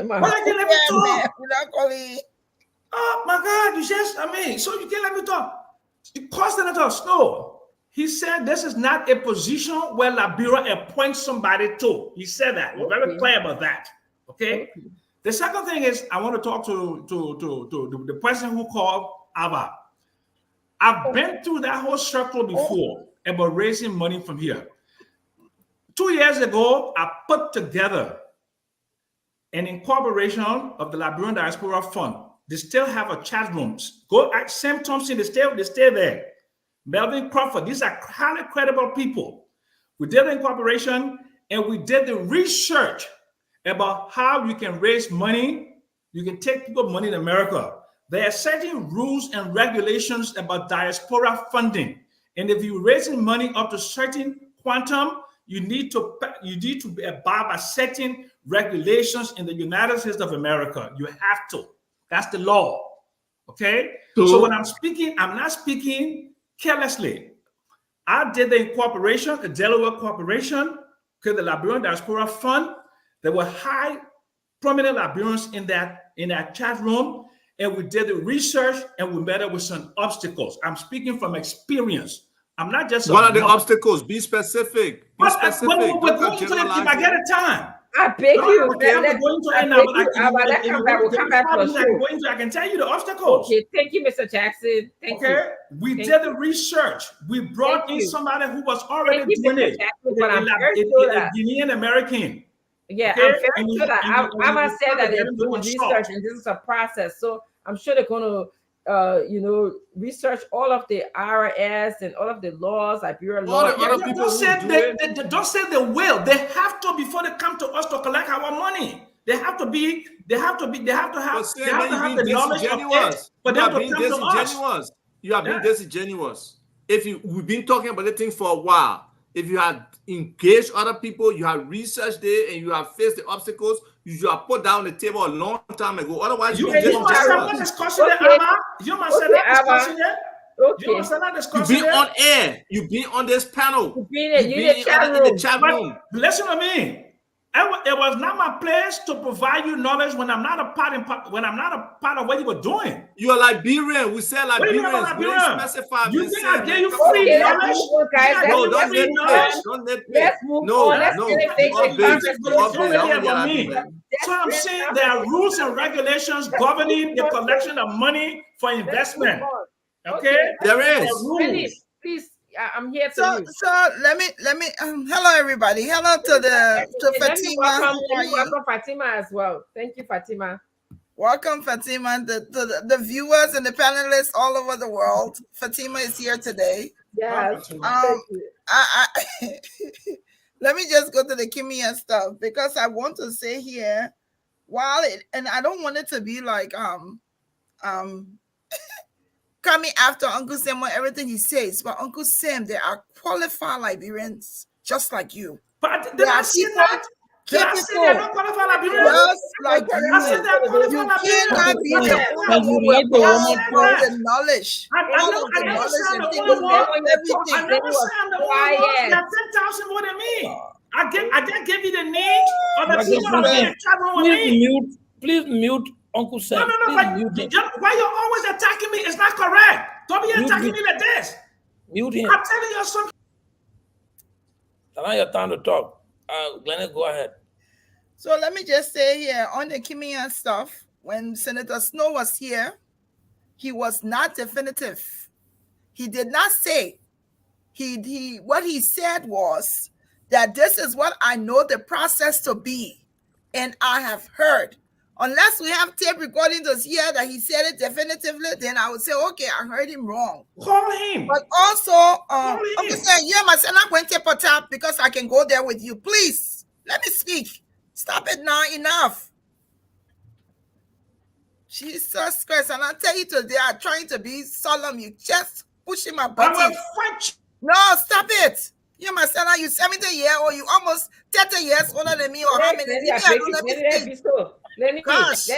Speaker 15: Why you can't let me talk?
Speaker 17: We're not calling.
Speaker 15: Oh my God! So you can't let me talk. You call Senator Snow. He said this is not a position where Liberia appoints somebody to. He said that. We're very clear about that. Okay. The second thing is I want to talk to the person who called Ava. I've been through that whole circle before. about raising money from here. 2 years ago, I put together an incorporation of the Liberian Diaspora Fund. They still have a chat rooms. Go at Sam Thompson, they stay there. Melvin Crawford, these are highly credible people. We did the incorporation and we did the research about how you can raise money. You can take people money in America. There are certain rules and regulations about diaspora funding. And if you're raising money up to certain quantum, you need to abide by certain regulations in the United States of America. You have to. That's the law. Okay? So when I'm speaking, I'm not speaking carelessly. I did the incorporation, the Delaware Corporation, okay, the Liberian Diaspora Fund. There were high prominent Liberians in that chat room, and we did the research and we met up with some obstacles. I'm speaking from experience. I'm not just.
Speaker 18: What are the obstacles? Be specific. Be specific.
Speaker 15: We're going to it if I get a time.
Speaker 5: I beg you.
Speaker 15: Okay, I'm going to it now. I can tell you the obstacles.
Speaker 5: Okay, thank you, Mr. Jackson. Thank you.
Speaker 15: We did the research. We brought in somebody who was already doing it. A Guinean American.
Speaker 5: Yeah,
Speaker 15: okay?
Speaker 5: I'm very sure that I must say that they're doing research and this is a process. So I'm sure they're going to research all of the IRS and all of the laws, Liberian law.
Speaker 15: Don't say they will. They have to before they come to us to collect our money. They have to have the knowledge of it. But they have to come to us.
Speaker 18: You have been disingenuous. We've been talking about the thing for a while. If you had engaged other people, you have researched it, and you have faced the obstacles, you should have put down the table a long time ago. Otherwise,
Speaker 15: you must have that discussion there, Abba. You must have that discussion there. You must have that discussion there.
Speaker 18: You've been on air. You've been on this panel.
Speaker 5: You've been in the chat room.
Speaker 15: But listen to me. It was not my place to provide you knowledge when I'm not a part of what you were doing.
Speaker 18: You are Liberian. We say Liberians. We don't specify.
Speaker 15: You think I gave you free knowledge?
Speaker 18: No, don't let me.
Speaker 5: Let's move on. Let's
Speaker 15: So I'm saying there are rules and regulations governing the collection of money for investment. Okay?
Speaker 18: There is.
Speaker 5: Please. I'm here
Speaker 17: so let me hello everybody. Hello to Fatima.
Speaker 5: Welcome Fatima as well. Thank you, Fatima.
Speaker 17: Welcome, Fatima, the viewers and the panelists all over the world. Fatima is here today.
Speaker 5: Yes.
Speaker 17: Let me just go to the Kimia stuff because I want to say here, and I don't want it to be like coming after Uncle Sam on everything he says, but Uncle Sam, there are qualified Liberians just like you.
Speaker 15: But did I see that? Did I say they're not qualified Liberians?
Speaker 17: Just like you.
Speaker 15: I said they're qualified Liberians.
Speaker 17: You cannot be the only one with all the knowledge.
Speaker 15: I never said I'm the only one. I never said I'm the only one. There are 10,000 more than me. I didn't give you the names of the people that are in chat room with me.
Speaker 19: Please mute Uncle Sam.
Speaker 15: No, why you're always attacking me? It's not correct. Don't be attacking me like this.
Speaker 19: Mute him.
Speaker 15: I'm telling you something.
Speaker 19: Now your time to talk. Glenn, go ahead.
Speaker 17: So let me just say here on the Kimia stuff, when Senator Snow was here, he was not definitive. He did not say. What he said was that this is what I know the process to be, and I have heard. Unless we have tape recording to hear that he said it definitively, then I would say, okay, I heard him wrong.
Speaker 15: Call him.
Speaker 17: But also, I'm just saying, I'm not going to tip or tap because I can go there with you. Please, let me speak. Stop it now. Enough. Jesus Christ. And I tell you today, I'm trying to be solemn. You just pushing my button. No, stop it. You must say you 70 years or you almost 30 years older than me or how many?
Speaker 5: Let me
Speaker 17: Gosh.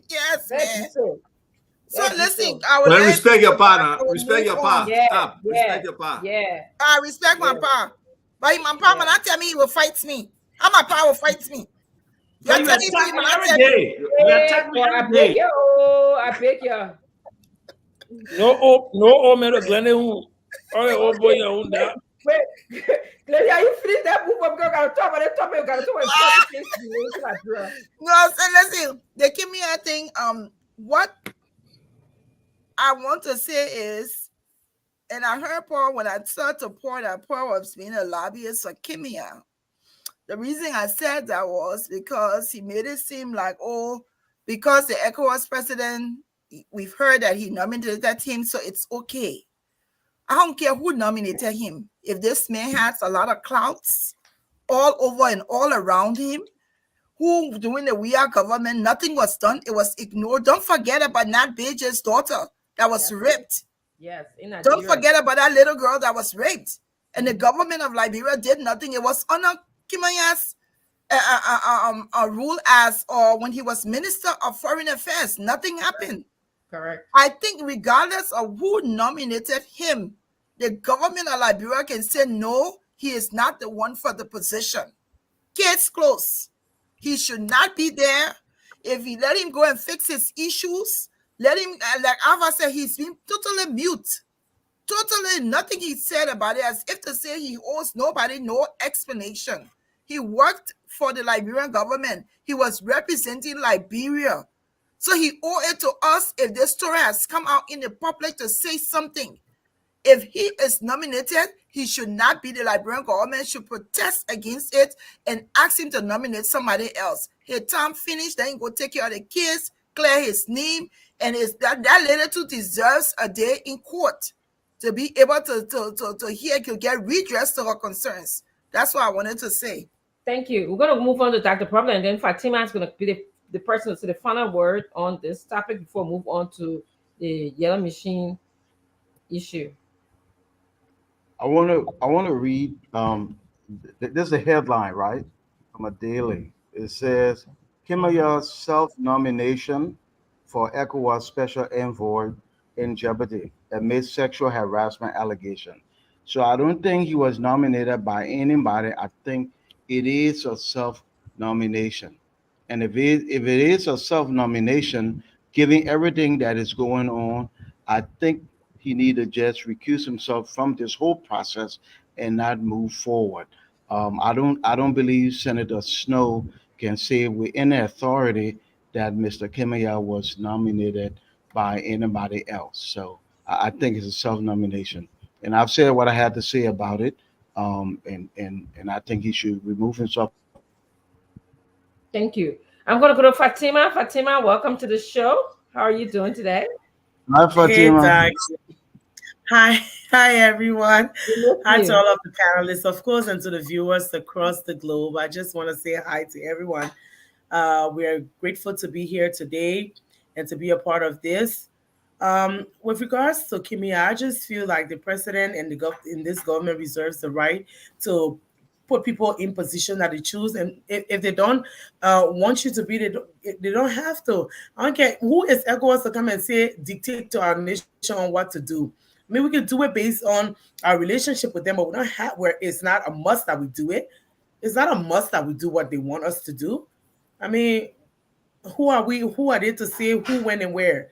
Speaker 17: Yes, man. So listen, I
Speaker 18: would respect your partner. Respect your partner. Stop. Respect your partner.
Speaker 5: Yeah.
Speaker 17: I respect my pa. But my pa will not tell me he will fight me. How my pa will fight me? You're telling me he will not tell me.
Speaker 5: I beg you. I beg you.
Speaker 19: No, man, Glenn. Oh boy,
Speaker 5: wait, Glenn, are you finished that book? I'm going to talk about it.
Speaker 17: No, so listen, they give me a thing. What I want to say is And I heard Paul when I started to pour that Paul was being a lobbyist for Kimia. The reason I said that was because he made it seem like, oh, because the ECOWAS president, we've heard that he nominated him, so it's okay. I don't care who nominated him. If this man has a lot of clouts all over and all around him, who doing the we are government, nothing was done. It was ignored. Don't forget about Nat Beja's daughter that was
Speaker 5: Yes,
Speaker 17: raped.
Speaker 5: yes, in
Speaker 17: Don't
Speaker 5: Nigeria.
Speaker 17: forget about that little girl that was raped. And the government of Liberia did nothing. It was under Kimaya's rule as or when he was Minister of Foreign Affairs. Nothing happened.
Speaker 5: Correct.
Speaker 17: I think regardless of who nominated him, the government of Liberia can say no, he is not the one for the position. Case closed. He should not be there. If he let him go and fix his issues, let him, like Ava said, he's been totally mute. Totally nothing he said about it, as if to say he owes nobody no explanation. He worked for the Liberian government. He was representing Liberia. So he owed it to us if this story has come out in the public to say something. If he is nominated, he should not be. The Liberian government should protest against it and ask him to nominate somebody else. His time finished, then he go take care of the kids, clear his name, and that lady too deserves a day in court to be able to hear, to get redress to her concerns. That's what I wanted to say.
Speaker 5: Thank you. We're going to move on to Dr. Problem, and then Fatima is going to be the person to say the final word on this topic before we move on to the yellow machine issue.
Speaker 2: I want to read there's a headline, right, from a daily. It says Kimaya's self-nomination for ECOWAS special envoy in jeopardy amid sexual harassment allegation. So I don't think he was nominated by anybody. I think it is a self-nomination. And if it is a self-nomination, given everything that is going on, I think he need to just recuse himself from this whole process and not move forward. I don't believe Senator Snow can say with any authority that Mr. Kimaya was nominated by anybody else. So I think it's a self-nomination, and I've said what I had to say about it. And I think he should remove himself from this process.
Speaker 5: Thank you. I'm going to go to Fatima. Fatima, welcome to the show. How are you doing today?
Speaker 2: Hi,
Speaker 21: Hey,
Speaker 2: Fatima.
Speaker 21: Doug. Hi, hi, everyone.
Speaker 5: We miss
Speaker 21: Hi to
Speaker 5: you.
Speaker 21: all of the panelists, of course, and to the viewers across the globe. I just want to say hi to everyone. We are grateful to be here today and to be a part of this. With regards to Kimia, I just feel like the president and in this government reserves the right to put people in position that they choose, and if they don't want you to be, they don't have to. I don't care who is ECOWAS to come and say dictate to our nation on what to do. I mean, we could do it based on our relationship with them, but we don't have where it's not a must that we do it. It's not a must that we do what they want us to do. I mean, who are we? Who are they to say who, when, and where?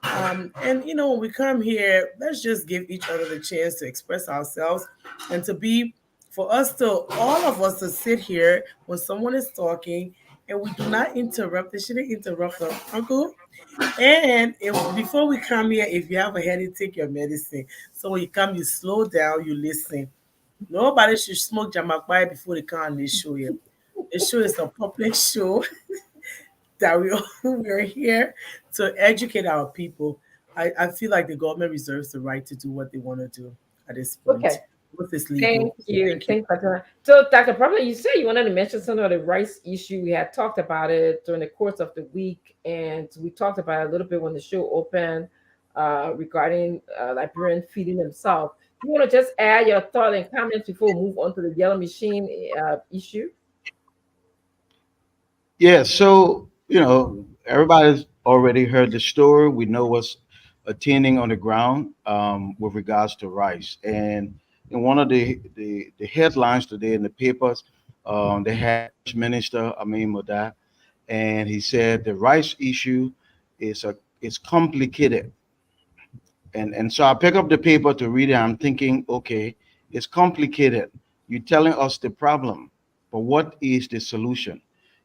Speaker 21: And when we come here, let's just give each other the chance to express ourselves and to be, for us to, all of us to sit here when someone is talking and we do not interrupt. They shouldn't interrupt them, uncle. And before we come here, if you have a headache, take your medicine. So when you come, you slow down, you listen. Nobody should smoke jamakbai before they come on this show here. The show is a public show that we are here to educate our people. I feel like the government reserves the right to do what they want to do at this point.
Speaker 5: Okay.
Speaker 21: What is
Speaker 5: Thank
Speaker 21: legal?
Speaker 5: you.
Speaker 21: Thank you.
Speaker 5: Thanks, Fatima. So, Dr. Problem, you said you wanted to mention some of the rights issue. We had talked about it during the course of the week, and we talked about it a little bit when the show opened regarding Liberian feeding themselves. You want to just add your thought and comments before we move on to the yellow machine issue?
Speaker 2: Yeah, so everybody's already heard the story. We know what's attending on the ground with regards to rice. And in one of the headlines today in the papers, they had Rice Minister Amin Moda, and he said the rice issue is complicated. And so I pick up the paper to read it. I'm thinking, okay, it's complicated. You're telling us the problem, but what is the solution?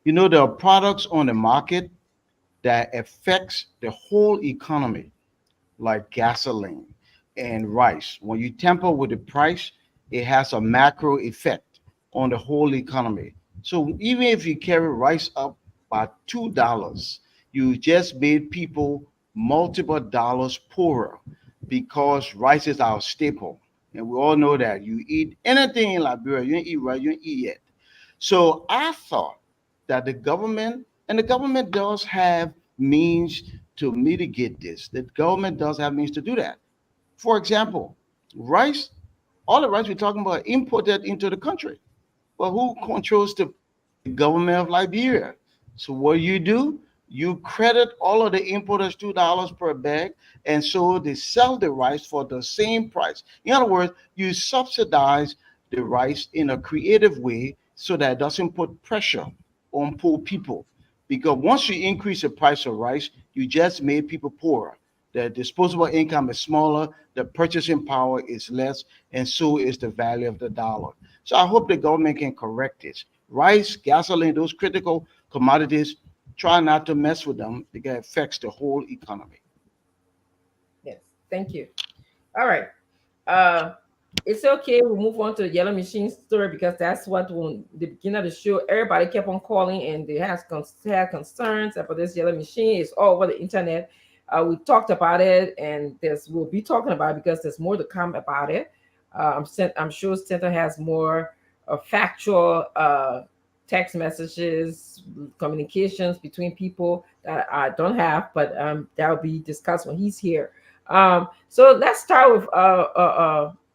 Speaker 2: There are products on the market that affects the whole economy, like gasoline and rice. When you tamper with the price, it has a macro effect on the whole economy. So even if you carry rice up by $2, you just made people multiple dollars poorer because rice is our staple. And we all know that you eat anything in Liberia, you don't eat rice, you don't eat it. So I thought that the government, and the government does have means to mitigate this. The government does have means to do that. For example, rice, all the rice we're talking about imported into the country. Well, who controls the government of Liberia? So what do, you credit all of the importers $2 per bag, and so they sell the rice for the same price. In other words, you subsidize the rice in a creative way so that it doesn't put pressure on poor people. Because once you increase the price of rice, you just made people poorer. The disposable income is smaller, the purchasing power is less, and so is the value of the dollar. So I hope the government can correct this. Rice, gasoline, those critical commodities, try not to mess with them because it affects the whole economy.
Speaker 5: Yes, thank you. All right. It's okay. We'll move on to the yellow machine story because that's what when the beginning of the show, everybody kept on calling and they had concerns about this yellow machine. It's all over the internet. We talked about it, and we'll be talking about it because there's more to come about it. I'm sure Center has more factual text messages, communications between people that I don't have, but that will be discussed when he's here. So let's start with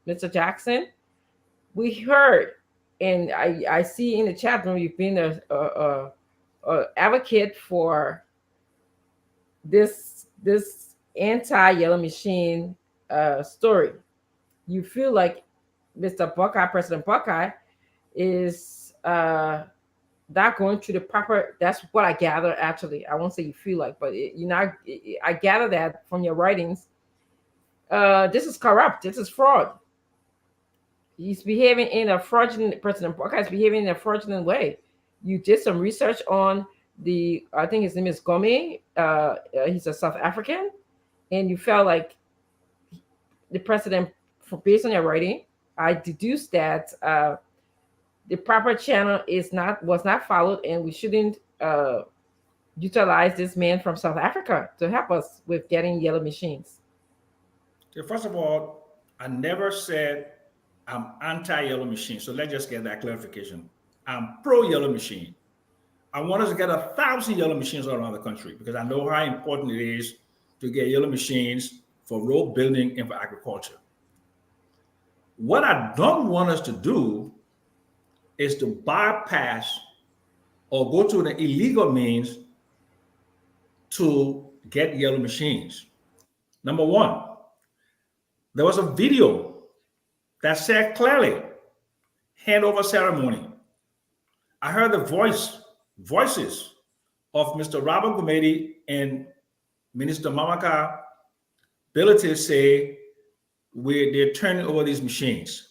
Speaker 5: Mr. Jackson. We heard, and I see in the chat room you've been a advocate for this anti-yellow machine story. You feel like Mr. Buckeye, President Buckeye, is not going through the proper. That's what I gather. Actually, I won't say you feel like, but I gather that from your writings. This is corrupt. This is fraud. He's behaving in a fraudulent. President Buckeye is behaving in a fraudulent way. You did some research on I think his name is Gome. He's a South African, and you felt like the president, based on your writing, I deduced that the proper channel was not followed, and we shouldn't utilize this man from South Africa to help us with getting yellow machines.
Speaker 15: Okay, first of all, I never said I'm anti-yellow machine. So let's just get that clarification. I'm pro-yellow machine. I want us to get 1,000 yellow machines all around the country because I know how important it is to get yellow machines for road building and for agriculture. What I don't want us to do is to bypass or go to the illegal means to get yellow machines. Number one, there was a video that said clearly, handover ceremony. I heard the voices of Mr. Robert Gumedi and Minister Mamaka Ability say they're turning over these machines.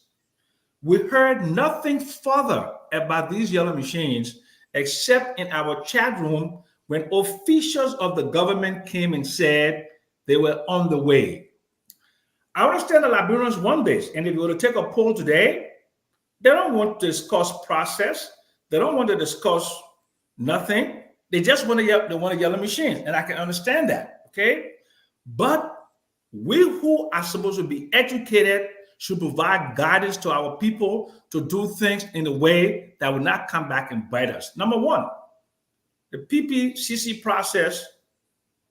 Speaker 15: We heard nothing further about these yellow machines except in our chat room when officials of the government came and said they were on the way. I understand the Liberians want this, and if you were to take a poll today, they don't want to discuss process. They don't want to discuss nothing. They just want a yellow machine, and I can understand that, okay? But we who are supposed to be educated should provide guidance to our people to do things in a way that will not come back and bite us. Number one, the PPCC process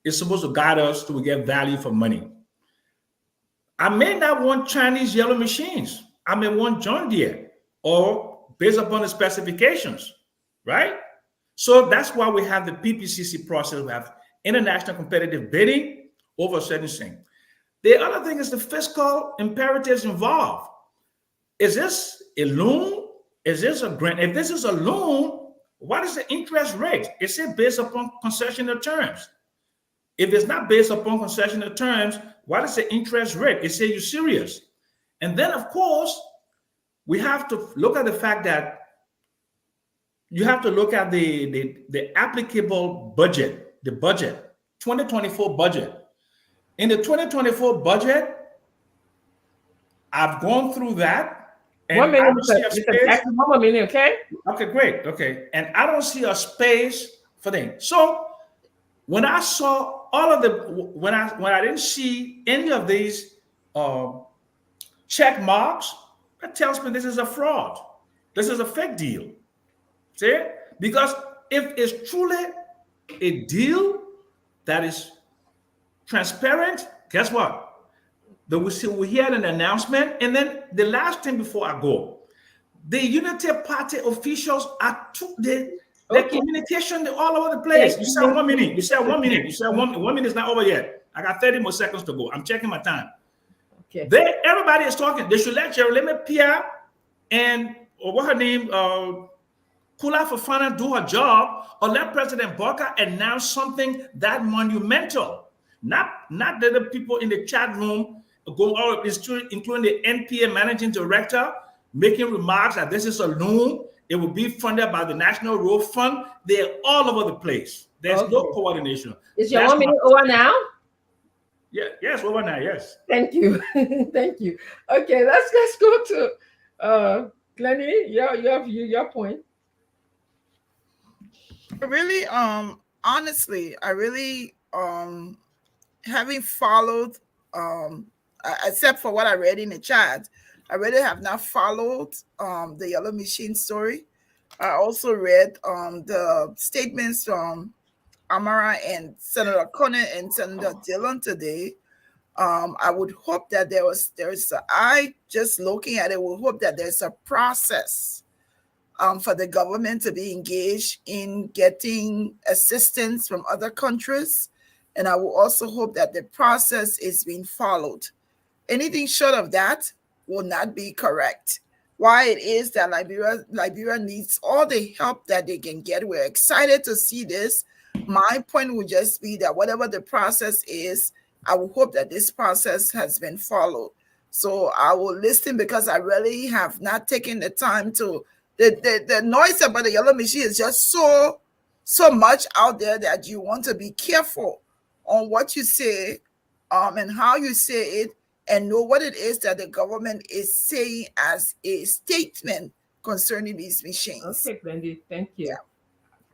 Speaker 15: is supposed to guide us to get value for money. I may not want Chinese yellow machines. I may want John Deere or based upon the specifications, right? So that's why we have the PPCC process. We have international competitive bidding over a certain thing. The other thing is the fiscal imperatives involved. Is this a loan? Is this a grant? If this is a loan, what is the interest rate? Is it based upon concessional terms? If it's not based upon concessional terms, what is the interest rate? It says you're serious. And then, of course, we have to look at the fact that you have to look at the applicable budget, the budget, 2024 budget. In the 2024 budget, I've gone through that, and
Speaker 5: 1
Speaker 15: I
Speaker 5: minute,
Speaker 15: don't see a
Speaker 5: Mr.
Speaker 15: space.
Speaker 5: 1 more minute, okay?
Speaker 15: Okay, great. Okay, and I don't see a space for them. So when I saw all of the when I didn't see any of these check marks, that tells me this is a fraud. This is a fake deal. See? Because if it's truly a deal that is transparent, guess what? We hear an announcement, and then the last thing before I go, the Unity Party officials are their communication all over the place. You said 1 minute. You said 1 minute. You said 1 minute is not over yet. I got 30 more seconds to go. I'm checking my time.
Speaker 5: Okay.
Speaker 15: Everybody is talking. They should let Jeremy Pierre and or what her name, Kula Fafana do her job, or let President Barker announce something that monumental. Not that the people in the chat room go all, including the NPA managing director, making remarks that this is a loan. It will be funded by the National Road Fund. They're all over the place. There's no coordination.
Speaker 5: Is your 1 minute over now?
Speaker 15: Yeah, yes, over now, yes.
Speaker 5: Thank you. Thank you. Okay, let's go to Glennie, your point.
Speaker 17: Really, honestly, I really having followed except for what I read in the chat, I really have not followed the Yellow Machine story. I also read the statements from Amara and Senator Conner and Senator Dillon today. I would hope that I just looking at it would hope that there's a process for the government to be engaged in getting assistance from other countries. And I will also hope that the process is being followed. Anything short of that will not be correct. Why it is that Liberia needs all the help that they can get. We're excited to see this. My point would just be that whatever the process is, I will hope that this process has been followed. So I will listen because I really have not taken the time to. The noise about the Yellow Machine is just so much out there that you want to be careful on what you say and how you say it, and know what it is that the government is saying as a statement concerning these machines.
Speaker 5: Okay, Brandy, thank you.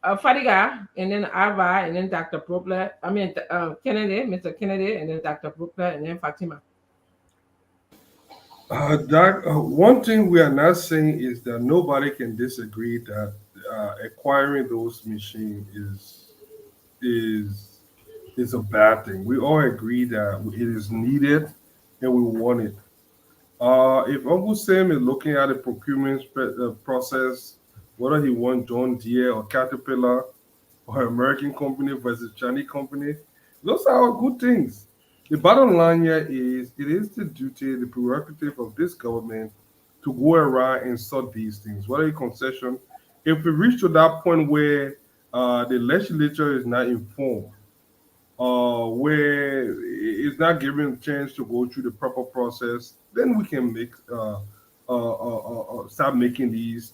Speaker 5: Fadiga, and then Ava, and then Dr. Brooklyn. Kennedy, Mr. Kennedy, and then Dr. Brooklyn, and then Fatima.
Speaker 16: One thing we are not saying is that nobody can disagree that acquiring those machines is a bad thing. We all agree that it is needed and we want it. If Uncle Sam is looking at the procurement process, whether he wants John Deere or Caterpillar or American company versus Chinese company, those are all good things. The bottom line here is it is the duty, the prerogative of this government to go around and sort these things, whether a concession. If we reach to that point where the legislature is not informed, where it's not given a chance to go through the proper process, then we can make start making these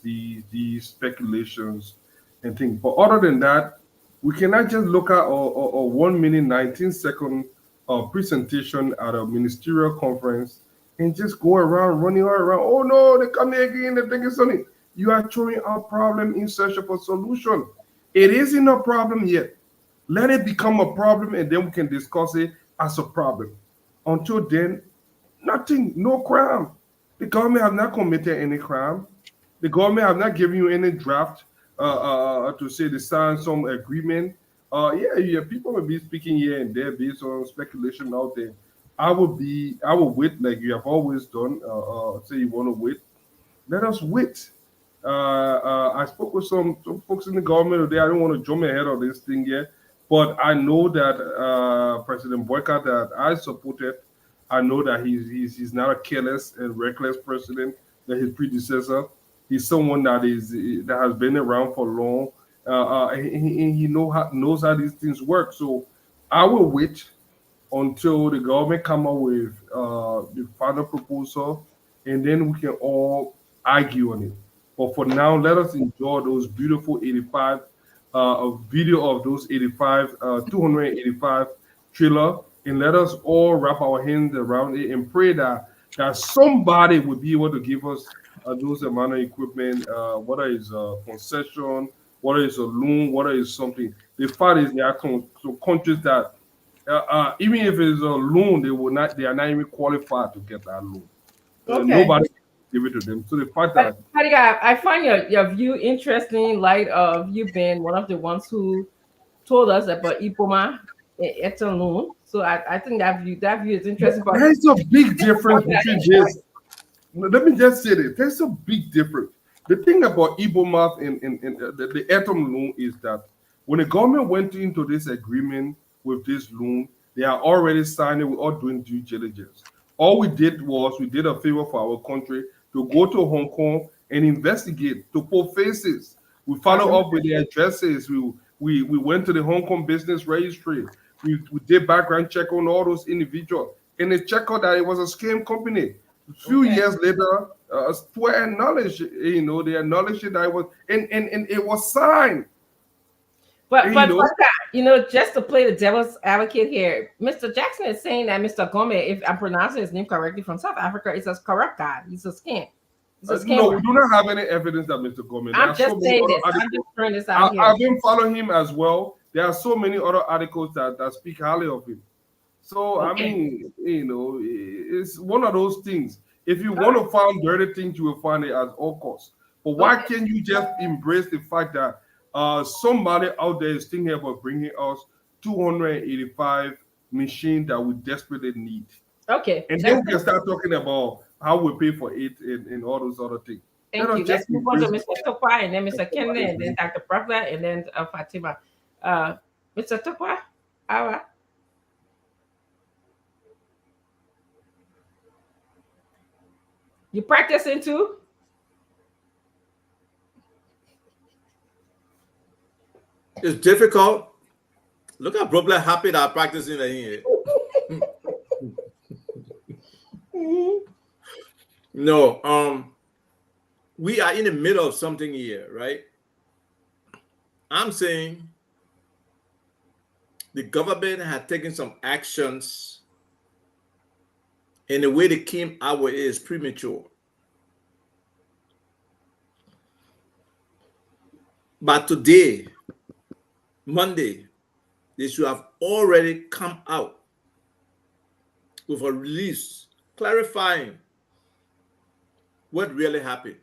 Speaker 16: speculations and things. But other than that, we cannot just look at a 1 minute 19-second presentation at a ministerial conference and just go around running around. Oh no, they come here again. They think it's something. You are throwing a problem in search of a solution. It isn't a problem yet. Let it become a problem, and then we can discuss it as a problem. Until then, nothing, no crime. The government have not committed any crime. The government have not given you any draft to say they signed some agreement. Yeah, people will be speaking here and there based on speculation out there. I will wait like you have always done. Say you want to wait. Let us wait. I spoke with some folks in the government today. I don't want to jump ahead of this thing yet, but I know that President Boyka that I supported, I know that he's not a careless and reckless president like his predecessor. He's someone that has been around for long. He knows how these things work. So I will wait until the government come up with the final proposal, and then we can all argue on it. But for now, let us enjoy those beautiful 85 video of those 285 trailer, and let us all wrap our hands around it and pray that that somebody would be able to give us those amount of equipment, whether it's a concession, whether it's a loan, whether it's something. The fact is, there are some countries that even if it's a loan, they are not even qualified to get that loan.
Speaker 5: Okay.
Speaker 16: Nobody give it to them. So the fact that
Speaker 5: I find your view interesting in light of you being one of the ones who told us about Ipoma Eton. So I think that view is interesting. But
Speaker 16: there's a big difference between this. Let me just say this. There's a big difference. The thing about Ibomath and the Eton loan is that when the government went into this agreement with this loan, they are already signing, we're all doing due diligence. All we did was we did a favor for our country to go to Hong Kong and investigate, to put faces. We follow up with the addresses. We went to the Hong Kong Business Registry. We did background check on all those individuals. And they checked out that it was a scam company. A few years later, to acknowledge, they acknowledged that it was, and it was signed.
Speaker 5: But just to play the devil's advocate here, Mr. Jackson is saying that Mr. Gomez, if I'm pronouncing his name correctly, from South Africa, is a corrupt guy. He's a scam.
Speaker 16: No, we do not have any evidence that Mr. Gomez.
Speaker 5: I'm just saying this. I'm just throwing this out here.
Speaker 16: I've been following him as well. There are so many other articles that speak highly of him. So, okay. I mean, it's one of those things. If you want to find dirty things, you will find it at all costs. But why can't you just embrace the fact that somebody out there is thinking about bringing us 285 machines that we desperately need?
Speaker 5: Okay.
Speaker 16: And then we can start talking about how we pay for it and all those other things.
Speaker 5: Thank you. Let's move on to Mr. Tokwa and then Mr. Kennedy and then Dr. Proctor and then Fatima. Mr. Tokwa, you practicing too?
Speaker 18: It's difficult. Look how probably happy that I'm practicing here. No, we are in the middle of something here, right? I'm saying the government had taken some actions, and the way they came out with it is premature. But today, Monday, they should have already come out with a release clarifying what really happened.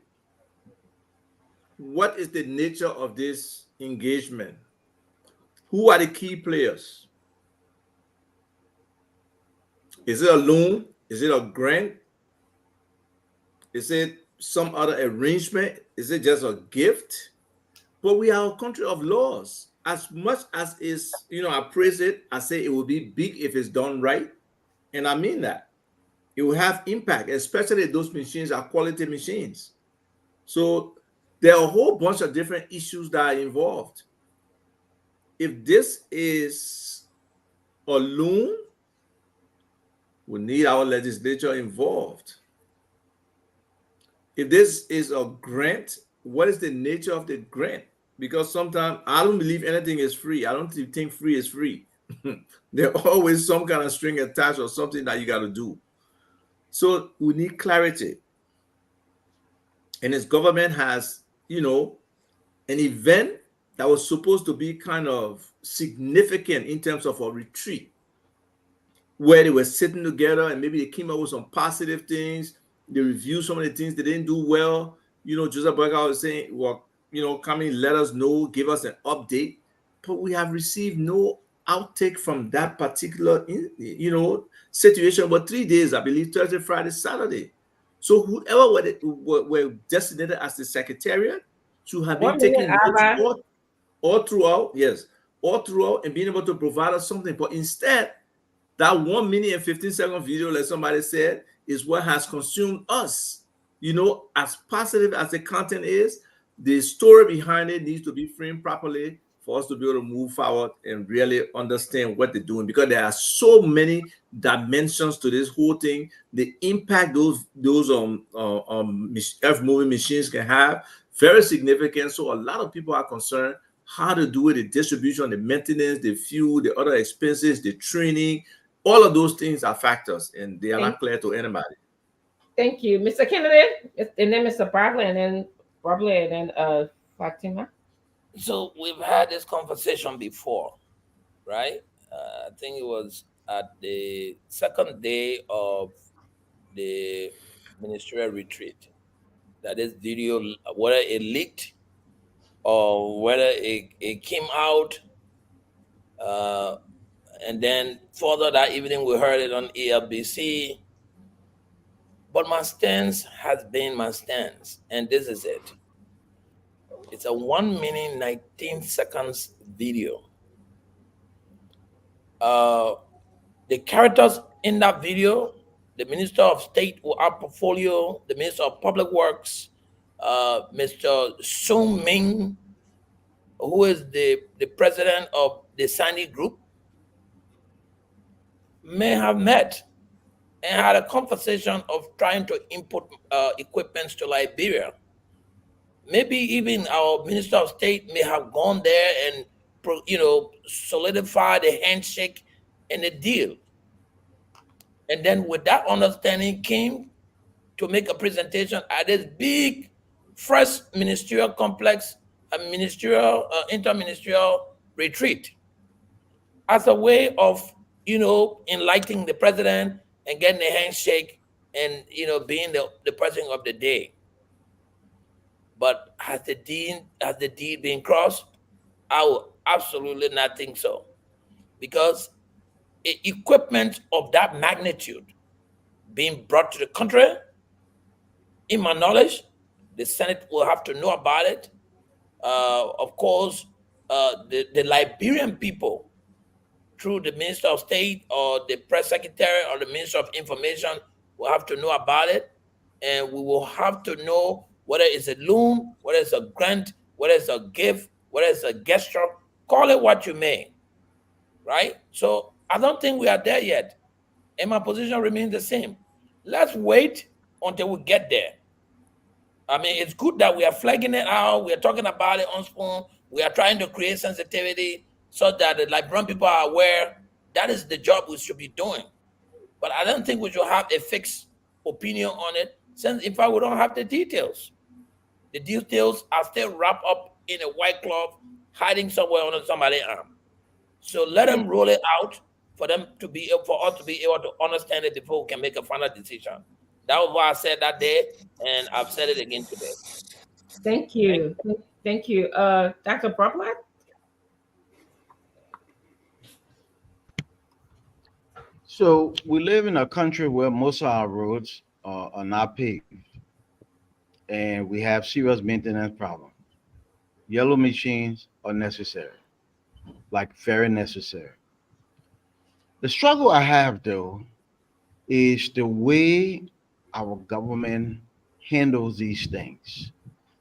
Speaker 18: What is the nature of this engagement? Who are the key players? Is it a loan? Is it a grant? Is it some other arrangement? Is it just a gift? But we are a country of laws. As much as is, I praise it, I say it will be big if it's done right. And I mean that. It will have impact, especially if those machines are quality machines. So there are a whole bunch of different issues that are involved. If this is a loan, we need our legislature involved. If this is a grant, what is the nature of the grant? Because sometimes I don't believe anything is free. I don't think free is free. There's always some kind of string attached or something that you got to do. So we need clarity. And this government has, an event that was supposed to be kind of significant in terms of a retreat, where they were sitting together and maybe they came up with some positive things. They reviewed some of the things they didn't do well. Joseph Berger was saying, well, come in, let us know, give us an update. But we have received no outtake from that particular, situation. But 3 days, I believe, Thursday, Friday, Saturday. So whoever were designated as the secretariat should have been taking notes all throughout, and being able to provide us something. But instead, that 1 minute and 15-second video, like somebody said, is what has consumed us. As positive as the content is, the story behind it needs to be framed properly for us to be able to move forward and really understand what they're doing, because there are so many dimensions to this whole thing. The impact those earth-moving machines can have, very significant. So a lot of people are concerned how to do it, the distribution, the maintenance, the fuel, the other expenses, the training. All of those things are factors, and they are not clear to anybody.
Speaker 5: Thank you, Mr. Kennedy, and then Mr. Bradley, and then Fatima.
Speaker 19: So we've had this conversation before, right? I think it was at the second day of the ministerial retreat that this video, whether it leaked or whether it came out, uh, and then further that evening we heard it on ELBC. But my stance has been my stance, and this is it. It's a 1 minute 19 seconds video. Uh, the characters in that video, the Minister of State with our portfolio, the Minister of Public Works, Mr. Sung Ming, who is the president of the Sandy Group, may have met and had a conversation of trying to import equipment to Liberia. Maybe even our Minister of State may have gone there and solidify the handshake and the deal. And then with that understanding came to make a presentation at this big first ministerial complex, a ministerial, interministerial retreat as a way of, enlightening the president and getting the handshake and, being the president of the day. But has the deed been crossed? I will absolutely not think so. Because equipment of that magnitude being brought to the country, in my knowledge, the Senate will have to know about it. Of course, the Liberian people, through the Minister of State or the Press Secretary or the Minister of Information, will have to know about it. And we will have to know whether it's a loan, whether it's a grant, whether it's a gift, whether it's a gesture. Call it what you may, right? So I don't think we are there yet. And my position remains the same. Let's wait until we get there. I mean, it's good that we are flagging it out. We are talking about it on Spoon. We are trying to create sensitivity so that the Liberian people are aware. That is the job we should be doing. But I don't think we should have a fixed opinion on it, since in fact we don't have the details. The details are still wrapped up in a white cloth, hiding somewhere under somebody's arm. So let them roll it out for us to be able to understand it before we can make a final decision. That was what I said that day, and I've said it again today.
Speaker 5: Thank you. Thank you. Dr. Bradley?
Speaker 2: So we live in a country where most of our roads are not paved, and we have serious maintenance problems. Yellow machines are necessary, like very necessary. The struggle I have, though, is the way our government handles these things.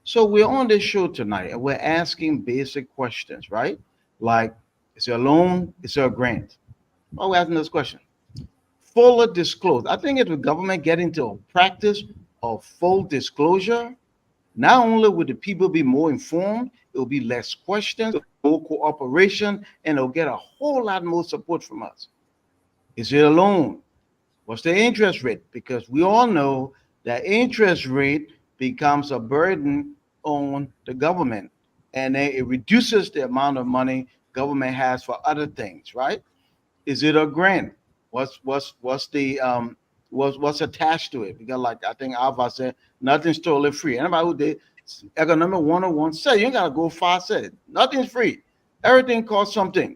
Speaker 2: So we're on this show tonight, and we're asking basic questions, right? Like, is it a loan? Is it a grant? Well, we're asking this question. Fuller disclose. I think if the government get into a practice of full disclosure, not only will the people be more informed, it will be less questions, more cooperation, and they'll get a whole lot more support from us. Is it a loan? What's the interest rate? Because we all know that interest rate becomes a burden on the government, and then it reduces the amount of money government has for other things, right? Is it a grant? What's attached to it? Because like I think Alva said, nothing's totally free. Anybody who did economic 101 said you ain't gotta go far, said nothing's free. Everything costs something.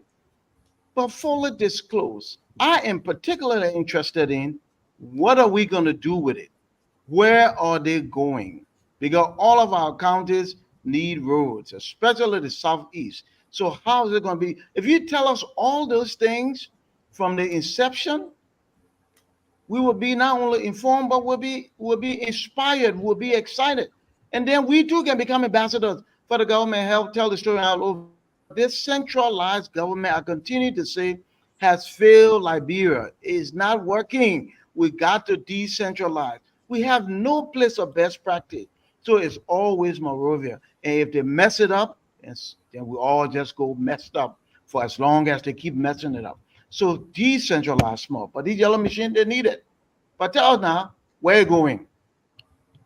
Speaker 2: But fully disclose, I am particularly interested in what are we gonna do with it? Where are they going? Because all of our counties need roads, especially the southeast. So how is it going to be? If you tell us all those things from the inception, we will be not only informed, but we'll be inspired, we'll be excited. And then we too can become ambassadors for the government, help tell the story all over. But this centralized government, I continue to say, has failed Liberia. It's not working. We got to decentralize. We have no place of best practice. So it's always Monrovia. And if they mess it up, then we all just go messed up for as long as they keep messing it up. So decentralized small. But these yellow machines, they need it. But tell us now, where are you going?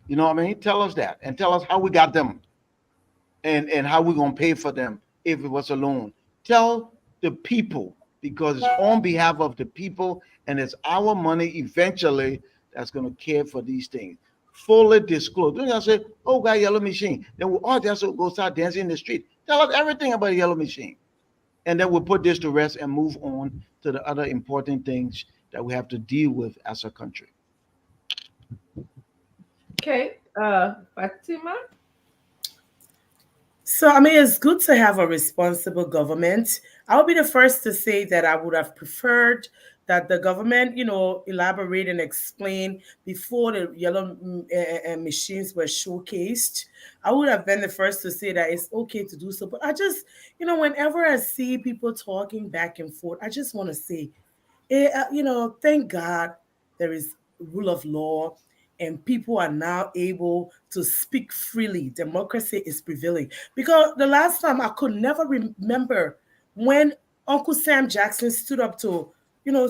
Speaker 2: You know what I mean? Tell us that and tell us how we got them and how we're going to pay for them if it was a loan. Tell the people because it's on behalf of the people and it's our money eventually that's going to care for these things. Fully disclose. Don't just say, oh, got a yellow machine. Then we'll all just go start dancing in the street. Tell us everything about a yellow machine. And then we'll put this to rest and move on to the other important things that we have to deal with as a country.
Speaker 5: Okay, Fatima.
Speaker 21: So, I mean, it's good to have a responsible government. I'll be the first to say that I would have preferred that the government, elaborate and explain before the yellow machines were showcased. I would have been the first to say that it's okay to do so. But I just, whenever I see people talking back and forth, I just want to say, thank God there is rule of law and people are now able to speak freely. Democracy is prevailing. Because the last time I could never remember when Uncle Sam Jackson stood up to,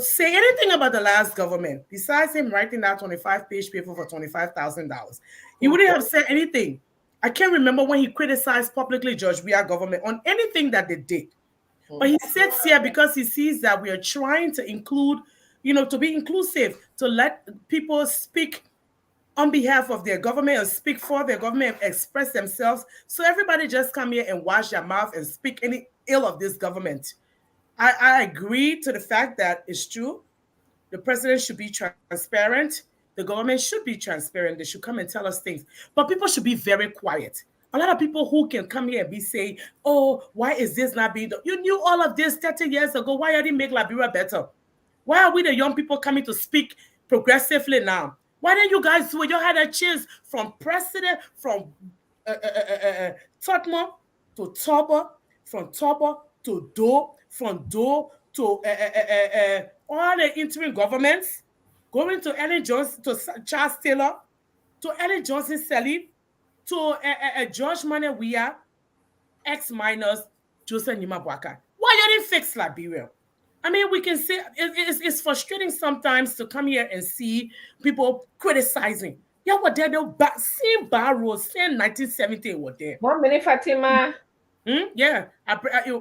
Speaker 21: say anything about the last government, besides him writing that 25-page paper for $25,000. He wouldn't have said anything. I can't remember when he criticized publicly George Weah government on anything that they did. But he sits here because he sees that we are trying to include, to be inclusive, to let people speak on behalf of their government or speak for their government, express themselves. So everybody just come here and wash their mouth and speak any ill of this government. I agree to the fact that it's true. The president should be transparent. The government should be transparent. They should come and tell us things. But people should be very quiet. A lot of people who can come here and be saying, oh, why is this not being done? You knew all of this 30 years ago. Why didn't make Liberia better? Why are we the young people coming to speak progressively now? Why didn't you guys do it? You had a chance from president, from Tottenham to Toba, from Toba to Do, from Do to all the interim governments, going to Ellen Johnson, to Charles Taylor, to Ellen Johnson Sirleaf, to George Mane Weah, ex-miners, Joseph Nima Boakai. Why you didn't fix Liberia? I mean, we can say it's frustrating sometimes to come here and see people criticizing. Yeah, what there, same barrows, same 1970 were there.
Speaker 5: 1 minute, Fatima.
Speaker 21: Yeah,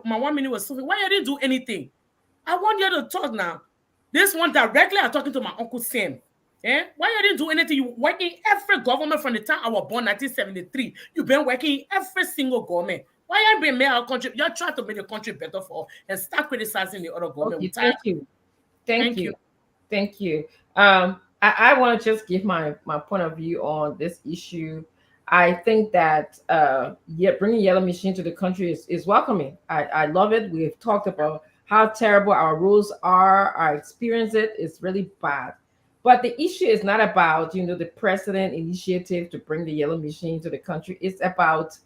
Speaker 21: my 1 minute was something. Why you didn't do anything? I want you to talk now. This one directly, I'm talking to my Uncle Sam. Yeah? Why you didn't do anything? You work in every government from the time I was born, 1973. You've been working in every single government. Why you been made our country? You're trying to make the country better for and start criticizing the other government.
Speaker 5: Okay, thank you. Thank you. I want to just give my point of view on this issue. I think that bringing yellow machine to the country is welcoming. I love it. We've talked about how terrible our rules are. Our experience is really bad. But the issue is not about the president initiative to bring the yellow machine to the country. It's about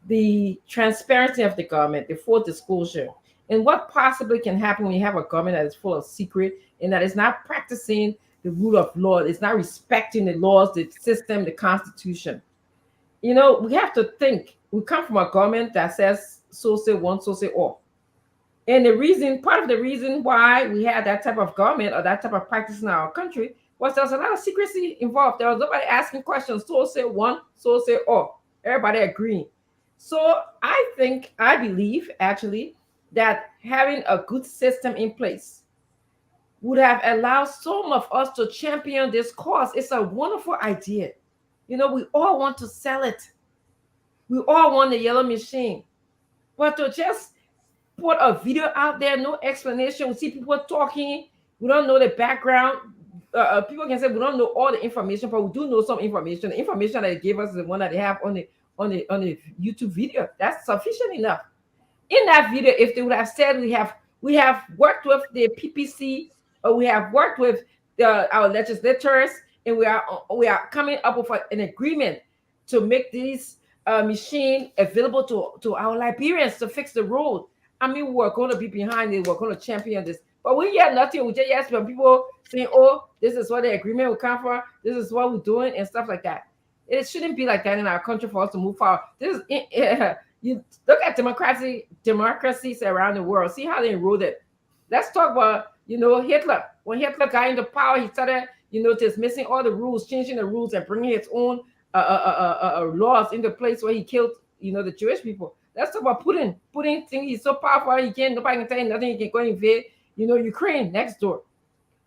Speaker 5: the transparency of the government, the full disclosure, and what possibly can happen when you have a government that is full of secret and that is not practicing the rule of law, it's not respecting the laws, the system, the Constitution. We have to think. We come from a government that says so say one, so say all. And part of the reason why we had that type of government or that type of practice in our country was there was a lot of secrecy involved. There was nobody asking questions. So say one, so say all. Everybody agreeing. So I believe actually that having a good system in place would have allowed some of us to champion this cause. It's a wonderful idea. We all want to sell it. We all want the yellow machine. But to just put a video out there, no explanation, we see people talking, we don't know the background. People can say we don't know all the information, but we do know some information. The information that they gave us is the one that they have on the YouTube video. That's sufficient enough. In that video, if they would have said we have worked with the PPC, or we have worked with our legislators, and we are coming up with an agreement to make these machine available to our Liberians to fix the road. I mean, we're going to be behind it. We're going to champion this. But we hear nothing. We just hear from people saying, oh, this is what the agreement will come for. This is what we're doing and stuff like that. It shouldn't be like that in our country for us to move forward. You look at democracies around the world. See how they eroded. Let's talk about, Hitler. When Hitler got into power, he started, dismissing all the rules, changing the rules and bringing his own laws in the place where he killed, the Jewish people. Let's talk about Putin. Putin thinks he's so powerful, nobody can tell him nothing. He can go invade, Ukraine next door.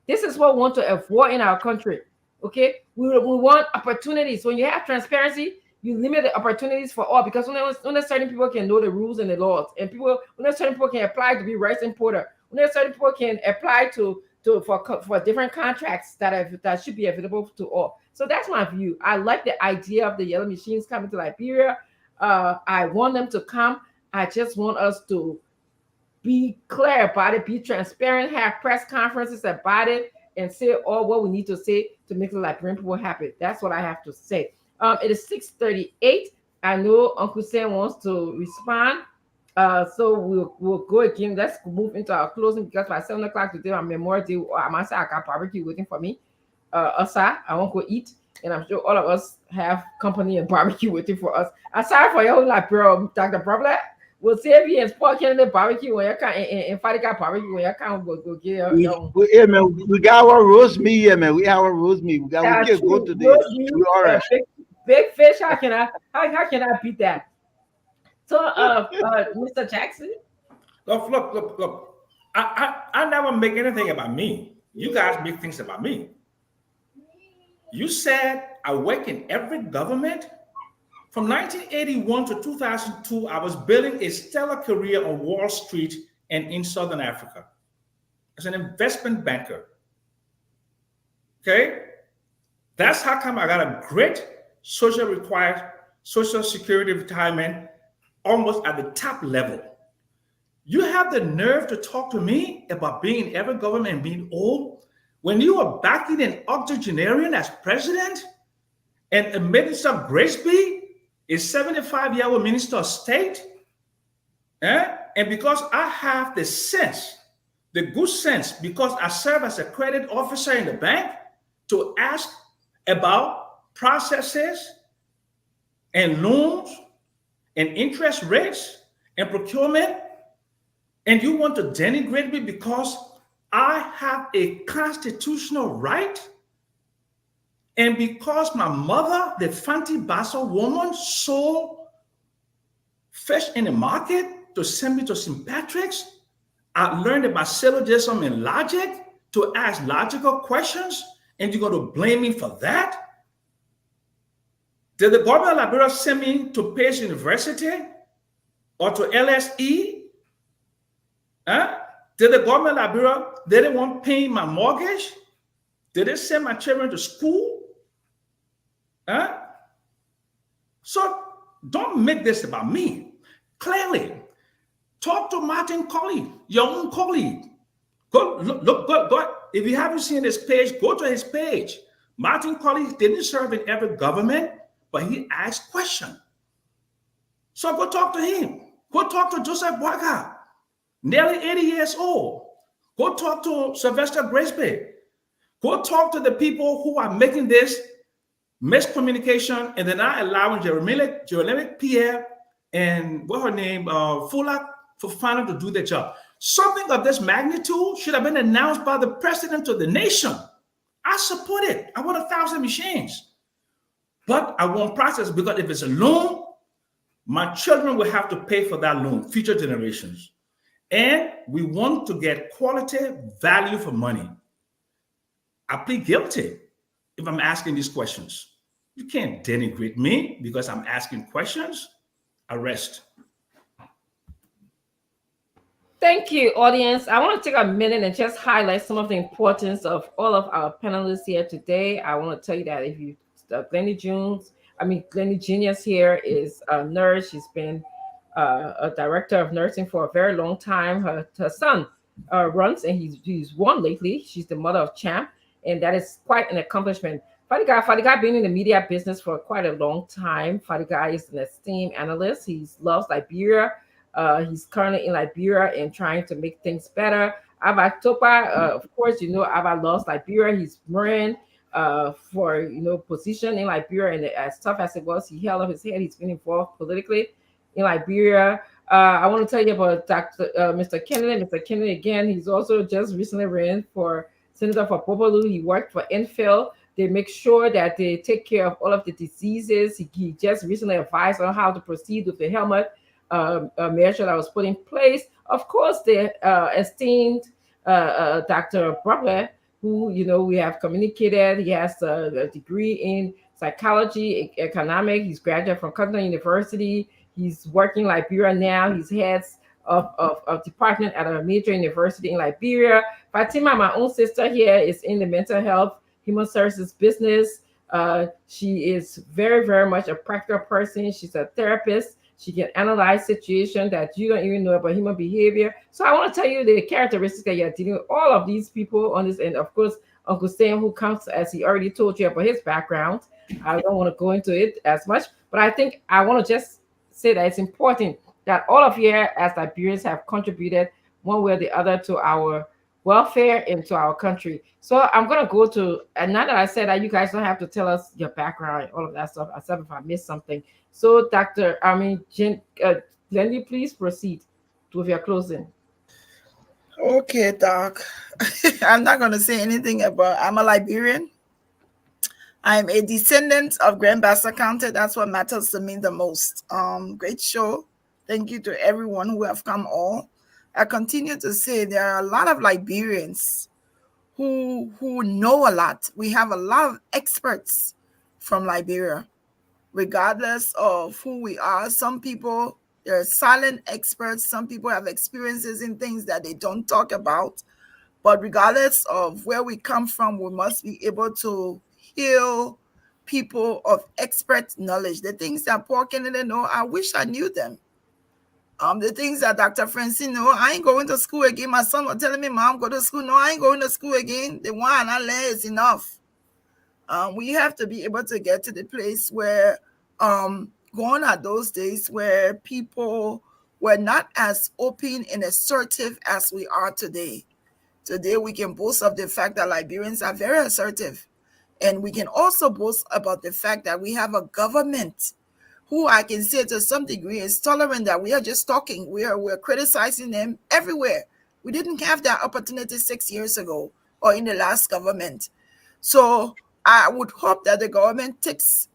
Speaker 5: This is what we want to avoid in our country. Okay, we want opportunities. When you have transparency, you limit the opportunities for all, because only certain people can know the rules and the laws, and only certain people can apply to be rice importer. Only certain people can apply for different contracts that should be available to all. So that's my view. I like the idea of the yellow machines coming to Liberia. I want them to come. I just want us to be clear about it, be transparent, have press conferences about it, and say all what we need to say to make the Liberian people happy. That's what I have to say. It is 6:38. I know Uncle Sam wants to respond. So we'll go again. Let's move into our closing, because by 7 o'clock today, my Memorial Day, I must say I got barbecue waiting for me. Aside, I won't go eat, and I'm sure all of us have company and barbecue waiting for us. Aside for your like bro, Dr. Problem, we'll save you and Sport Canada barbecue when you can, and Fadiga barbecue when you can go get
Speaker 2: Yeah, man, we got our roast meat, yeah, man. We have our roast meat. We can go today. We all right.
Speaker 5: Big fish. How can I beat that? So, Mr. Jackson.
Speaker 15: Look. I never make anything about me. You guys make things about me. You said I work in every government. From 1981 to 2002, I was building a stellar career on Wall Street and in Southern Africa as an investment banker. Okay? That's how come I got a great social security retirement almost at the top level. You have the nerve to talk to me about being in every government and being old when you are backing an octogenarian as president, and a Minister of Graceby is 75-year-old Minister of State. And because I have the sense, the good sense, because I serve as a credit officer in the bank, to ask about processes and loans and interest rates and procurement, and you want to denigrate me because I have a constitutional right, and because my mother, the Fanti Bassa woman, sold fish in the market to send me to St. Patrick's, I learned about syllogism and logic to ask logical questions, and you're going to blame me for that? Did the government of Liberia send me to Pace University or to LSE? Did the government of Liberia, they didn't want paying my mortgage? Did they send my children to school? So don't make this about me. Clearly, talk to Martin Colley, your own colleague. Go. If you haven't seen his page, go to his page. Martin Colley didn't serve in every government, but he asked questions. So go talk to him. Go talk to Joseph Boaga, nearly 80 years old. Go talk to Sylvester Graceby. Go talk to the people who are making this miscommunication and they're not allowing Jeremy Pierre and what her name, Fulak, for Fana to do their job. Something of this magnitude should have been announced by the president of the nation. I support it. I want 1,000 machines. But I want process, because if it's a loan, my children will have to pay for that loan, future generations. And we want to get quality value for money. I plead guilty if I'm asking these questions. You can't denigrate me because I'm asking questions. Arrest.
Speaker 5: Thank you, audience. I want to take a minute and just highlight some of the importance of all of our panelists here today. I want to tell you that if you, Glennie Genius here is a nurse. She's been a director of nursing for a very long time. Her son runs, and he's won lately. She's the mother of Champ, and that is quite an accomplishment. Fadiga been in the media business for quite a long time. Fadiga is an esteemed analyst. He loves Liberia. He's currently in Liberia and trying to make things better. Ava Topa, of course, Ava loves Liberia. He's ran for position in Liberia, and as tough as it was, he held up his head. He's been involved politically in Liberia. I want to tell you about Mr. Kennedy. Mr. Kennedy, again, he's also just recently ran for Senator for Popolu. He worked for Enfield. They make sure that they take care of all of the diseases. He just recently advised on how to proceed with the helmet measure that was put in place. Of course, the esteemed Dr. Butler, who we have communicated. He has a degree in psychology, economics. He's graduated from Cotton University. He's working in Liberia now. He's heads of department at a major university in Liberia. Fatima, my own sister here, is in the mental health human services business. She is very, very much a practical person. She's a therapist. She can analyze situations that you don't even know about human behavior. So I want to tell you the characteristics that you're dealing with. All of these people on this end, of course, Uncle Sam, who comes, as he already told you about his background. I don't want to go into it as much, but I think I want to just say that it's important that all of you as Liberians have contributed one way or the other to our welfare and to our country. So I'm going to go to, and now that I said that, you guys don't have to tell us your background and all of that stuff, except if I missed something. So Glendy, please proceed with your closing.
Speaker 17: Okay, Doc. I'm not going to say anything about, I'm a Liberian. I'm a descendant of Grand Bassa County. That's what matters to me the most. Great show. Thank you to everyone who have come on. I continue to say there are a lot of Liberians who know a lot. We have a lot of experts from Liberia, regardless of who we are. Some people, they're silent experts. Some people have experiences in things that they don't talk about. But regardless of where we come from, we must be able to heal people of expert knowledge. The things that Paul Kennedy know, I wish I knew them. The things that Dr. Francine know, I ain't going to school again. My son was telling me, Mom, go to school. No, I ain't going to school again. The one I learn is enough. We have to be able to get to the place where, gone are those days where people were not as open and assertive as we are today. Today, we can boast of the fact that Liberians are very assertive. And we can also boast about the fact that we have a government who I can say to some degree is tolerant, that we are just talking. We're criticizing them everywhere. We didn't have that opportunity 6 years ago or in the last government. So I would hope that the government takes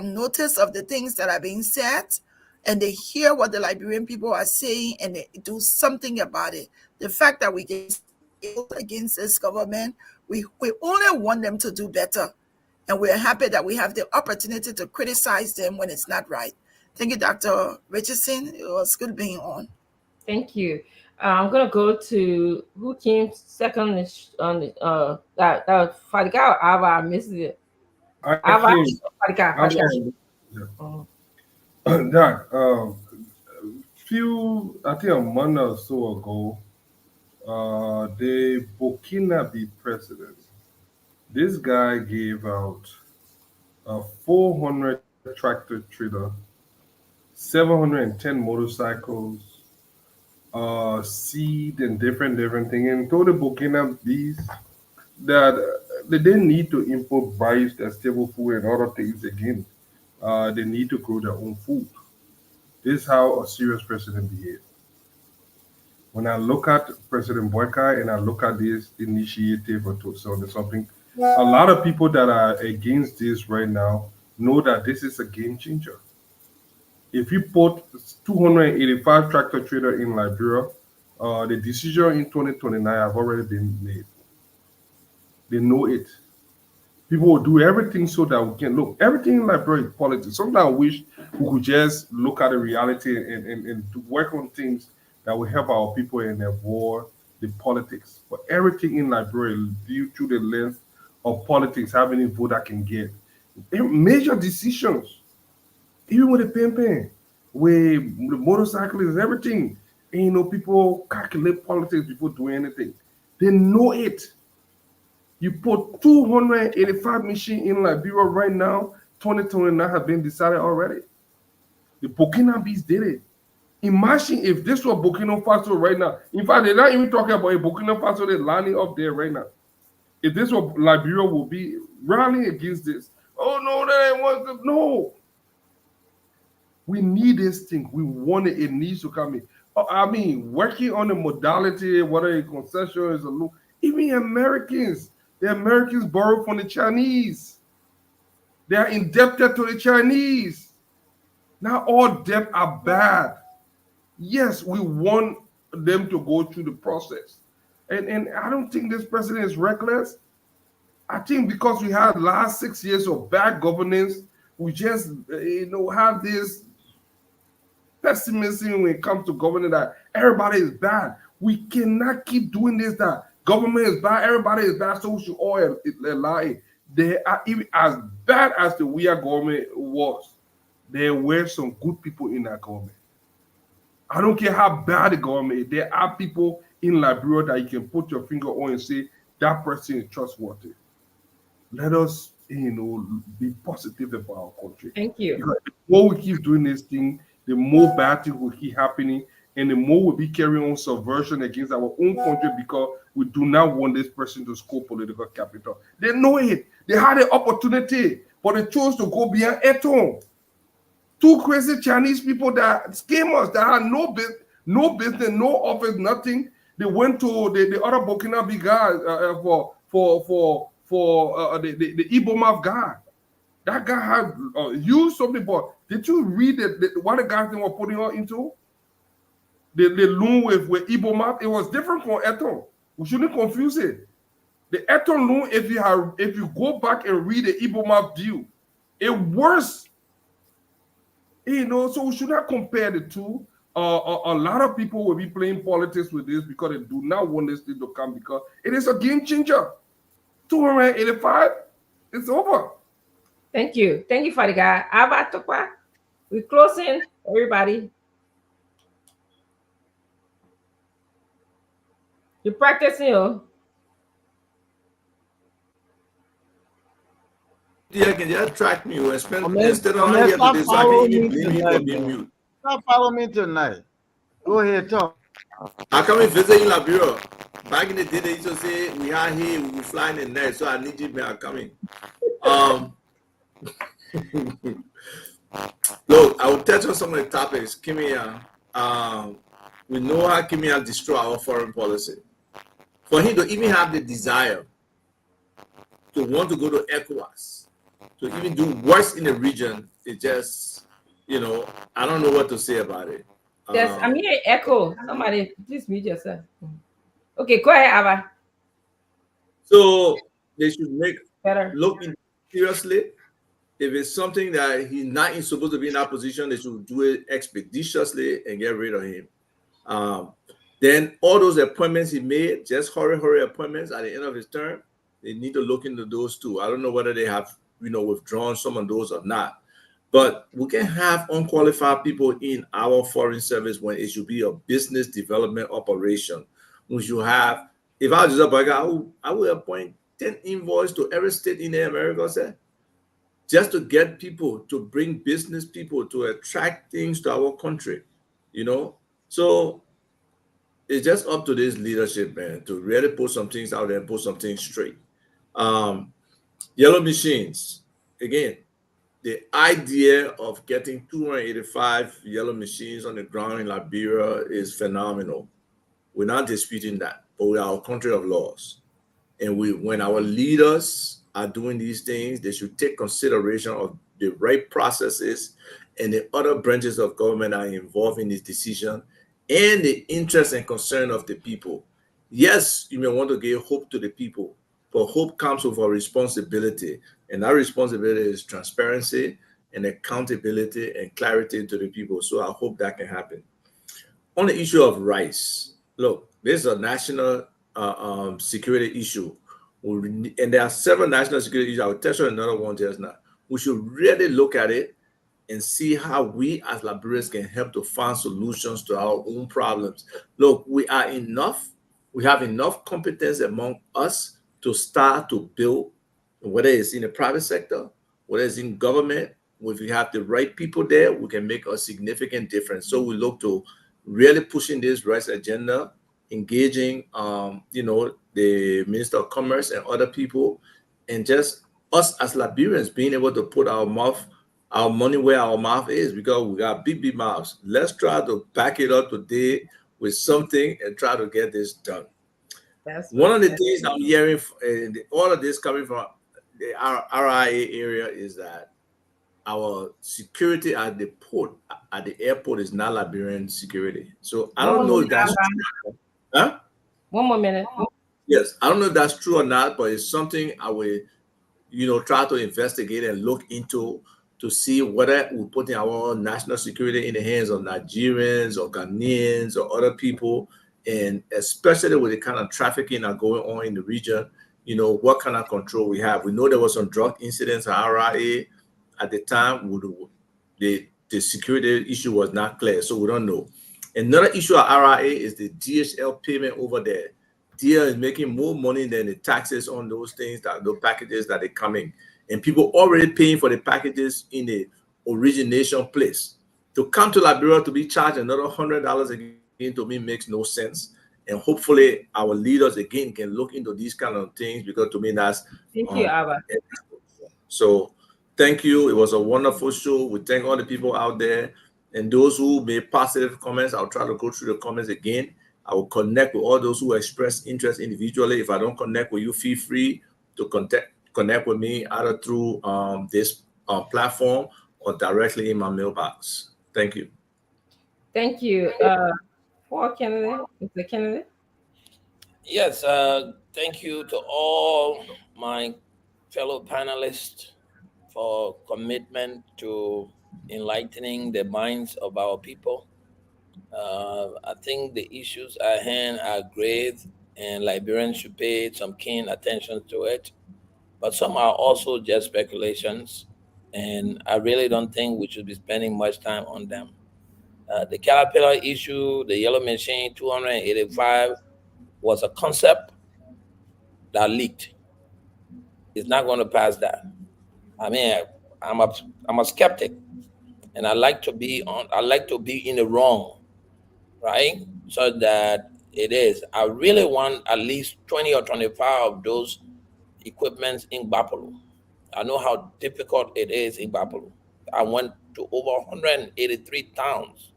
Speaker 17: notice of the things that are being said, and they hear what the Liberian people are saying and they do something about it. The fact that we get against this government, we only want them to do better. And we're happy that we have the opportunity to criticize them when it's not right. Thank you, Dr. Richardson. It was good being on.
Speaker 5: Thank you. I'm gonna go to who came second on the that Fadika or Ava. I missed it. Ava, Fadika.
Speaker 16: Doc, I think a month or so ago, the Burkinabe president, this guy gave out 400 tractor trailer, 710 motorcycles, seed and different things, and told the Burkinabes that they didn't need to import rice, stable food, and other things again. They need to grow their own food. This is how a serious president behaves. When I look at President Boyka and I look at this initiative or something, a lot of people that are against this right now know that this is a game changer. If you put 285 tractor trailer in Liberia, the decision in 2029 have already been made. They know it. People will do everything so that we can look. Everything in Liberia is politics. Sometimes I wish we could just look at the reality and work on things that will help our people and avoid the politics. But everything in Liberia is viewed through the lens of politics, how many vote I can get. Major decisions, even with the pimping, with the motorcyclists, everything. And people calculate politics before doing anything. They know it. You put 285 machines in Liberia right now, 2029 has been decided already. The Burkinabes did it. Imagine if this was Burkina Faso right now. In fact, they're not even talking about a Burkina Faso, they're lining up there right now. If this was Liberia, will be rallying against this. Oh, no, that ain't what. No. We need this thing. We want it. It needs to come in. I mean, working on the modality, whether a concession is a loan, even Americans, The Americans borrow from the Chinese. They are indebted to the Chinese. Not all debt are bad. Yes, we want them to go through the process. And I don't think this president is reckless. I think because we had last 6 years of bad governance, we just have this pessimism when it comes to government that everybody is bad. We cannot keep doing this, that government is bad, everybody is bad, so we should all allow it. They are even as bad as the weird government was. There were some good people in that government. I don't care how bad the government is. There are people in Liberia that you can put your finger on and say that person is trustworthy. Let us, be positive about our country.
Speaker 5: Thank you.
Speaker 16: Because the more we keep doing this thing, the more bad things will keep happening, and the more we'll be carrying on subversion against our own country because we do not want this person to score political capital. They know it. They had an opportunity, but they chose to go behind Eton. Two crazy Chinese people that scammers that had no business, no office, nothing. They went to the other Burkina Faso guy for the Igbo mouth guy. That guy had used something, but did you read what the guys they were putting her into? The loan with Igbo mouth, it was different from Eton. We shouldn't confuse it. The Eton loan, if you go back and read the Igbo mouth deal, it worse. So we should not compare the two. A lot of people will be playing politics with this because they do not want this thing to come because it is a game changer. 285, it's over.
Speaker 5: Thank you. Thank you, Father God. Abatokwa. We're closing, everybody. You're practicing, oh.
Speaker 18: Yeah, can just track me. Instead of
Speaker 2: Stop following me tonight,
Speaker 18: being
Speaker 2: man.
Speaker 18: mute.
Speaker 2: Stop following me tonight. Go ahead, talk.
Speaker 18: I come and visit in Liberia. Back in the day, they used to say, we are here, we will fly in the night, so I need you, man, I'm coming. Look, I will touch on some of the topics. Kimia, we know how Kimia destroy our foreign policy. For him to even have the desire to want to go to ECOWAS, to even do worse in the region, it just, I don't know what to say about it.
Speaker 5: Yes, I'm hearing echo. Somebody, please mute yourself. Okay, go ahead, Ava.
Speaker 18: So they should look in seriously. If it's something that he's not supposed to be in that position, they should do it expeditiously and get rid of him. Then all those appointments he made, just hurry appointments at the end of his term, they need to look into those too. I don't know whether they have, withdrawn some of those or not. But we can have unqualified people in our foreign service when it should be a business development operation. We should have, if I was just I would appoint 10 envoys to every state in America, just to get people, to bring business people, to attract things to our country, So it's just up to this leadership, man, to really put some things out there and put some things straight. Yellow machines, again, the idea of getting 285 yellow machines on the ground in Liberia is phenomenal. We're not disputing that, but we are a country of laws. And when our leaders are doing these things, they should take consideration of the right processes and the other branches of government are involved in this decision and the interest and concern of the people. Yes, you may want to give hope to the people, but hope comes with a responsibility. And that responsibility is transparency and accountability and clarity to the people. So I hope that can happen. On the issue of rice, look, this is a national security issue. And there are several national security issues. I will touch on another one just now. We should really look at it and see how we as Liberians can help to find solutions to our own problems. Look, we have enough competence among us to start to build, whether it's in the private sector, whether it's in government. If we have the right people there, we can make a significant difference. So we look to really pushing this rights agenda, engaging, the Minister of Commerce and other people, and just us as Liberians being able to put our money where our mouth is, because we got big mouths. Let's try to back it up today with something and try to get this done. One of the things I'm hearing, all of this coming from the RIA area, is that our security at the port, at the airport, is not Liberian security. So I don't know if that's true. Huh?
Speaker 5: One more minute.
Speaker 18: Yes, I don't know if that's true or not, but it's something I will, try to investigate and look into to see whether we're putting our national security in the hands of Nigerians or Ghanaians or other people, and especially with the kind of trafficking that going on in the region, what kind of control we have. We know there was some drug incidents at RIA at the time. The security issue was not clear, so we don't know. Another issue at RIA is the DHL payment over there. DHL is making more money than the taxes on those things, those packages that are coming. And people already paying for the packages in the origination place. To come to Liberia to be charged another $100 again, to me makes no sense. And hopefully our leaders again can look into these kind of things, because to me that's
Speaker 5: Thank you, Abba.
Speaker 18: So thank you. It was a wonderful show. We thank all the people out there, and those who made positive comments. I'll try to go through the comments again. I will connect with all those who express interest individually. If I don't connect with you, feel free to connect with me either through this platform or directly in my mailbox. Thank you.
Speaker 5: Thank you. For Kennedy, Mr. Kennedy.
Speaker 19: Yes, thank you to all my fellow panelists for commitment to enlightening the minds of our people. I think the issues at hand are grave, and Liberians should pay some keen attention to it. But some are also just speculations, and I really don't think we should be spending much time on them. The Caterpillar issue, the yellow machine 285, was a concept that leaked. It's not going to pass that. I mean, I'm a skeptic, and I like to be in the wrong, right? So that it is. I really want at least 20 or 25 of those equipments in Bapalo. I know how difficult it is in Bapalo. I went to over 183 towns.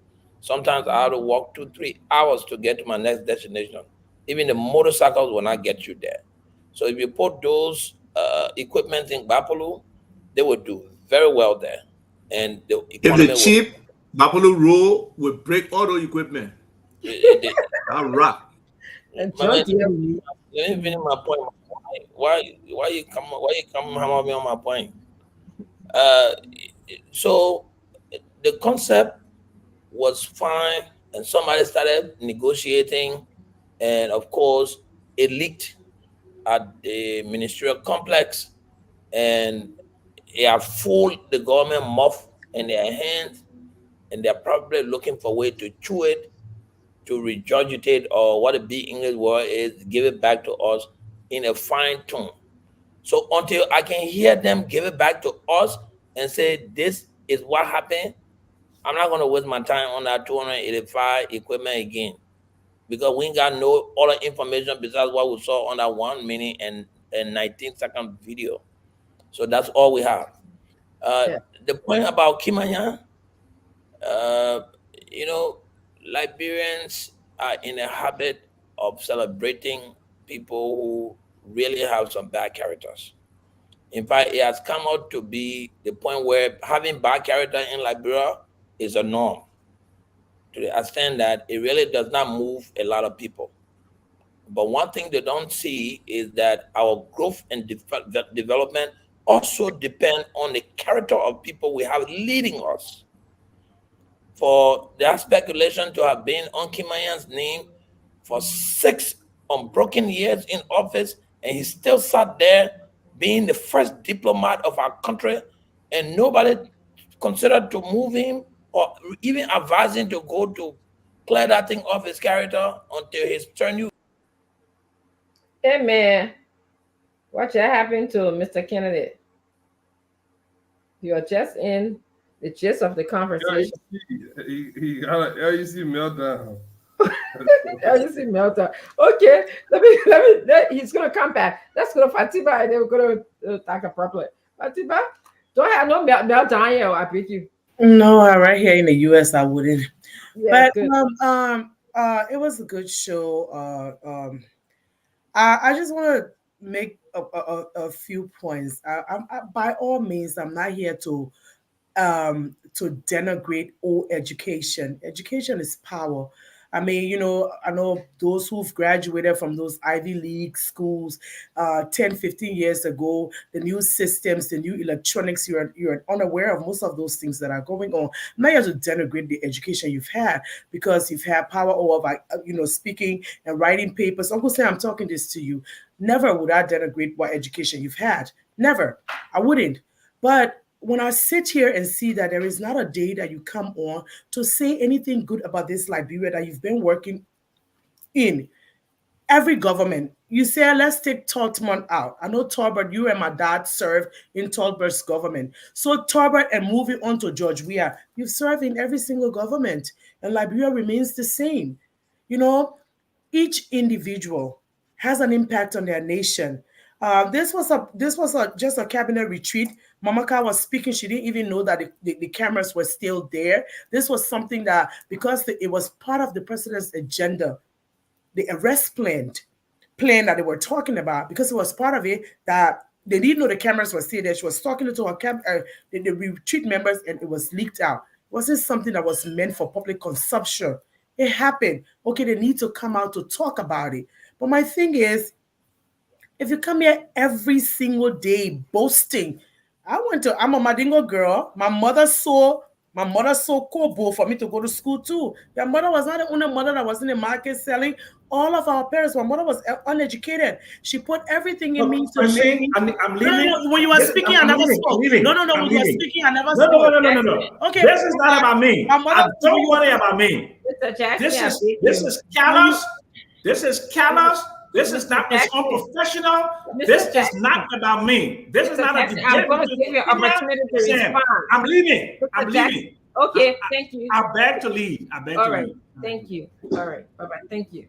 Speaker 19: Sometimes I had to walk 2-3 hours to get to my next destination. Even the motorcycles will not get you there. So if you put those equipment in Bapalo, they will do very well there. And the
Speaker 18: If
Speaker 19: economy
Speaker 18: the
Speaker 19: will.
Speaker 18: cheap Buffalo Road will break all the equipment. I'll rock.
Speaker 19: Let me finish my point. Why you come hammer me on my point? So the concept was fine, and somebody started negotiating, and of course it leaked at the ministerial complex, and they have fooled the government muff in their hands, and they're probably looking for a way to chew it, to regurgitate, or what a big English word is, give it back to us in a fine tune. So until I can hear them give it back to us and say this is what happened, I'm not gonna waste my time on that 285 equipment again, because we ain't got no other information besides what we saw on that 1 minute and 19-second video. So that's all we have. The point about Kimanya, uh, you know, Liberians are in a habit of celebrating people who really have some bad characters. In fact, it has come out to be the point where having bad character in Liberia is a norm, to the extent that it really does not move a lot of people. But one thing they don't see is that our growth and development also depend on the character of people we have leading us. For that speculation to have been on Kimayan's name for 6 unbroken years in office, and he still sat there being the first diplomat of our country, and nobody considered to move him or even advise him to go to clear that thing off his character until his turn.
Speaker 5: Hey man, what happened to Mr. Kennedy? You are just in the gist of the conversation.
Speaker 16: He got an LUC meltdown.
Speaker 5: LUC meltdown. Okay, he's gonna come back. Let's go to Fatiba and then we're gonna talk properly. Fatiba, don't have no meltdown here, I pick you.
Speaker 21: No, right here in the US I wouldn't.
Speaker 5: Yeah,
Speaker 21: But it was a good show. I just want to make a few points. By all means, I'm not here to denigrate all education. Education is power. I mean, I know those who've graduated from those Ivy League schools 10, 15 years ago, the new systems, the new electronics, you're unaware of most of those things that are going on. I'm not here to denigrate the education you've had because you've had power over, like, speaking and writing papers. Uncle Sam, I'm talking this to you. Never would I denigrate what education you've had. Never. I wouldn't. But when I sit here and see that there is not a day that you come on to say anything good about this Liberia that you've been working in, every government, you say, let's take Toltman out. I know Tolbert, you and my dad served in Tolbert's government. So Tolbert, and moving on to George Weah, you've served in every single government, and Liberia remains the same. Each individual has an impact on their nation. This was just a cabinet retreat. Mamaka was speaking. She didn't even know that the cameras were still there. This was something that, because it was part of the president's agenda, the arrest plan that they were talking about, because it was part of it, that they didn't know the cameras were still there. She was talking to her the retreat members, and it was leaked out. It wasn't something that was meant for public consumption. It happened. Okay, they need to come out to talk about it. But my thing is, if you come here every single day boasting, I'm a Madingo girl. My mother saw Kobo for me to go to school too. Your mother was not the only mother that was in the market selling. All of our parents, my mother was uneducated. She put everything in me to make me.
Speaker 15: I'm leaving.
Speaker 21: No, when you were speaking, I never spoke. No. When you were speaking, I never spoke.
Speaker 15: No.
Speaker 21: Okay.
Speaker 15: This is not about me. Don't worry about me.
Speaker 5: Mr. Jackson,
Speaker 15: This is callous. This is callous. This is not. It's unprofessional. This is not about me. This is not a debate.
Speaker 5: I'm going to give you an opportunity to respond.
Speaker 15: I'm leaving. I'm leaving.
Speaker 5: Okay, thank you.
Speaker 15: I beg to leave.
Speaker 5: All right, thank you. All right, bye-bye. Thank you.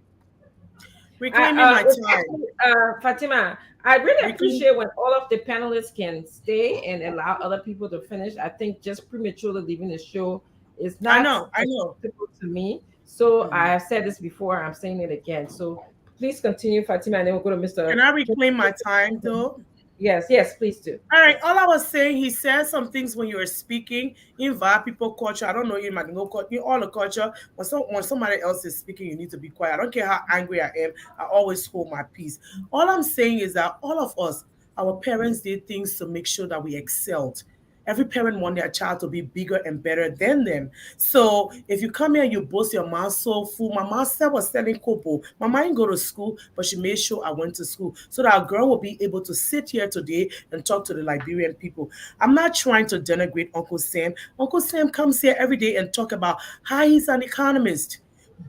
Speaker 21: Reclaiming my time.
Speaker 5: Fatima, I really appreciate when all of the panelists can stay and allow other people to finish. I think just prematurely leaving the show is not acceptable to me. So I have said this before, I'm saying it again. So please continue, Fatima, and then we'll go to Mr.
Speaker 21: Can I reclaim my time, though?
Speaker 5: Yes, please do.
Speaker 21: All right. All I was saying, he said some things when you were speaking, invite people culture. I don't know you, might know all the culture. When somebody else is speaking, you need to be quiet. I don't care how angry I am. I always hold my peace. All I'm saying is that all of us, our parents did things to make sure that we excelled. Every parent wants their child to be bigger and better than them. So if you come here, you boast your mom so full. My mom said was selling kobo. My mom didn't go to school, but she made sure I went to school so that a girl will be able to sit here today and talk to the Liberian people. I'm not trying to denigrate Uncle Sam. Uncle Sam comes here every day and talk about how he's an economist,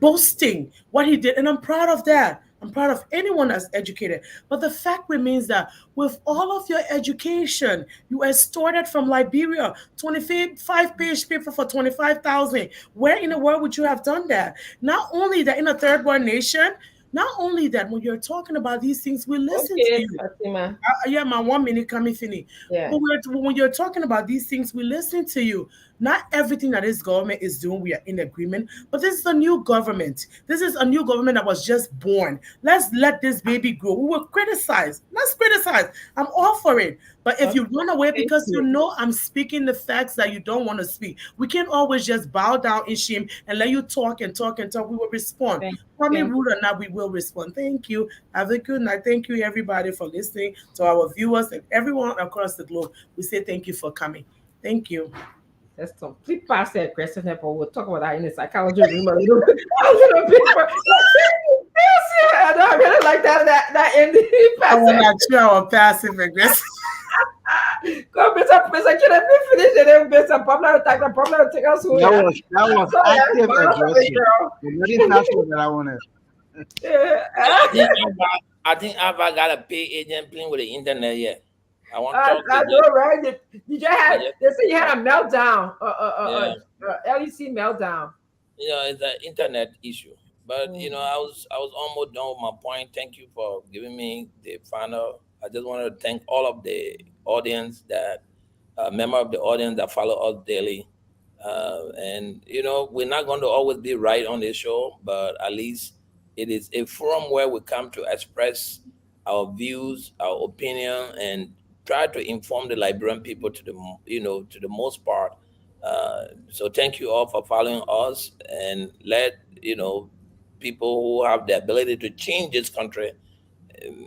Speaker 21: boasting what he did. And I'm proud of that. I'm proud of anyone that's educated. But the fact remains that with all of your education, you extorted from Liberia 25-page paper for 25,000. Where in the world would you have done that? Not only that, in a third world nation, not only that, when you're talking about these things, we listen to you.
Speaker 5: Fatima.
Speaker 21: Yeah, my 1 minute coming finish.
Speaker 5: Yeah.
Speaker 21: But when you're talking about these things, we listen to you. Not everything that this government is doing, we are in agreement. But this is a new government. This is a new government that was just born. Let's let this baby grow. We will criticize. Let's criticize. I'm all for it. But if you run away because you know I'm speaking the facts that you don't want to speak, we can't always just bow down in shame and let you talk and talk and talk. We will respond. Call me rude or not, we will respond. Thank you. Have a good night. Thank you, everybody, for listening. To our viewers and everyone across the globe, we say thank you for coming. Thank you.
Speaker 5: That's complete past that question, but we'll talk about that in the psychology room a little bit. I don't really like that ending.
Speaker 21: I'm passive aggressive.
Speaker 5: Go, Mr. Can I finish and then Mr. Pablo take the problem take us home?
Speaker 2: That was active aggressive. Very passive that I wanted.
Speaker 19: I think Ava got a pay agent playing with the internet yet. I want to
Speaker 5: I know, right? Did you have? They say you had a meltdown, LEC meltdown.
Speaker 19: It's an internet issue. But I was almost done with my point. Thank you for giving me the final. I just wanted to thank all of the audience member of the audience that follow us daily. And we're not going to always be right on this show, but at least It is a forum where we come to express our views, our opinion, and try to inform the Liberian people to the to the most part. So thank you all for following us, and let people who have the ability to change this country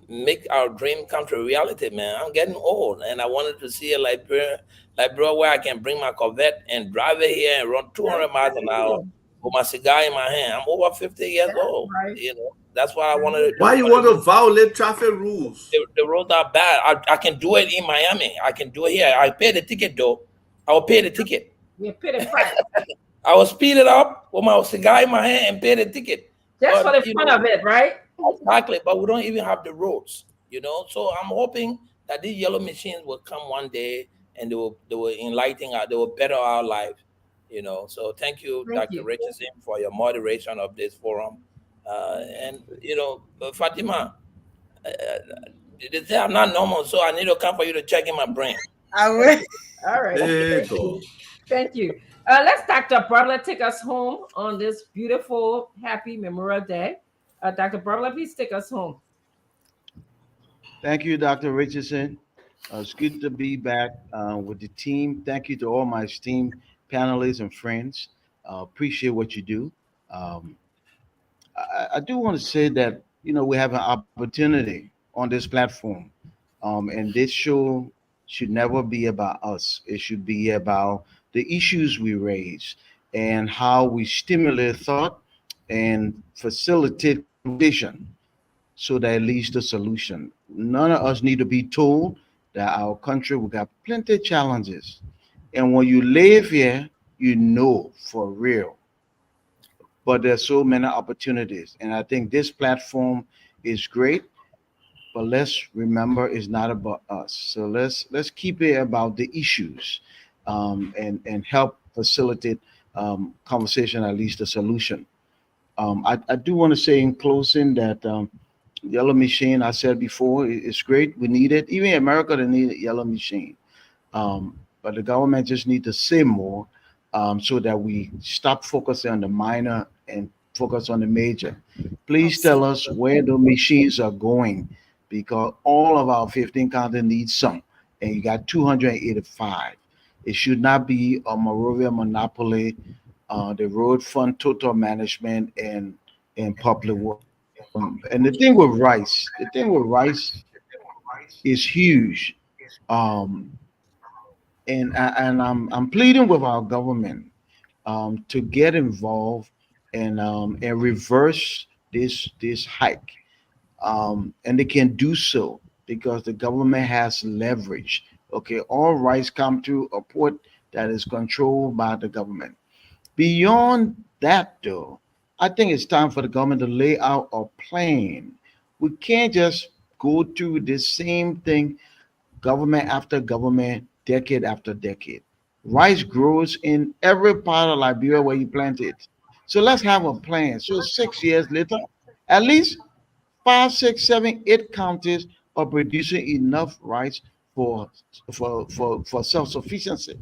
Speaker 19: make our dream come to reality, man. I'm getting old, and I wanted to see a Liberia where I can bring my Corvette and drive it here and run 200 miles an hour with my cigar in my hand. I'm over 50 years old. That's what I wanted to do.
Speaker 18: Why you want to violate traffic rules?
Speaker 19: The roads are bad. I can do it in Miami. I can do it here. I pay the ticket though. I will pay the ticket.
Speaker 5: You pay the price.
Speaker 19: I will speed it up with my cigar in my hand and pay the ticket.
Speaker 5: Just for the fun of it, right?
Speaker 19: Exactly, but we don't even have the roads, So I'm hoping that these yellow machines will come one day and they will enlighten us, they will better our lives, So thank you, Dr. Richardson, for your moderation of this forum. And Fatima, they say I'm not normal, so I need to come for you to check in my brain.
Speaker 21: I will.
Speaker 5: All right.
Speaker 18: There you go.
Speaker 5: Thank you. Let's Dr. Barbara take us home on this beautiful, happy Memorial Day. Dr. Barbara, please take us home.
Speaker 2: Thank you, Dr. Richardson. It's good to be back with the team. Thank you to all my esteemed panelists and friends. Appreciate what you do. I do want to say that we have an opportunity on this platform, and this show should never be about us. It should be about the issues we raise and how we stimulate thought and facilitate conversation so that it leads to solution. None of us need to be told that our country we got plenty of challenges, and when you live here, you know for real but there's so many opportunities. And I think this platform is great, but let's remember it's not about us. So let's keep it about the issues and help facilitate conversation, at least a solution. I do want to say in closing that yellow machine, I said before, it's great. We need it. Even in America, they need a yellow machine. But the government just need to say more so that we stop focusing on the minor and focus on the major. Please tell us where the machines are going because all of our 15 counties need some, and you got 285. It should not be a Morovia monopoly, the road fund total management and public work. And the thing with rice is huge. Um, and I'm pleading with our government to get involved and reverse this hike, and they can do so because the government has leverage. Okay, all rights come to a port that is controlled by the government. Beyond that, though, I think it's time for the government to lay out a plan. We can't just go through the same thing government after government, decade after decade. Rice grows in every part of Liberia where you plant it. So let's have a plan. So 6 years later, at least five, six, seven, eight counties are producing enough rice for for self-sufficiency.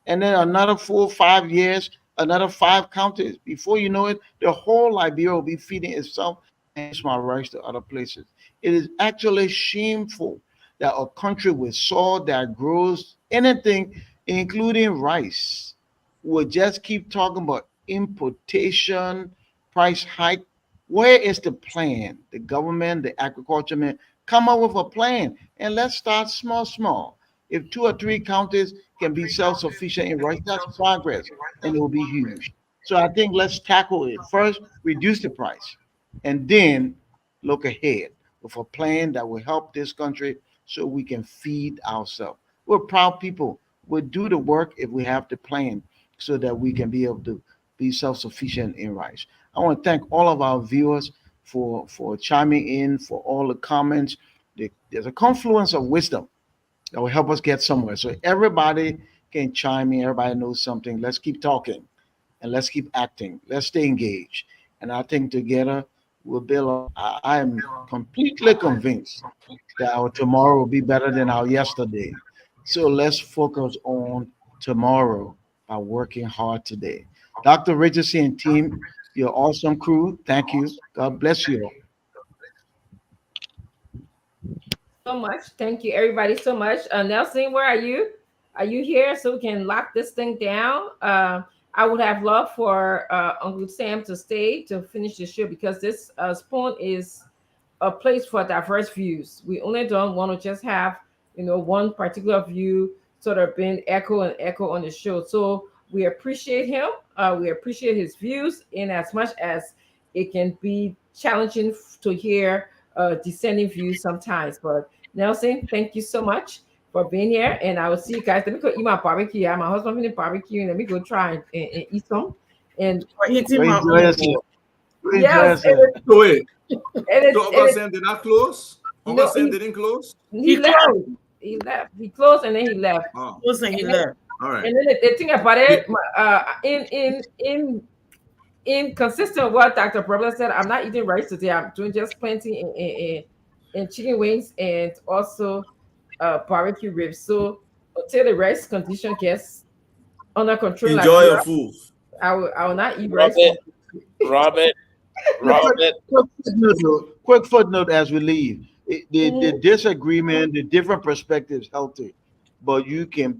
Speaker 2: And then another 4 or 5 years, another five counties. Before you know it, the whole Liberia will be feeding itself and small rice to other places. It is actually shameful that a country with soil that grows anything, including rice, will just keep talking about importation, price hike. Where is the plan? The government, the agriculture man, come up with a plan and let's start small, small. If two or three counties can be self-sufficient in rice, that's progress, and it will be huge. So I think let's tackle it. First, reduce the price, and then look ahead with a plan that will help this country so we can feed ourselves. We're proud people. We'll do the work if we have the plan so that we can be able to be self-sufficient in rice. I want to thank all of our viewers for chiming in, for all the comments. There's a confluence of wisdom that will help us get somewhere. So everybody can chime in. Everybody knows something. Let's keep talking and let's keep acting. Let's stay engaged. And I think together we'll build. I am completely convinced that our tomorrow will be better than our yesterday. So let's focus on tomorrow by working hard today. Dr. Richardson and team, You're awesome crew. Thank you. God bless you all.
Speaker 5: So much. Thank you, everybody, so much. Nelson, where are you? Are you here so we can lock this thing down? I would have loved for Uncle Sam to stay to finish the show because this spoon is a place for diverse views. We only don't want to just have, one particular view sort of being echo and echo on the show. So we appreciate him. We appreciate his views in as much as it can be challenging to hear dissenting views sometimes. But Nelson, thank you so much for being here. And I will see you guys. Let me go eat my barbecue. My husband finished barbecue. Let me go try and eat some. And
Speaker 2: Enjoy yourself. Enjoy
Speaker 5: yes,
Speaker 2: yourself.
Speaker 18: So wait,
Speaker 5: and
Speaker 18: so Uncle Sam did not close? Uncle Sam didn't close?
Speaker 5: he left. He left. He closed and then he left.
Speaker 18: Oh.
Speaker 21: Closed and he left.
Speaker 18: All right.
Speaker 5: And then the thing about it, in consistent with what Dr. Brother said, I'm not eating rice today. I'm doing just plenty in chicken wings and also barbecue ribs. So until the rice condition gets under control,
Speaker 18: Enjoy your food.
Speaker 5: I will not eat rice.
Speaker 19: Robert,
Speaker 2: Quick footnote as we leave. The disagreement, the different perspectives, healthy, but you can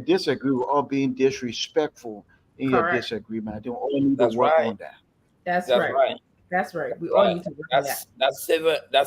Speaker 2: disagree without being disrespectful in your
Speaker 5: Correct.
Speaker 2: disagreement. I think all need to
Speaker 19: That's
Speaker 2: work
Speaker 19: right.
Speaker 2: on that.
Speaker 5: That's
Speaker 19: That's
Speaker 5: right.
Speaker 19: right.
Speaker 5: That's right. We all need to work on that.
Speaker 19: That's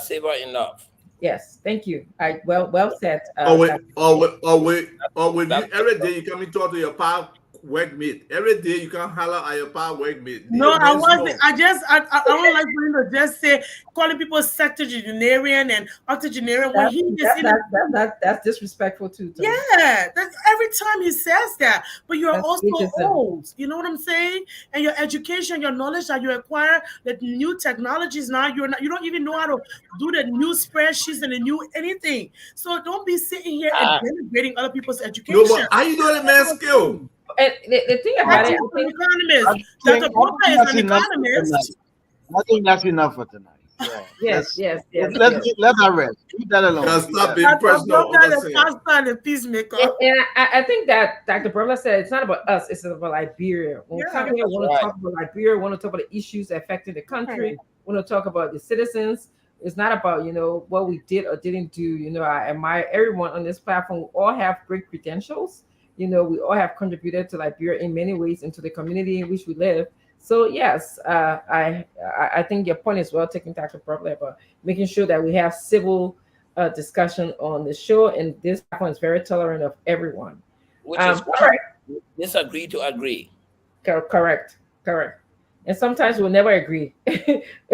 Speaker 19: savor enough.
Speaker 5: Yes, thank you. Well said.
Speaker 18: Or with you every day you come and talk to your pal workmate. Every day you can holler at your pal workmate.
Speaker 21: No,
Speaker 18: Leave
Speaker 21: I
Speaker 18: men
Speaker 21: wasn't.
Speaker 18: small.
Speaker 21: I don't like for him to just say calling people septuagenarian and octogenarian when he is in.
Speaker 5: That's disrespectful too. Tony.
Speaker 21: Yeah, that's every time he says that. But you're
Speaker 5: That's
Speaker 21: also
Speaker 5: ageism.
Speaker 21: old. You know what I'm saying? And your education, your knowledge that you acquire, the new technologies now, you don't even know how to do the new spreadsheets and the new anything. So don't be sitting here and denigrating other people's education.
Speaker 18: No, but how you doing it, man? Skill.
Speaker 5: And the thing about it,
Speaker 21: He's an economist. Dr. Boca is
Speaker 2: that's
Speaker 21: an
Speaker 2: enough for
Speaker 21: economist.
Speaker 2: I think that's enough for tonight. Yeah.
Speaker 5: Yes.
Speaker 2: Let that rest. Leave that alone.
Speaker 18: Yeah, stop being personal.
Speaker 21: The peacemaker.
Speaker 5: And I think that Dr. Burma said it's not about us, it's about Liberia. When we come here, we want to talk about Liberia, we want to talk about the issues affecting the country, we want to talk about the citizens. It's not about, what we did or didn't do. I admire everyone on this platform. We all have great credentials. We all have contributed to Liberia in many ways into the community in which we live. So yes, I think your point is well taken, Dr. Butler, about making sure that we have civil discussion on the show, and this platform is very tolerant of everyone.
Speaker 19: Which is
Speaker 5: correct.
Speaker 19: Disagree to agree.
Speaker 5: Correct. And sometimes we'll never agree.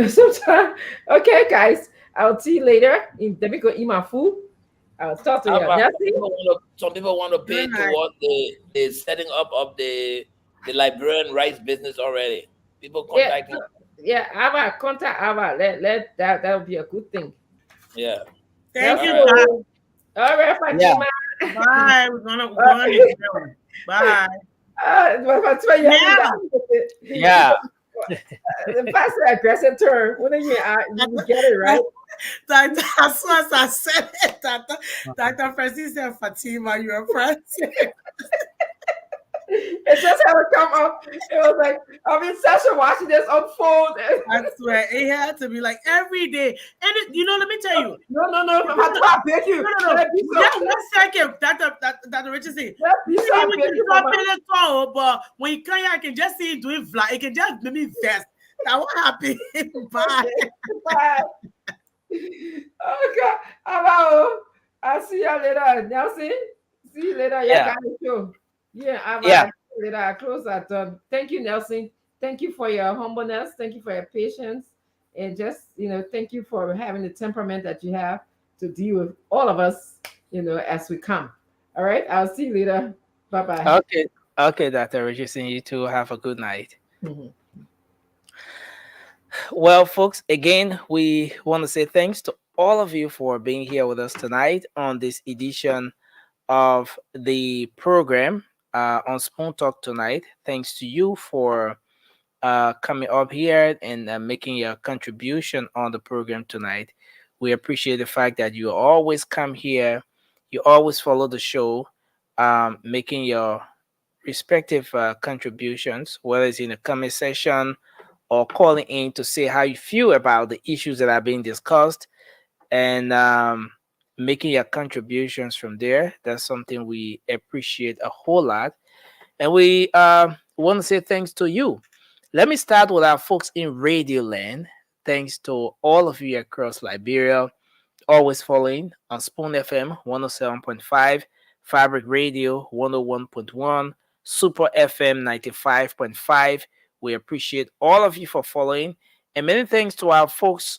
Speaker 5: Sometimes, okay, guys, I'll see you later. Let me go eat my food. I'll talk to you.
Speaker 19: Some people want to pay toward the setting up of the Liberian rice business already. People contacting.
Speaker 5: Yeah, our contact our let that would be a good thing.
Speaker 19: Yeah.
Speaker 21: Thank you.
Speaker 5: All right, Fatima.
Speaker 21: Bye. We're gonna go. Bye.
Speaker 4: Yeah.
Speaker 5: The passive aggressive term. When you get it right.
Speaker 21: As soon as I said it, Dr. Francis said, Fatima, you're a friend.
Speaker 5: It just had to come up. It was like I'm in session watching this unfold.
Speaker 21: I swear it had to be like every day. And let me tell you.
Speaker 5: No. I beg you.
Speaker 21: No. Yeah, 1 second. Dr. Richardson. But when you come here, I can just see him doing vlog. It can just make me vest. That what happened. Bye.
Speaker 5: Oh God. Hello. I'll see you later. Nelson. See you later. Yeah. Yeah, I close at thank you, Nelson. Thank you for your humbleness. Thank you for your patience. And just, thank you for having the temperament that you have to deal with all of us, as we come. All right. I'll see you later. Bye-bye.
Speaker 4: Okay, Dr. Richardson. You too. Have a good night.
Speaker 5: Mm-hmm.
Speaker 4: Well, folks, again, we want to say thanks to all of you for being here with us tonight on this edition of the program on Spoon Talk tonight. Thanks to you for coming up here and making your contribution on the program tonight. We appreciate the fact that you always come here, you always follow the show, making your respective contributions, whether it's in the comment section or calling in to say how you feel about the issues that are being discussed, and making your contributions from there. That's something we appreciate a whole lot. And we want to say thanks to you. Let me start with our folks in Radio Land. Thanks to all of you across Liberia, always following on Spoon FM 107.5, Fabric Radio 101.1, Super FM 95.5. We appreciate all of you for following. And many thanks to our folks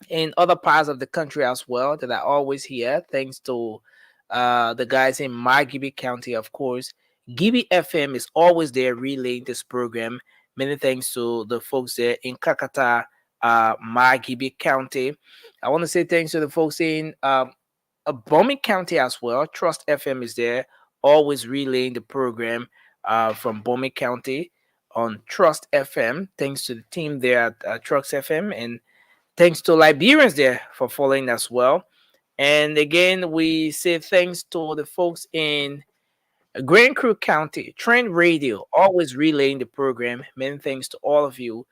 Speaker 4: in other parts of the country as well that are always here. Thanks to the guys in Margibi County, of course. Gibi FM is always there relaying this program. Many thanks to the folks there in Kakata, Margibi County. I want to say thanks to the folks in Bomi County as well. Trust FM is there, always relaying the program from Bomi County on Trust FM. Thanks to the team there at Trust FM, and thanks to Liberians there for following as well. And again, we say thanks to the folks in Grand Crew County, Trend Radio, always relaying the program. Many thanks to all of you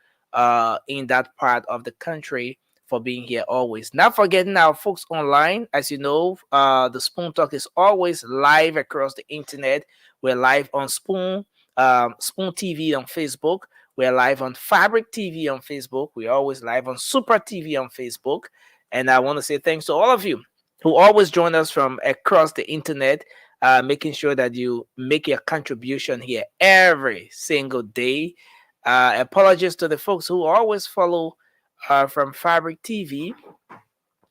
Speaker 4: in that part of the country for being here always. Not forgetting our folks online. As you know, the Spoon Talk is always live across the internet. We're live on Spoon TV on Facebook. We're live on Fabric TV on Facebook. We're always live on Super TV on Facebook. And I want to say thanks to all of you who always join us from across the internet, making sure that you make your contribution here every single day. Apologies to the folks who always follow from Fabric TV.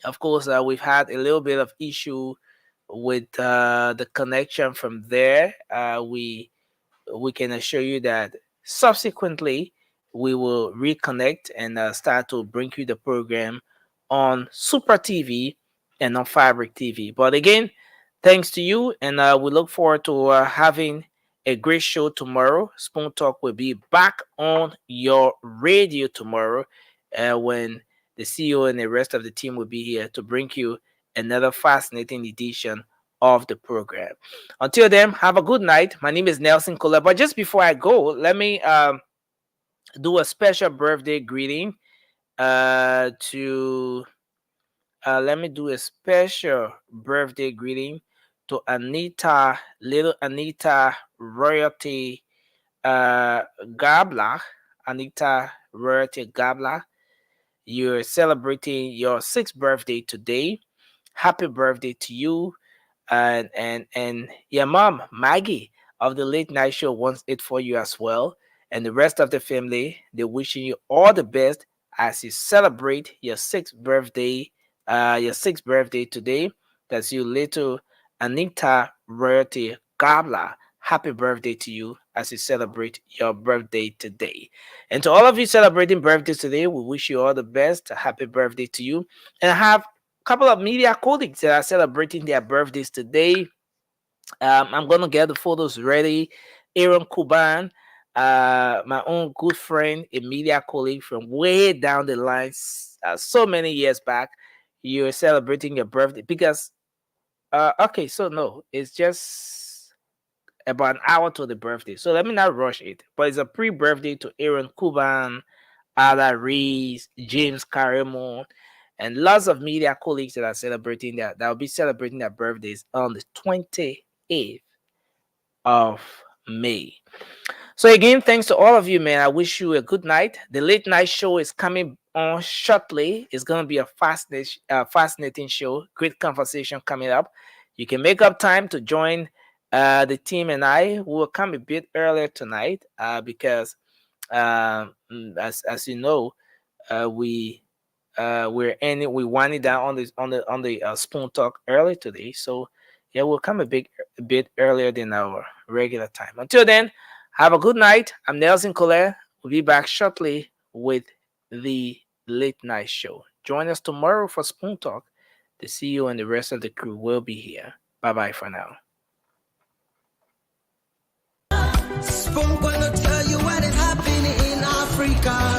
Speaker 4: Of course, we've had a little bit of issue with the connection from there. We can assure you that subsequently we will reconnect and start to bring you the program on Super TV and on Fabric TV. But again, thanks to you, and we look forward to having a great show tomorrow. Spoon Talk will be back on your radio tomorrow when the CEO and the rest of the team will be here to bring you another fascinating edition of the program. Until then, have a good night. My name is Nelson Kola. But just before I go, let me do a special birthday greeting to let me do a special birthday greeting to Anita, little Anita Royalty Gabla. Anita Royalty Gabla, you're celebrating your 6th birthday today. Happy birthday to you. And your mom, Maggie, of the Late Night Show wants it for you as well. And the rest of the family, they're wishing you all the best as you celebrate your 6th birthday. Your 6th birthday today. That's you, little Anita Royalty Gabla. Happy birthday to you as you celebrate your birthday today. And to all of you celebrating birthdays today, we wish you all the best. Happy birthday to you. And I have a couple of media colleagues that are celebrating their birthdays today. I'm going to get the photos ready. Aaron Kuban, my own good friend, a media colleague from way down the line, so many years back. You're celebrating your birthday because, okay, so no, it's just about an hour to the birthday. So let me not rush it. But it's a pre-birthday to Aaron Kuban, Ada Reese, James Caremo, and lots of media colleagues that are celebrating that will be celebrating their birthdays on the 28th of May. So again, thanks to all of you, man. I wish you a good night. The Late Night Show is coming on shortly. It's going to be a fascinating show. Great conversation coming up. You can make up time to join the team, and I will come a bit earlier tonight because, as you know, we're winding down on the Spoon Talk early today. So yeah, we'll come a bit earlier than our regular time. Until then, have a good night. I'm Nelson Colette. We'll be back shortly with the Late Night Show. Join us tomorrow for Spoon Talk. The CEO and the rest of the crew will be here. Bye-bye for now.
Speaker 1: Spoon gonna tell you what is happening in Africa.